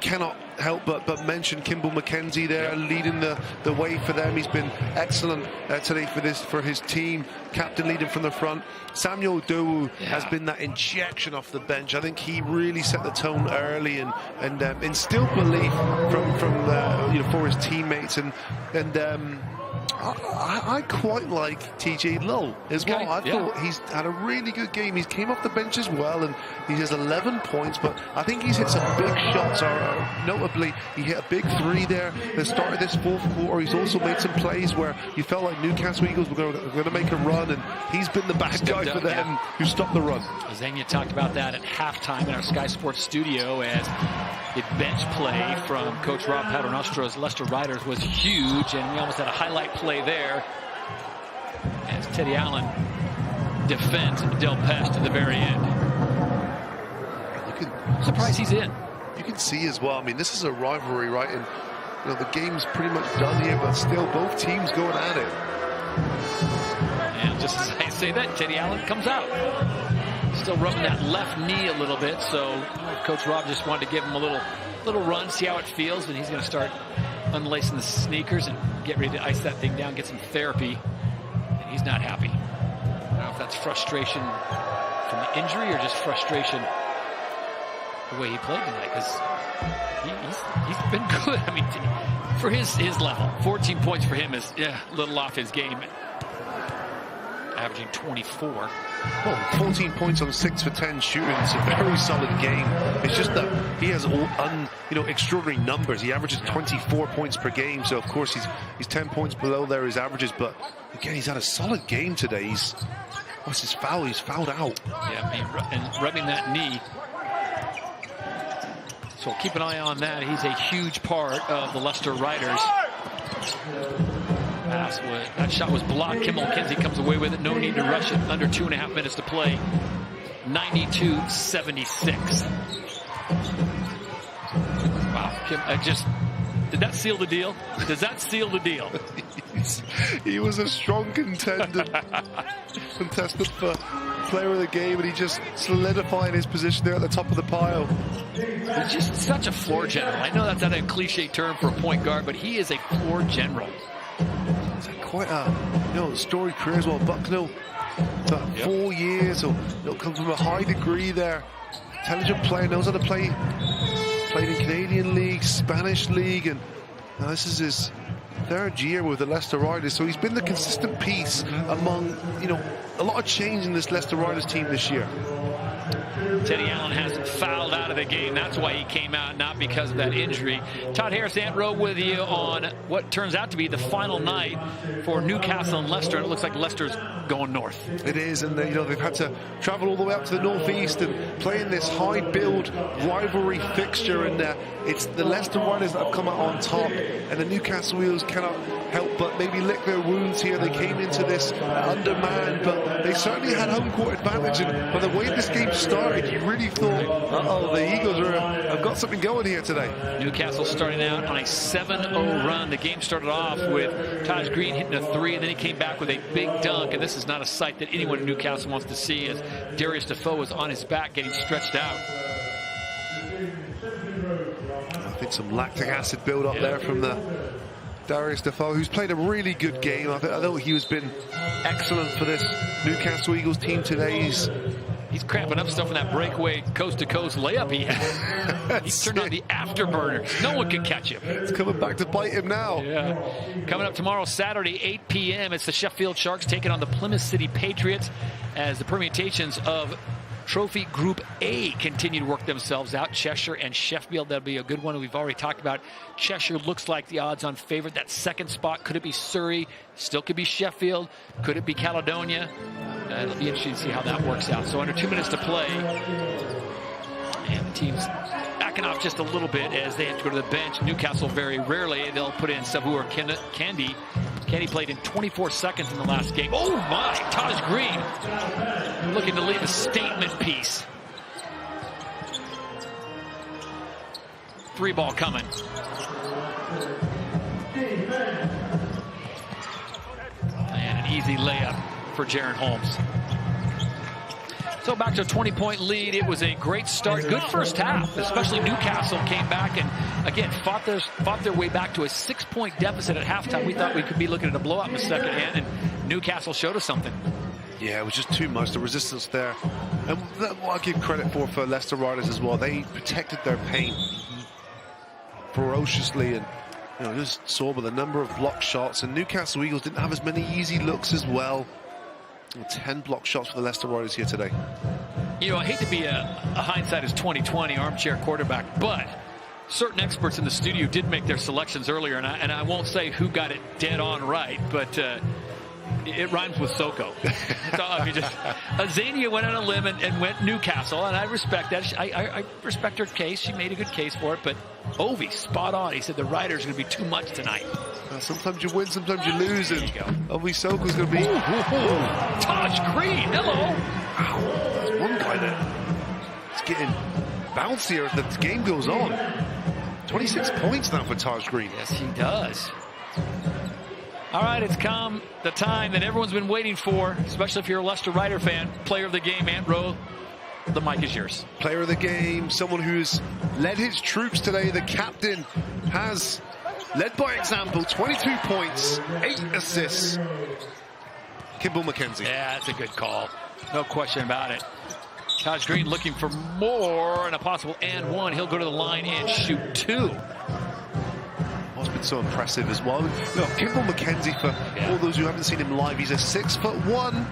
cannot help but mention Kimball McKenzie there, leading the way for them. He's been excellent today for his team, captain leading from the front. Samuel Dowu has been that injection off the bench. I think he really set the tone early and instilled belief from for his teammates, and I quite like TJ Lowe as well. I thought he's had a really good game. He came off the bench as well, and he has 11 points, but I think he's hit some big shots. Notably, he hit a big 3 there at the start of this 4th quarter. He's also made some plays where you felt like Newcastle Eagles were going to make a run, and he's been the bad guy for them who stopped the run. Zania talked about that at halftime in our Sky Sports studio, as the bench play from Coach Rob Paternostro's Leicester Riders was huge, and we almost had a highlight play there as Teddy Allen defends Del Pest to the very end. Surprised he's in. You can see as well, I mean, this is a rivalry, right? And the game's pretty much done here, but still both teams going at it. And just as I say that, Teddy Allen comes out. Still rubbing that left knee a little bit, so Coach Rob just wanted to give him a little run, see how it feels, and he's going to start unlacing the sneakers and get ready to ice that thing down, get some therapy, and he's not happy. I don't know if that's frustration from the injury or just frustration the way he played tonight, because he's been good. I mean, for his level, 14 points for him is a little off his game. averaging 24. Well, 14 points on 6 for 10 shooting. It's a very solid game. It's just that he has extraordinary numbers. He averages 24 points per game, so of course he's 10 points below there his averages. But again, he's had a solid game today. What's his foul? He's fouled out. Yeah, and rubbing that knee. So keep an eye on that. He's a huge part of the Leicester Riders. That shot was blocked. Kim McKenzie comes away with it. No need to rush it. Under 2.5 minutes to play. 92-76. Wow. Kim, did that seal the deal? Does that seal the deal? He was a strong contestant for player of the game, and he just solidified his position there at the top of the pile. He's just such a floor general. I know that's not a cliche term for a point guard, but he is a floor general. It's quite a storied career as well. Bucknell, 4 years, so he'll come from a high degree there. Intelligent player, knows how to play. Played in Canadian League, Spanish League, and now this is his 3rd year with the Leicester Riders. So he's been the consistent piece among, a lot of change in this Leicester Riders team this year. Teddy Allen hasn't fouled out of the game. That's why he came out, not because of that injury. Todd Harris, Ant Rowe with you on what turns out to be the final night for Newcastle and Leicester. And it looks like Leicester's going north. It is, and they've had to travel all the way up to the northeast and play in this high-build rivalry fixture. And it's the Leicester Riders that have come out on top, and the Newcastle Eagles cannot help but maybe lick their wounds here. They came into this undermanned, but they certainly had home court advantage. And by the way this game started, you really thought, the Eagles have got something going here today. Newcastle starting out on a 7-0 run. The game started off with Taj Green hitting a 3, and then he came back with a big dunk. And this is not a sight that anyone in Newcastle wants to see, as Darius Defoe is on his back getting stretched out. I think some lactic acid build up there from the Darius Defoe, who's played a really good game. I thought he has been excellent for this Newcastle Eagles team today. He's cramping up stuff in that breakaway coast-to-coast layup he had. He's turned on the afterburners. No one can catch him. It's coming back to bite him now. Yeah. Coming up tomorrow, Saturday, 8 p.m., it's the Sheffield Sharks taking on the Plymouth City Patriots as the permutations of Trophy Group A continue to work themselves out. Cheshire and Sheffield, that'll be a good one. We've already talked about Cheshire. Looks like the odds-on favorite. That second spot, could it be Surrey? Still could be Sheffield. Could it be Caledonia? It'll be interesting to see how that works out. So under 2 minutes to play, and the team's backing off just a little bit as they have to go to the bench. Newcastle very rarely, they'll put in Savour Candy. Candy played in 24 seconds in the last game. Oh my, Taj Green looking to leave a statement piece. 3 ball coming. And an easy layup for Jaron Holmes. So back to a 20-point lead. It was a great start. Good first half, especially Newcastle came back and, again, fought their way back to a 6-point deficit at halftime. We thought we could be looking at a blowout in the second hand, and Newcastle showed us something. Yeah, it was just too much, the resistance there. And what I'll give credit for Leicester Riders as well. They protected their paint ferociously, and just saw with a number of block shots, and Newcastle Eagles didn't have as many easy looks as well. 10 block shots for the Leicester Riders here today. I hate to be a hindsight is 20/20 armchair quarterback, but certain experts in the studio did make their selections earlier, and I won't say who got it dead on right, but it rhymes with Soko. Azania went on a limb and went Newcastle, and I respect that. I respect her case. She made a good case for it, but Ovi, spot on. He said the Riders are going to be too much tonight. Sometimes you win, sometimes you lose, and Ovi Soko's going to be... Taj Green, hello! Wow, there's one guy there. It's getting bouncier as the game goes on. 26 points now for Taj Green. Yes, he does. All right, it's come the time that everyone's been waiting for, especially if you're a Leicester Rider fan. Player of the game, Ant Rowe. The mic is yours. Player of the game, someone who's led his troops today. The captain has led by example. 22 points, 8 assists. Kimball McKenzie. Yeah, that's a good call. No question about it. Taj Green looking for more and a possible and one. He'll go to the line and shoot 2. What's been so impressive as well. Look, Kimball McKenzie, for all those who haven't seen him live, he's a 6'1",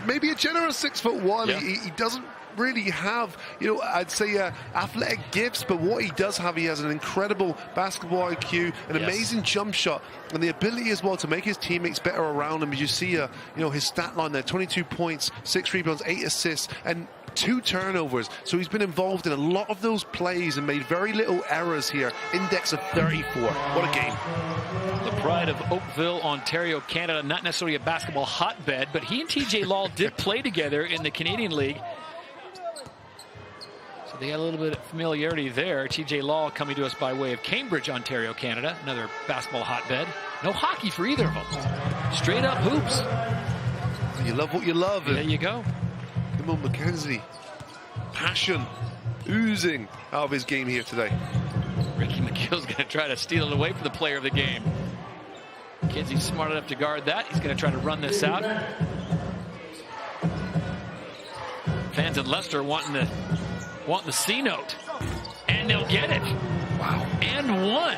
maybe a generous 6'1". Yeah. He doesn't really have, I'd say athletic gifts, but what he does have, he has an incredible basketball IQ, an amazing jump shot, and the ability as well to make his teammates better around him. As you see, his stat line there: 22 points, 6 rebounds, 8 assists, and 2 turnovers. So he's been involved in a lot of those plays and made very little errors here. Index of 34. What a game. The pride of Oakville, Ontario, Canada. Not necessarily a basketball hotbed, but he and TJ Law did play together in the Canadian League. So they got a little bit of familiarity there. TJ Law coming to us by way of Cambridge, Ontario, Canada. Another basketball hotbed. No hockey for either of them. Straight up hoops. You love what you love. There you go. Kimball McKenzie, passion oozing out of his game here today. Ricky McGill's going to try to steal it away from the player of the game. McKenzie's smart enough to guard that. He's going to try to run this out. Fans in Leicester wanting the C note, and they'll get it. Wow! And won,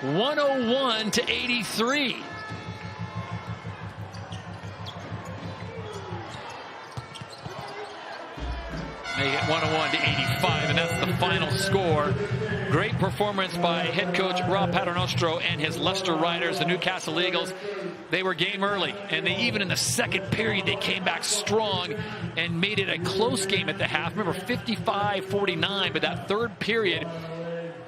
101-83. Make it 101-85, and that's the final score. Great performance by head coach Rob Paternostro and his Leicester Riders, the Newcastle Eagles. They were game early, and even in the second period, they came back strong and made it a close game at the half. Remember, 55-49, but that third period,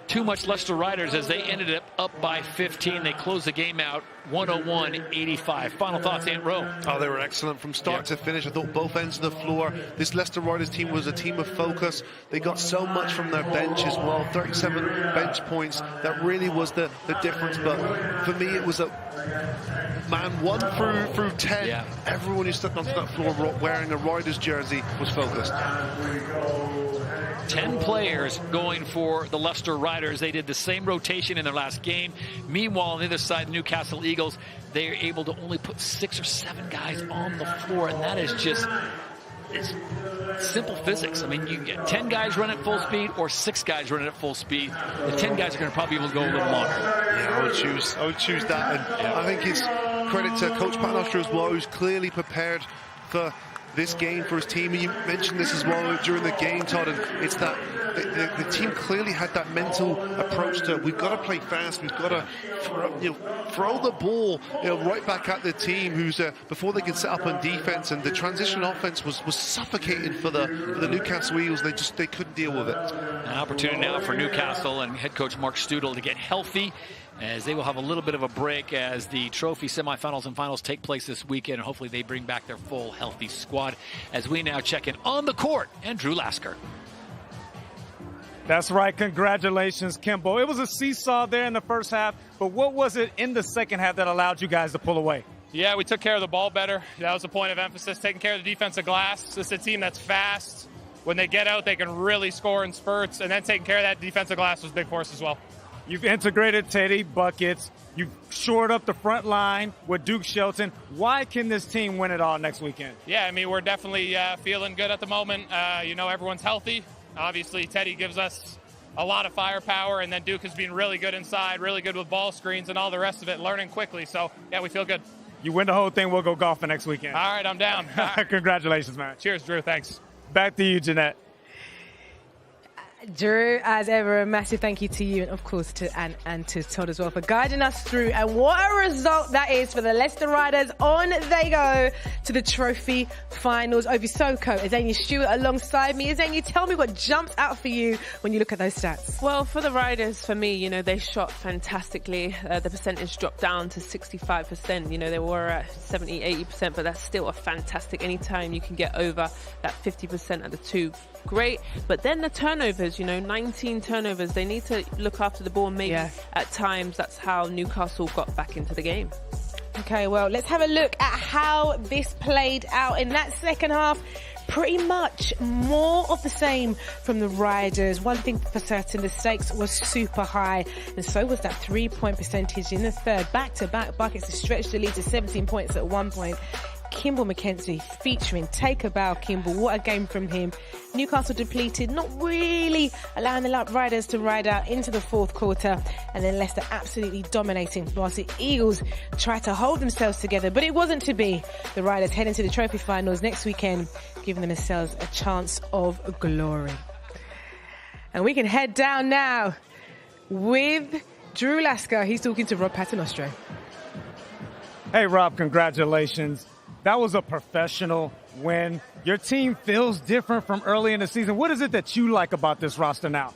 too much Leicester Riders as they ended up by 15. They closed the game out 101-85. Final thoughts, Ant Rowe. Oh, they were excellent from start to finish. I thought both ends of the floor. This Leicester Riders team was a team of focus. They got so much from their bench as well. 37 bench points. That really was the difference. But for me, it was man 1 through 10. Yeah. Everyone who stepped onto that floor wearing a Riders jersey was focused. 10 players going for the Leicester Riders. They did the same rotation in their last game. Meanwhile, on the other side, the Newcastle Eagles, they are able to only put 6 or 7 guys on the floor, and that is just it's simple physics. I mean, you can get 10 guys running at full speed or 6 guys running at full speed. The 10 guys are going to probably be able to go a little longer. Yeah, I would choose that, and I think it's credit to Coach Paternostro as well, who's clearly prepared for this game for his team. And you mentioned this as well during the game, Todd, and it's that the team clearly had that mental approach to, we've got to play fast, we've got to throw the ball right back at the team who's before they can set up on defense, and the transition offense was suffocating for the Newcastle Eagles. They couldn't deal with it. An opportunity now for Newcastle and head coach Mark Studel to get healthy, as they will have a little bit of a break as the trophy semifinals and finals take place this weekend, and hopefully they bring back their full healthy squad. As we now check in on the court, Andrew Lasker. That's right. Congratulations, Kimball. It was a seesaw there in the first half, but what was it in the second half that allowed you guys to pull away? Yeah, we took care of the ball better. That was a point of emphasis, taking care of the defensive glass. This is a team that's fast. When they get out, they can really score in spurts, and then taking care of that defensive glass was big for us as well. You've integrated Teddy buckets. You've shored up the front line with Duke Shelton. Why can this team win it all next weekend? Yeah, I mean, we're definitely feeling good at the moment. Everyone's healthy. Obviously, Teddy gives us a lot of firepower, and then Duke has been really good inside, really good with ball screens and all the rest of it, learning quickly. So, yeah, we feel good. You win the whole thing, we'll go golfing next weekend. All right, I'm down. Congratulations, man. Cheers, Drew. Thanks. Back to you, Jeanette. Drew, as ever, a massive thank you to you, and of course to Anne and to Todd as well for guiding us through. And what a result that is for the Leicester Riders. On they go to the trophy finals. Ovi Soko, Azania Stewart alongside me. Azania, tell me what jumps out for you when you look at those stats. Well, for the Riders, for me, they shot fantastically. The percentage dropped down to 65%. They were at 70, 80%, but that's still a fantastic. Anytime you can get over that 50% at the two, great. But then the turnovers, 19 turnovers. They need to look after the ball. Maybe at times that's how Newcastle got back into the game. Okay, well, let's have a look at how this played out in that second half. Pretty much more of the same from the Riders. One thing for certain, the stakes was super high, and so was that 3-point percentage in the third. Back-to-back buckets to stretch the lead to 17 points at one point. Kimball McKenzie featuring Take a Bow Kimball. What a game from him. Newcastle depleted, not really allowing the Riders to ride out into the fourth quarter, and then Leicester absolutely dominating whilst the Eagles tried to hold themselves together, but it wasn't to be. The Riders head into the trophy finals next weekend, giving themselves a chance of glory. And we can head down now with Drew Lasker. He's talking to Rob Paternostro. Hey, Rob, congratulations. That was a professional win. Your team feels different from early in the season. What is it that you like about this roster now?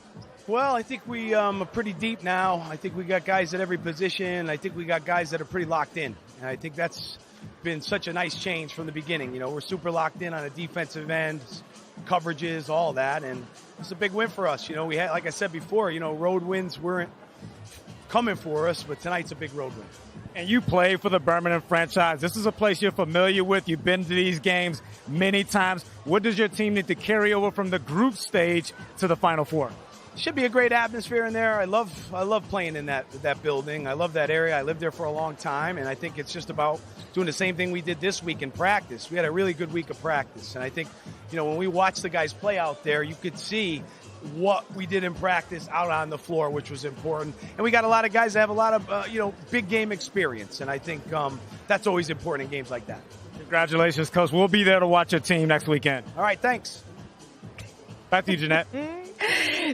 Well, I think we are pretty deep now. I think we got guys at every position. I think we got guys that are pretty locked in. And I think that's been such a nice change from the beginning. You know, we're super locked in on a defensive end, coverages, all that. And it's a big win for us. You know, we had, like I said before, you know, road wins weren't coming for us, but tonight's a big road win. And you play for the Birmingham franchise. This is a place you're familiar with. You've been to these games many times. What does your team need to carry over from the group stage to the Final Four? Should be a great atmosphere in there. I love playing in that building. I love that area. I lived there for a long time, and I think it's just about doing the same thing we did this week in practice. We had a really good week of practice, and I think, you know, when we watched the guys play out there, you could see what we did in practice out on the floor, which was important. And we got a lot of guys that have a lot of, big game experience. And I think that's always important in games like that. Congratulations, Coach. We'll be there to watch your team next weekend. All right, thanks. Back to you, Jeanette.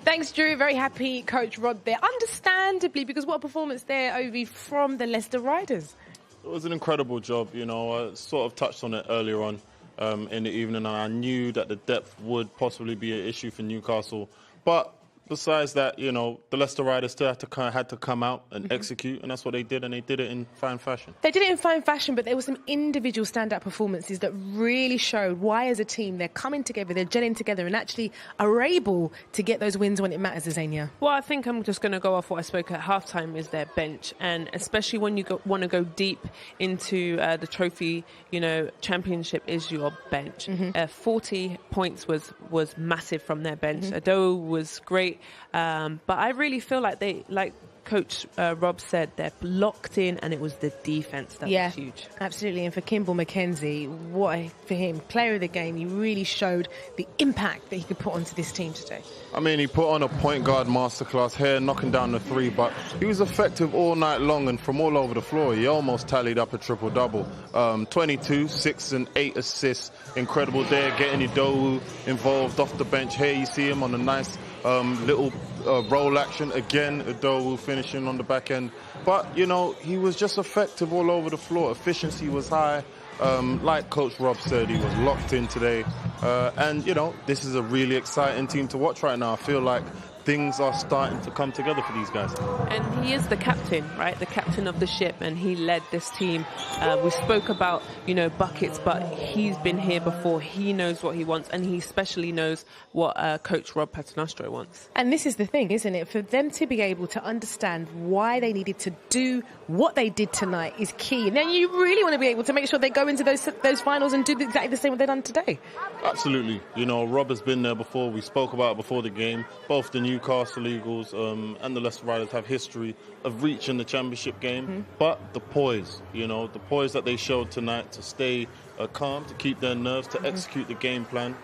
Thanks, Drew. Very happy Coach Rob there. Understandably, because what a performance there, Ovi, from the Leicester Riders. It was an incredible job. You know, I sort of touched on it earlier on in the evening, and I knew that the depth would possibly be an issue for Newcastle. But besides that, you know, the Leicester Riders still had to come out and execute, and that's what they did, and they did it in fine fashion. They did it in fine fashion, but there were some individual standout performances that really showed why, as a team, they're coming together, they're gelling together, and actually are able to get those wins when it matters, Azania. Well, I think I'm just going to go off what I spoke at halftime is their bench, and especially when you want to go deep into the trophy, championship is your bench. 40 points was massive from their bench. Ado was great. But I really feel like like Coach Rob said, they're locked in, and it was the defense that was huge. Absolutely. And for Kimball McKenzie, for him, player of the game, he really showed the impact that he could put onto this team today. I mean, he put on a point guard masterclass here, knocking down the three, but he was effective all night long and from all over the floor. He almost tallied up a triple-double. 22, 6 and 8 assists. Incredible there, getting Idowu involved off the bench. Here you see him on a nice little roll action. Again, Idowu finishing on the back end. But, he was just effective all over the floor. Efficiency was high. Like Coach Rob said, he was locked in today. And, this is a really exciting team to watch right now. I feel like things are starting to come together for these guys. And he is the captain, right? The captain of the ship, and he led this team. We spoke about, buckets, but he's been here before. He knows what he wants, and he especially knows what Coach Rob Paternostro wants. And this is the thing, isn't it? For them to be able to understand why they needed to do what they did tonight is key. And then you really want to be able to make sure they go into those finals and do exactly the same what they've done today. Absolutely. Rob has been there before. We spoke about it before the game. Both the Newcastle Eagles and the Leicester Riders have history of reaching the championship game. But the poise, the poise that they showed tonight to stay calm, to keep their nerves, to execute the game plan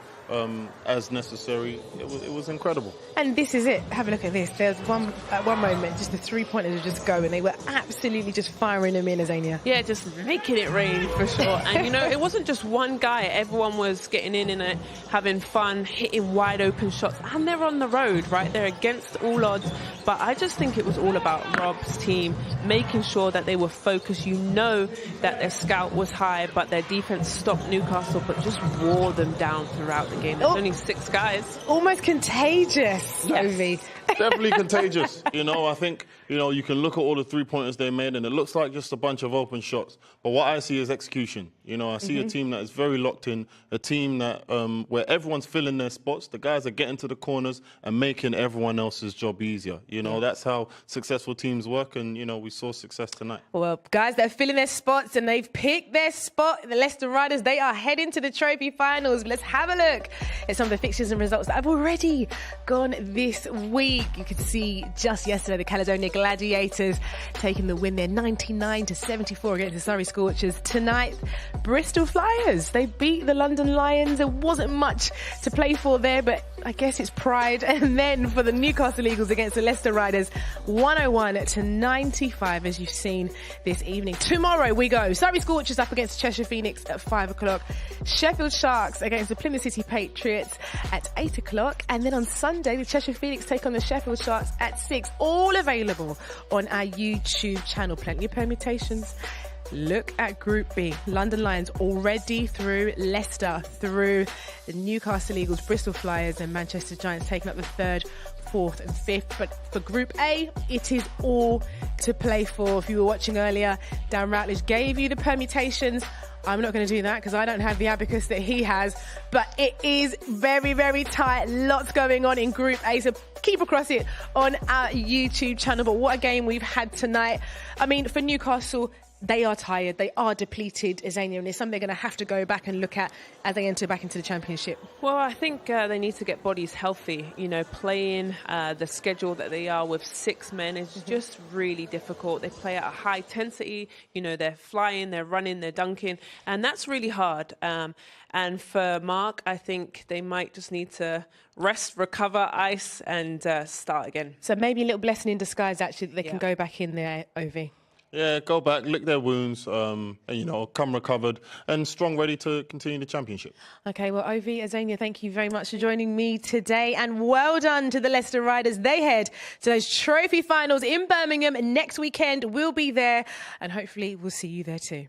as necessary, it was incredible. And this is it. Have a look at this. There's one moment, just the three-pointers would just go, and they were absolutely just firing them in, Azania. Yeah, just making it rain for sure. And it wasn't just one guy. Everyone was getting in it, having fun, hitting wide open shots, and they're on the road, right? They're against all odds. But I just think it was all about Rob's team making sure that they were focused. That their scout was high, but their defense stopped Newcastle, but just wore them down throughout the game. There's only 6 guys. Almost contagious, Ovi. Definitely contagious. I think, you can look at all the three-pointers they made, and it looks like just a bunch of open shots. But what I see is execution. I see a team that is very locked in, a team that where everyone's filling their spots. The guys are getting to the corners and making everyone else's job easier. That's how successful teams work, and, we saw success tonight. Well, guys, they're filling their spots, and they've picked their spot. The Leicester Riders, they are heading to the trophy finals. Let's have a look at some of the fixtures and results that have already gone this week. League. You could see just yesterday the Caledonia Gladiators taking the win there 99-74 against the Surrey Scorchers. Tonight, Bristol Flyers. They beat the London Lions. There wasn't much to play for there, but I guess it's pride. And then for the Newcastle Eagles against the Leicester Riders, 101-95, as you've seen this evening. Tomorrow we go. Surrey Scorchers up against Cheshire Phoenix at 5 o'clock. Sheffield Sharks against the Plymouth City Patriots at 8 o'clock. And then on Sunday, the Cheshire Phoenix take on the Sheffield Sharks at 6. All available on our YouTube channel. Plenty of permutations. Look at Group B. London Lions already through, Leicester through, the Newcastle Eagles, Bristol Flyers and Manchester Giants taking up the 3rd, 4th and 5th. But for Group A, it is all to play for. If you were watching earlier, Dan Routledge gave you the permutations. I'm not going to do that because I don't have the abacus that he has. But it is very, very tight. Lots going on in Group A. So keep across it on our YouTube channel. But what a game we've had tonight. I mean, for Newcastle, they are tired, they are depleted, Azania, and it's something they're going to have to go back and look at as they enter back into the Championship. Well, I think they need to get bodies healthy. You know, playing the schedule that they are with 6 men is just really difficult. They play at a high intensity. You know, they're flying, they're running, they're dunking, and that's really hard. And for Mark, I think they might just need to rest, recover, ice, and start again. So maybe a little blessing in disguise, actually, that they can go back in there, Ovi. Yeah, go back, lick their wounds, and, you know, come recovered and strong, ready to continue the Championship. OK, well, Ovi, Azania, thank you very much for joining me today. And well done to the Leicester Riders. They head to those trophy finals in Birmingham next weekend. We'll be there and hopefully we'll see you there too.